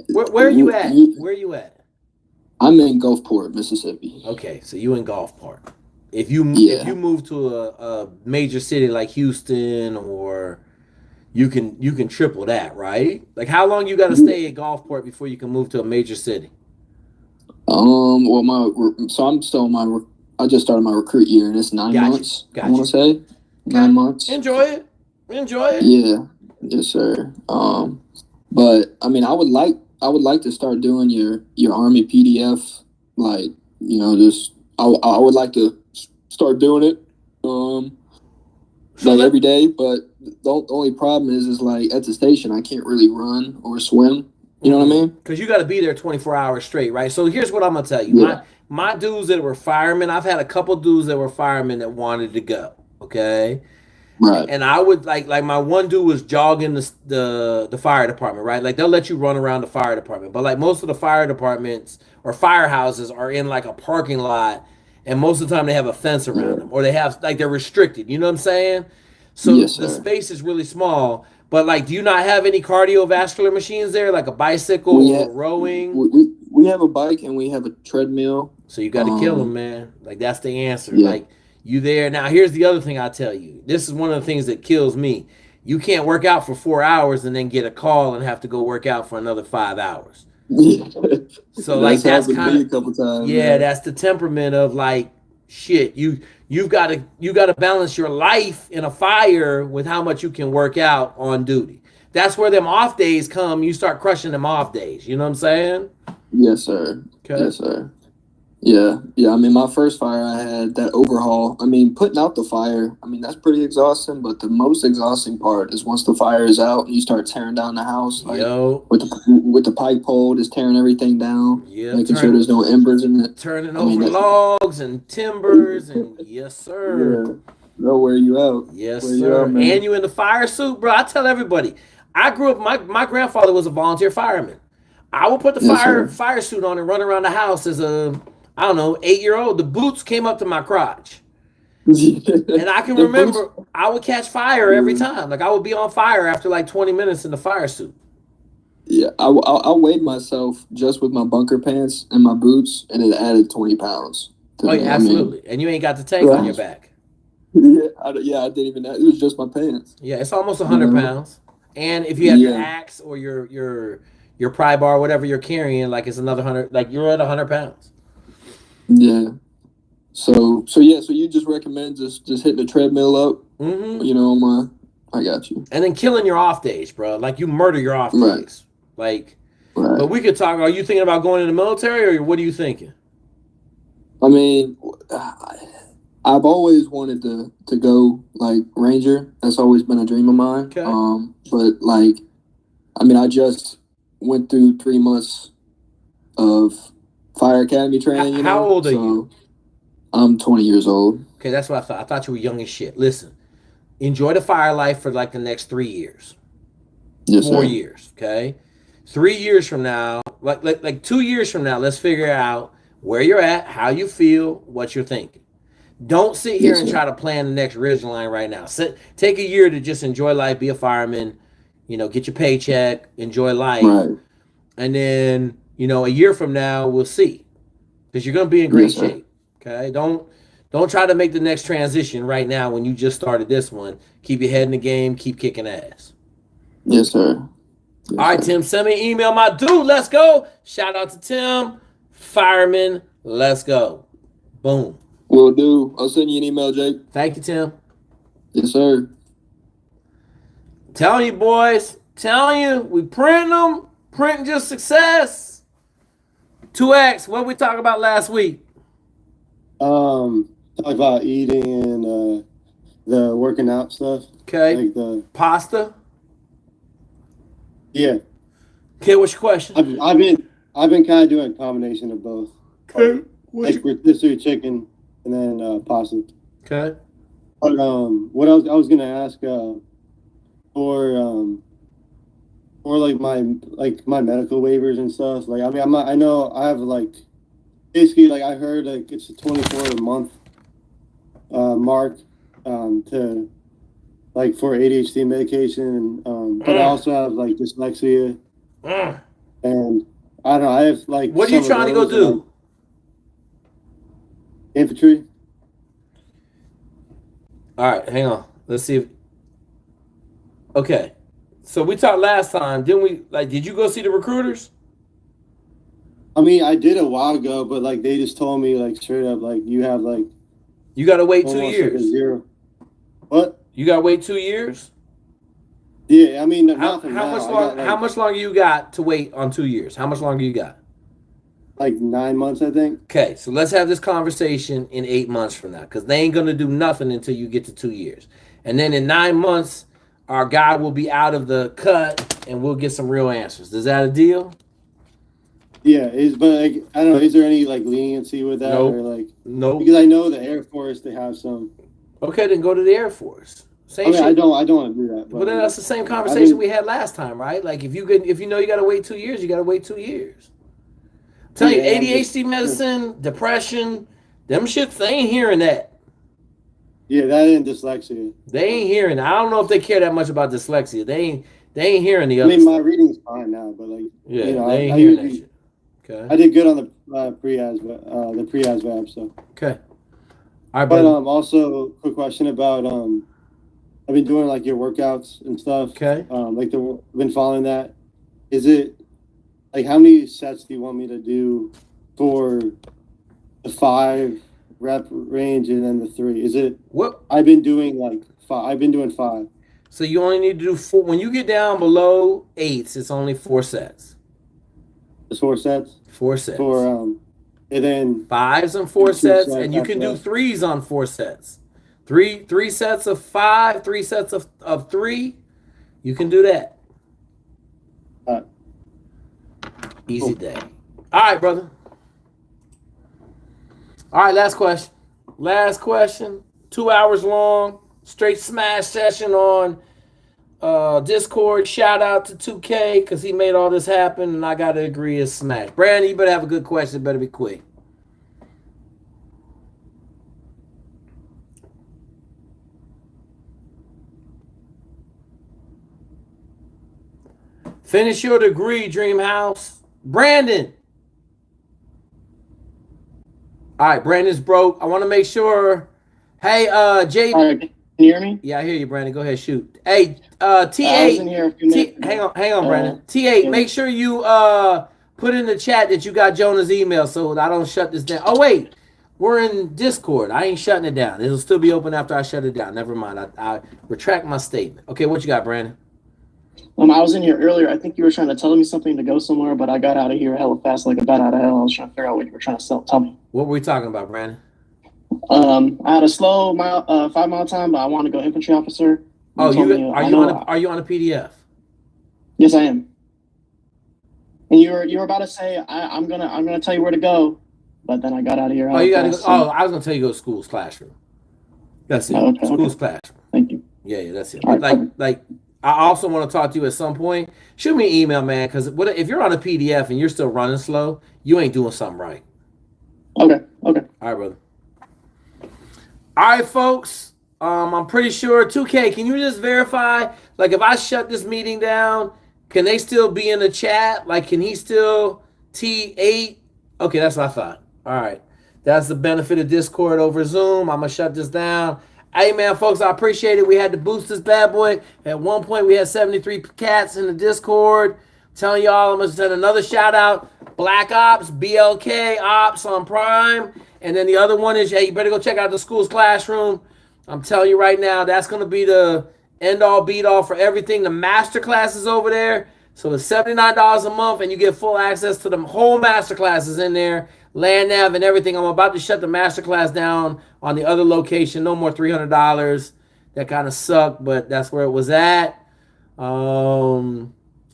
Where are you at? Where are you at? I'm in Gulfport, Mississippi. Okay, so you in Gulfport. If you move to a major city like Houston, or you can triple that, right? Like, how long you got to stay at Gulfport before you can move to a major city? Well, I just started my recruit year, and it's 9 months. I want to say 9 months. Enjoy it. Yeah, yes, sir. But I mean, I would like to start doing your Army PDF, like, I would like to start doing it, like every day. But the only problem is like at the station, I can't really run or swim. You know what I mean? Because you got to be there 24 hours straight, right? So here's what I'm gonna tell you. Yeah. My dudes that were firemen, I've had a couple dudes that were firemen that wanted to go. Okay. Right. And I would like my one dude was jogging the fire department, right? Like, they'll let you run around the fire department, but like most of the fire departments or firehouses are in like a parking lot, and most of the time they have a fence around them, or they have like, they're restricted. You know what I'm saying? So the space is really small. But like, do you not have any cardiovascular machines there, like a bicycle or rowing? We have a bike and we have a treadmill. So you got to kill them, man. Like, that's the answer. Yeah. Like, you there. Now, here's the other thing I tell you. This is one of the things that kills me. You can't work out for 4 hours and then get a call and have to go work out for another 5 hours. So like, that's kind of a couple times, that's the temperament of like, shit. You've got to balance your life in a fire with how much you can work out on duty. That's where them off days come. You start crushing them off days. You know what I'm saying? Yes, sir. Okay. Yes, sir. Yeah. I mean, my first fire, I had that overhaul. I mean, putting out the fire, I mean, that's pretty exhausting. But the most exhausting part is once the fire is out and you start tearing down the house, like with the pike pole, just tearing everything down, making sure there's no embers in it, turning over logs and timbers, and yes, sir. Yeah. They'll wear you out. Yes, sir. And you in the fire suit, bro. I tell everybody, I grew up. My grandfather was a volunteer fireman. I would put the fire suit on and run around the house as a 8-year-old. The boots came up to my crotch. And I can remember I would catch fire every time. Like, I would be on fire after like 20 minutes in the fire suit. Yeah, I weighed myself just with my bunker pants and my boots, and it added 20 pounds. Oh, yeah, absolutely. And you ain't got the tank on your back. I didn't even. It was just my pants. Yeah, it's almost 100 pounds. And if you have your axe or your pry bar, whatever you're carrying, like, it's another 100. Like, you're at 100 pounds. Yeah. So you just recommend just hitting the treadmill up? Mm-hmm. I got you. And then killing your off days, bro. Like, you murder your off days. Like, but we could talk. Are you thinking about going in the military, or what are you thinking? I mean, I've always wanted to go like Ranger. That's always been a dream of mine. Okay. But like, I mean, I just went through 3 months of Fire Academy training. How old are you? I'm 20 years old. Okay, that's what I thought. I thought you were young as shit. Listen, enjoy the fire life for like the next 3 years. Yes, 4 sir. years, okay? 3 years from now, like 2 years from now, let's figure out where you're at, how you feel, what you're thinking. Don't sit here and try to plan the next ridgeline right now. Take a year to just enjoy life, be a fireman, get your paycheck, enjoy life. Right. And then, a year from now, we'll see. Because you're going to be in great shape. Okay? Don't try to make the next transition right now when you just started this one. Keep your head in the game. Keep kicking ass. Yes, sir. All right, Tim, send me an email. My dude, let's go. Shout out to Tim. Fireman, let's go. Boom. Will do. I'll send you an email, Jake. Thank you, Tim. Yes, sir. Telling you, boys. Telling you, we printing them. Printing just success. 2X, what we talk about last week? Talk about eating and the working out stuff. Okay. Like the pasta. Yeah. Okay, what's your question? I've been kind of doing a combination of both. Okay. Like rotisserie chicken and then pasta. Okay. But what I was gonna ask for like my medical waivers and stuff. Like I know I have like basically like I heard like it's a 24-month mark to like for ADHD medication but I also have like dyslexia and I don't know, I have like what are you trying to go do? Like, infantry. All right, hang on. Let's see if okay. So we talked last time, didn't we? Like, did you go see the recruiters? I mean, I did a while ago, but like they just told me like straight up, like you have like you gotta wait 2 years. Like a zero. What? You gotta wait 2 years? Yeah, I mean, how much longer you got to wait on 2 years? How much longer you got? Like 9 months, I think. Okay, so let's have this conversation in 8 months from now, because they ain't gonna do nothing until you get to 2 years, and then in 9 months. Our guy will be out of the cut, and we'll get some real answers. Is that a deal? Yeah, but like I don't know. Is there any like leniency with that, or like no? Because I know the Air Force they have some. Okay, then go to the Air Force. Same shit. I don't want to do that. But then that's the same conversation we had last time, right? Like if you know you got to wait 2 years, you got to wait 2 years. Tell you, ADHD medicine, depression, them shits, they ain't hearing that. Yeah, that ain't dyslexia. They ain't hearing. I don't know if they care that much about dyslexia. They ain't hearing the other. I mean, my reading's fine now, but like yeah, you know, they ain't hearing that shit. Okay. I did good on the pre-ASVAB, so. Okay. All right, but also quick question about I've been doing like your workouts and stuff. Okay. Like I've been following that. Is it like how many sets do you want me to do for the 5 rep range and then the 3? Is it what I've been doing like 5? I've been doing 5. So you only need to do 4. When you get down below 8s, it's only 4 sets. It's 4 sets. 4 sets. For and then 5s and 4 sets, and you can do 3s on 4 sets. 3 sets of 5, 3 sets of 3. You can do that. Easy day. All right, brother. All right, last question. Last question. 2 hours long. Straight smash session on Discord. Shout out to 2K because he made all this happen, and I got to agree it's smash. Brandon, you better have a good question. It better be quick. Finish your degree, Dream House. Brandon. All right, Brandon's broke. I want to make sure. Hey, Jay. Can you hear me? Yeah, I hear you, Brandon. Go ahead, shoot. Hey, T8. Hang on, Brandon. T8, make sure you put in the chat that you got Jonah's email so I don't shut this down. Oh, wait. We're in Discord. I ain't shutting it down. It'll still be open after I shut it down. Never mind. I retract my statement. Okay, what you got, Brandon? I was in here earlier. I think you were trying to tell me something to go somewhere, but I got out of here hella fast, like a bat out of hell. I was trying to figure out what you were trying to tell me. What were we talking about, Brandon? I had a slow 5 mile time, but I want to go infantry officer. Oh, are you on a PDF? Yes, I am. And you were about to say I'm gonna tell you where to go, but then I got out of here. Oh, you gotta go. Oh, I was gonna tell you to go to school's classroom. That's it. Okay, school's classroom. Thank you. Yeah, that's it. Right, like I also want to talk to you at some point. Shoot me an email, man, because if you're on a PDF and you're still running slow, you ain't doing something right. Okay. All right, brother. All right, folks. I'm pretty sure 2K, can you just verify, like if I shut this meeting down, can they still be in the chat? Like, can he still T8? Okay, that's what I thought. All right. That's the benefit of Discord over Zoom. I'm going to shut this down. Hey, man, folks, I appreciate it. We had to boost this bad boy. At one point, we had 73 cats in the Discord. I'm telling y'all, I'm going to send another shout out. Black Ops, BLK Ops on Prime. And then the other one is, hey, you better go check out the School's Classroom. I'm telling you right now, that's going to be the end-all, beat-all for everything. The master classes over there. So it's $79 a month, and you get full access to the whole master classes in there, land nav and everything. I'm about to shut the master class down on the other location. No more $300. That kind of sucked, but that's where it was at.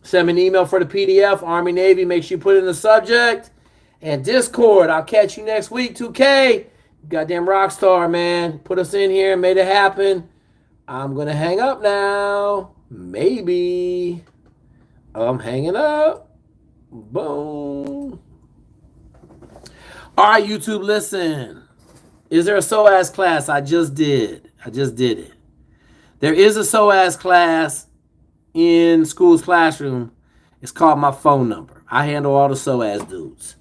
Send me an email for the PDF, Army, Navy. Make sure you put it in the subject. And Discord, I'll catch you next week. 2K, goddamn rock star, man. Put us in here, made it happen. I'm going to hang up now. Maybe. I'm hanging up. Boom. All right, YouTube, listen. Is there a PSOAS class? I just did it. There is a PSOAS class in School's Classroom. It's called My Phone Number. I handle all the PSOAS dudes.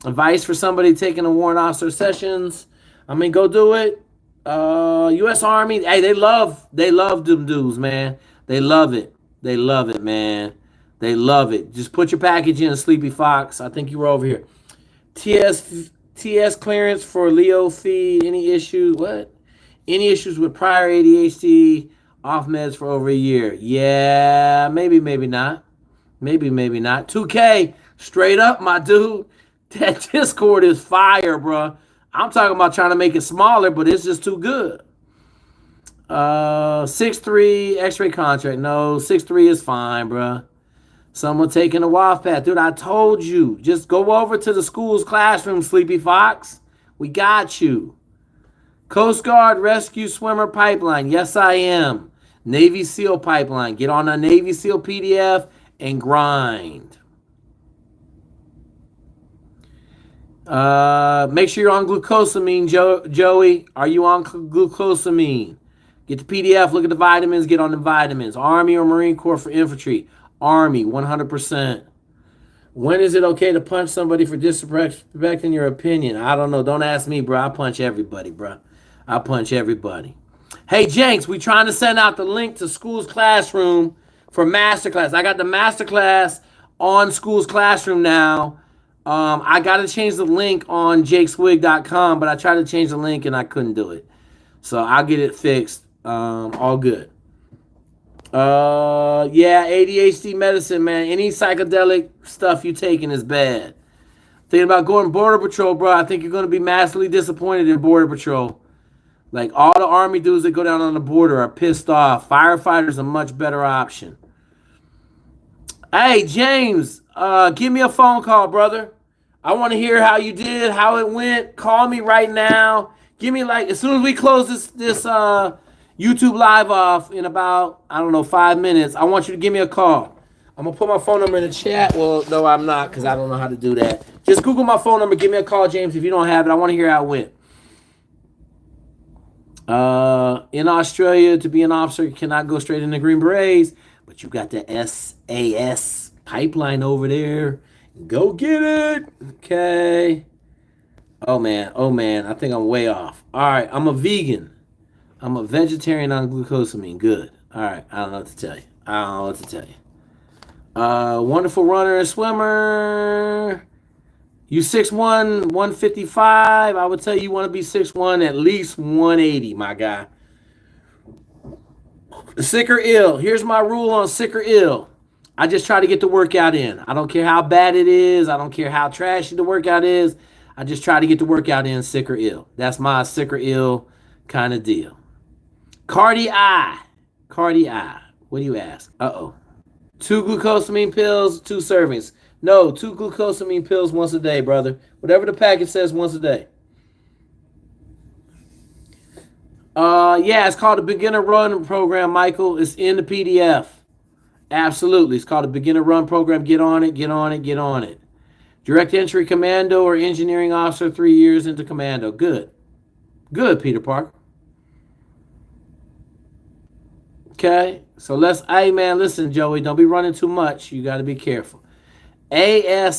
Advice for somebody taking a warrant officer sessions. Go do it. U.S. Army, hey, they love them dudes, man. They love it. They love it, man. They love it. Just put your package in, Sleepy Fox. I think you were over here. TS clearance for Leo feed. Any issues? What? Any issues with prior ADHD? Off meds for over a year? Yeah, maybe not. Maybe not. 2K, straight up, my dude. That Discord is fire, bro. I'm talking about trying to make it smaller, but it's just too good. 6'3", X-ray contract. No, 6'3" is fine, bro. Someone taking a WOFT path. Dude, I told you. Just go over to the School's Classroom, Sleepy Fox. We got you. Coast Guard Rescue Swimmer Pipeline. Yes, I am. Navy SEAL Pipeline. Get on a Navy SEAL PDF and grind. Make sure you're on glucosamine, Joey. Are you on glucosamine? Get the PDF, look at the vitamins, get on the vitamins. Army or Marine Corps for infantry. Army, 100%. When is it okay to punch somebody for disrespecting your opinion? I don't know. Don't ask me, bro. I punch everybody, bro. I punch everybody. Hey, Jenks, we trying to send out the link to School's Classroom for Masterclass. I got the Masterclass on School's Classroom now. I got to change the link on jakeswig.com, but I tried to change the link and I couldn't do it. So I'll get it fixed. All good. Yeah, ADHD medicine, man. Any psychedelic stuff you taking is bad. Thinking about going Border Patrol, bro. I think you're going to be massively disappointed in Border Patrol. Like, all the Army dudes that go down on the border are pissed off. Firefighter's a much better option. Hey, James, give me a phone call, brother. I want to hear how you did, how it went. Call me right now. Give me, like, as soon as we close this YouTube live off in about, 5 minutes, I want you to give me a call. I'm going to put my phone number in the chat. Well, no, I'm not, because I don't know how to do that. Just Google my phone number. Give me a call, James, if you don't have it. I want to hear how it went. In Australia, to be an officer, you cannot go straight into Green Berets, but you got the SAS pipeline over there. Go get it. Okay. Oh, man. I think I'm way off. All right. I'm a vegan. I'm a vegetarian on glucosamine. Good. All right. I don't know what to tell you. Wonderful runner and swimmer. You 6'1", 155. I would tell you want to be 6'1", at least 180, my guy. Sick or ill. Here's my rule on sick or ill. I just try to get the workout in. I don't care how bad it is. I don't care how trashy the workout is. I just try to get the workout in, sick or ill. That's my sick or ill kind of deal. Cardi I. What do you ask? 2 glucosamine pills, 2 servings. No, 2 glucosamine pills once a day, brother. Whatever the packet says, once a day. Yeah, it's called a beginner run program, Michael. It's in the PDF. Absolutely. It's called a beginner run program. Get on it. Direct entry commando or engineering officer, 3 years into commando. Good, Peter Parker. Okay, so hey, man, listen, Joey, don't be running too much. You got to be careful. ASRSR.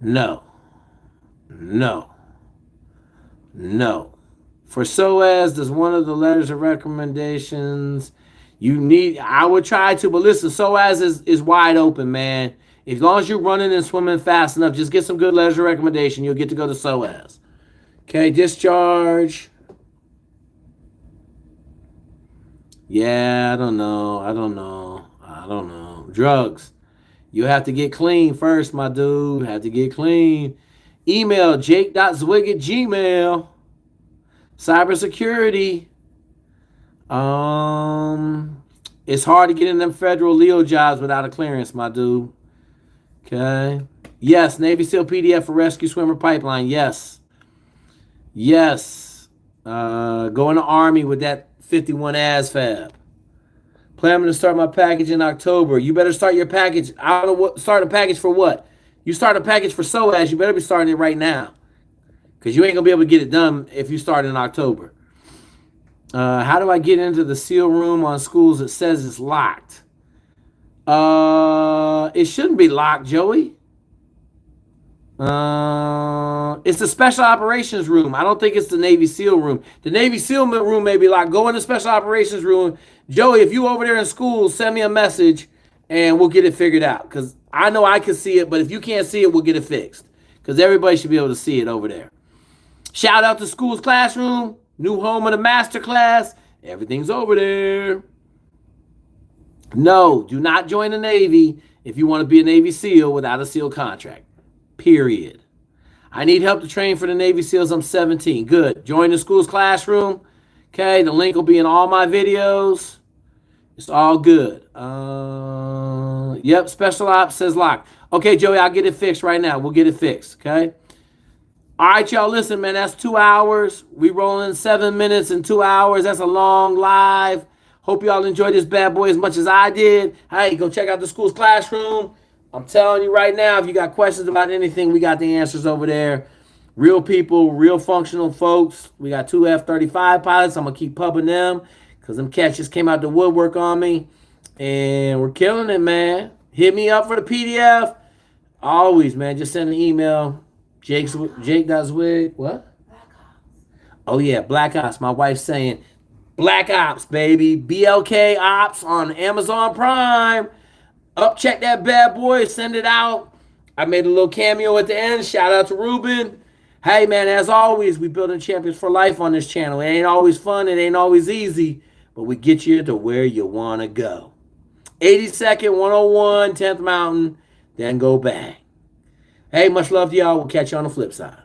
No. For PSOAS, does one of the letters of recommendations I would try to, but listen, PSOAS is wide open, man. As long as you're running and swimming fast enough, just get some good leisure recommendation. You'll get to go to PSOAS. Okay, discharge. Yeah, I don't know. Drugs. You have to get clean first, my dude. You have to get clean. Email jake.zweig@gmail. Cybersecurity. It's hard to get in them federal Leo jobs without a clearance, my dude. Okay. Yes, Navy SEAL PDF for rescue swimmer pipeline. Yes. Go in the Army with that 51 ASFAB. Planning to start my package in October. You better start your package. I don't know what. Start a package for what? You start a package for PSOAS. You better be starting it right now, because you ain't gonna be able to get it done if you start in October. How do I get into the SEAL room on schools that says it's locked? It shouldn't be locked, Joey. It's the special operations room. I don't think it's the Navy SEAL room. The Navy SEAL room may be locked. Go in the special operations room. Joey, if you over there in school, send me a message and we'll get it figured out. Because I know I can see it, but if you can't see it, we'll get it fixed. Because everybody should be able to see it over there. Shout out to School's Classroom, new home of the master class. Everything's over there. No, do not join the Navy if you want to be a Navy SEAL without a SEAL contract. Period. I need help to train for the Navy SEALs. I'm 17. Good. Join the School's Classroom. Okay, the link will be in all my videos. It's all good. Yep, Special Ops says locked. Okay, Joey, I'll get it fixed right now. We'll get it fixed, okay? All right, y'all, listen, man, that's 2 hours. We rolling 7 minutes in 2 hours. That's a long live. Hope y'all enjoyed this bad boy as much as I did. Hey, go check out the School's Classroom. I'm telling you right now, if you got questions about anything, we got the answers over there. Real people, real functional folks. We got 2 F-35 pilots. I'm going to keep pubbing them because them cats just came out the woodwork on me. And we're killing it, man. Hit me up for the PDF. Always, man. Just send an email. Jake.Zweig. What? Oh, yeah, Black Ops. My wife's saying Black Ops, baby. BLK Ops on Amazon Prime. Check that bad boy. Send it out. I made a little cameo at the end. Shout out to Ruben. Hey, man, as always, we building champions for life on this channel. It ain't always fun. It ain't always easy. But we get you to where you want to go. 82nd, 101, 10th Mountain. Then go bang. Hey, much love to y'all. We'll catch you on the flip side.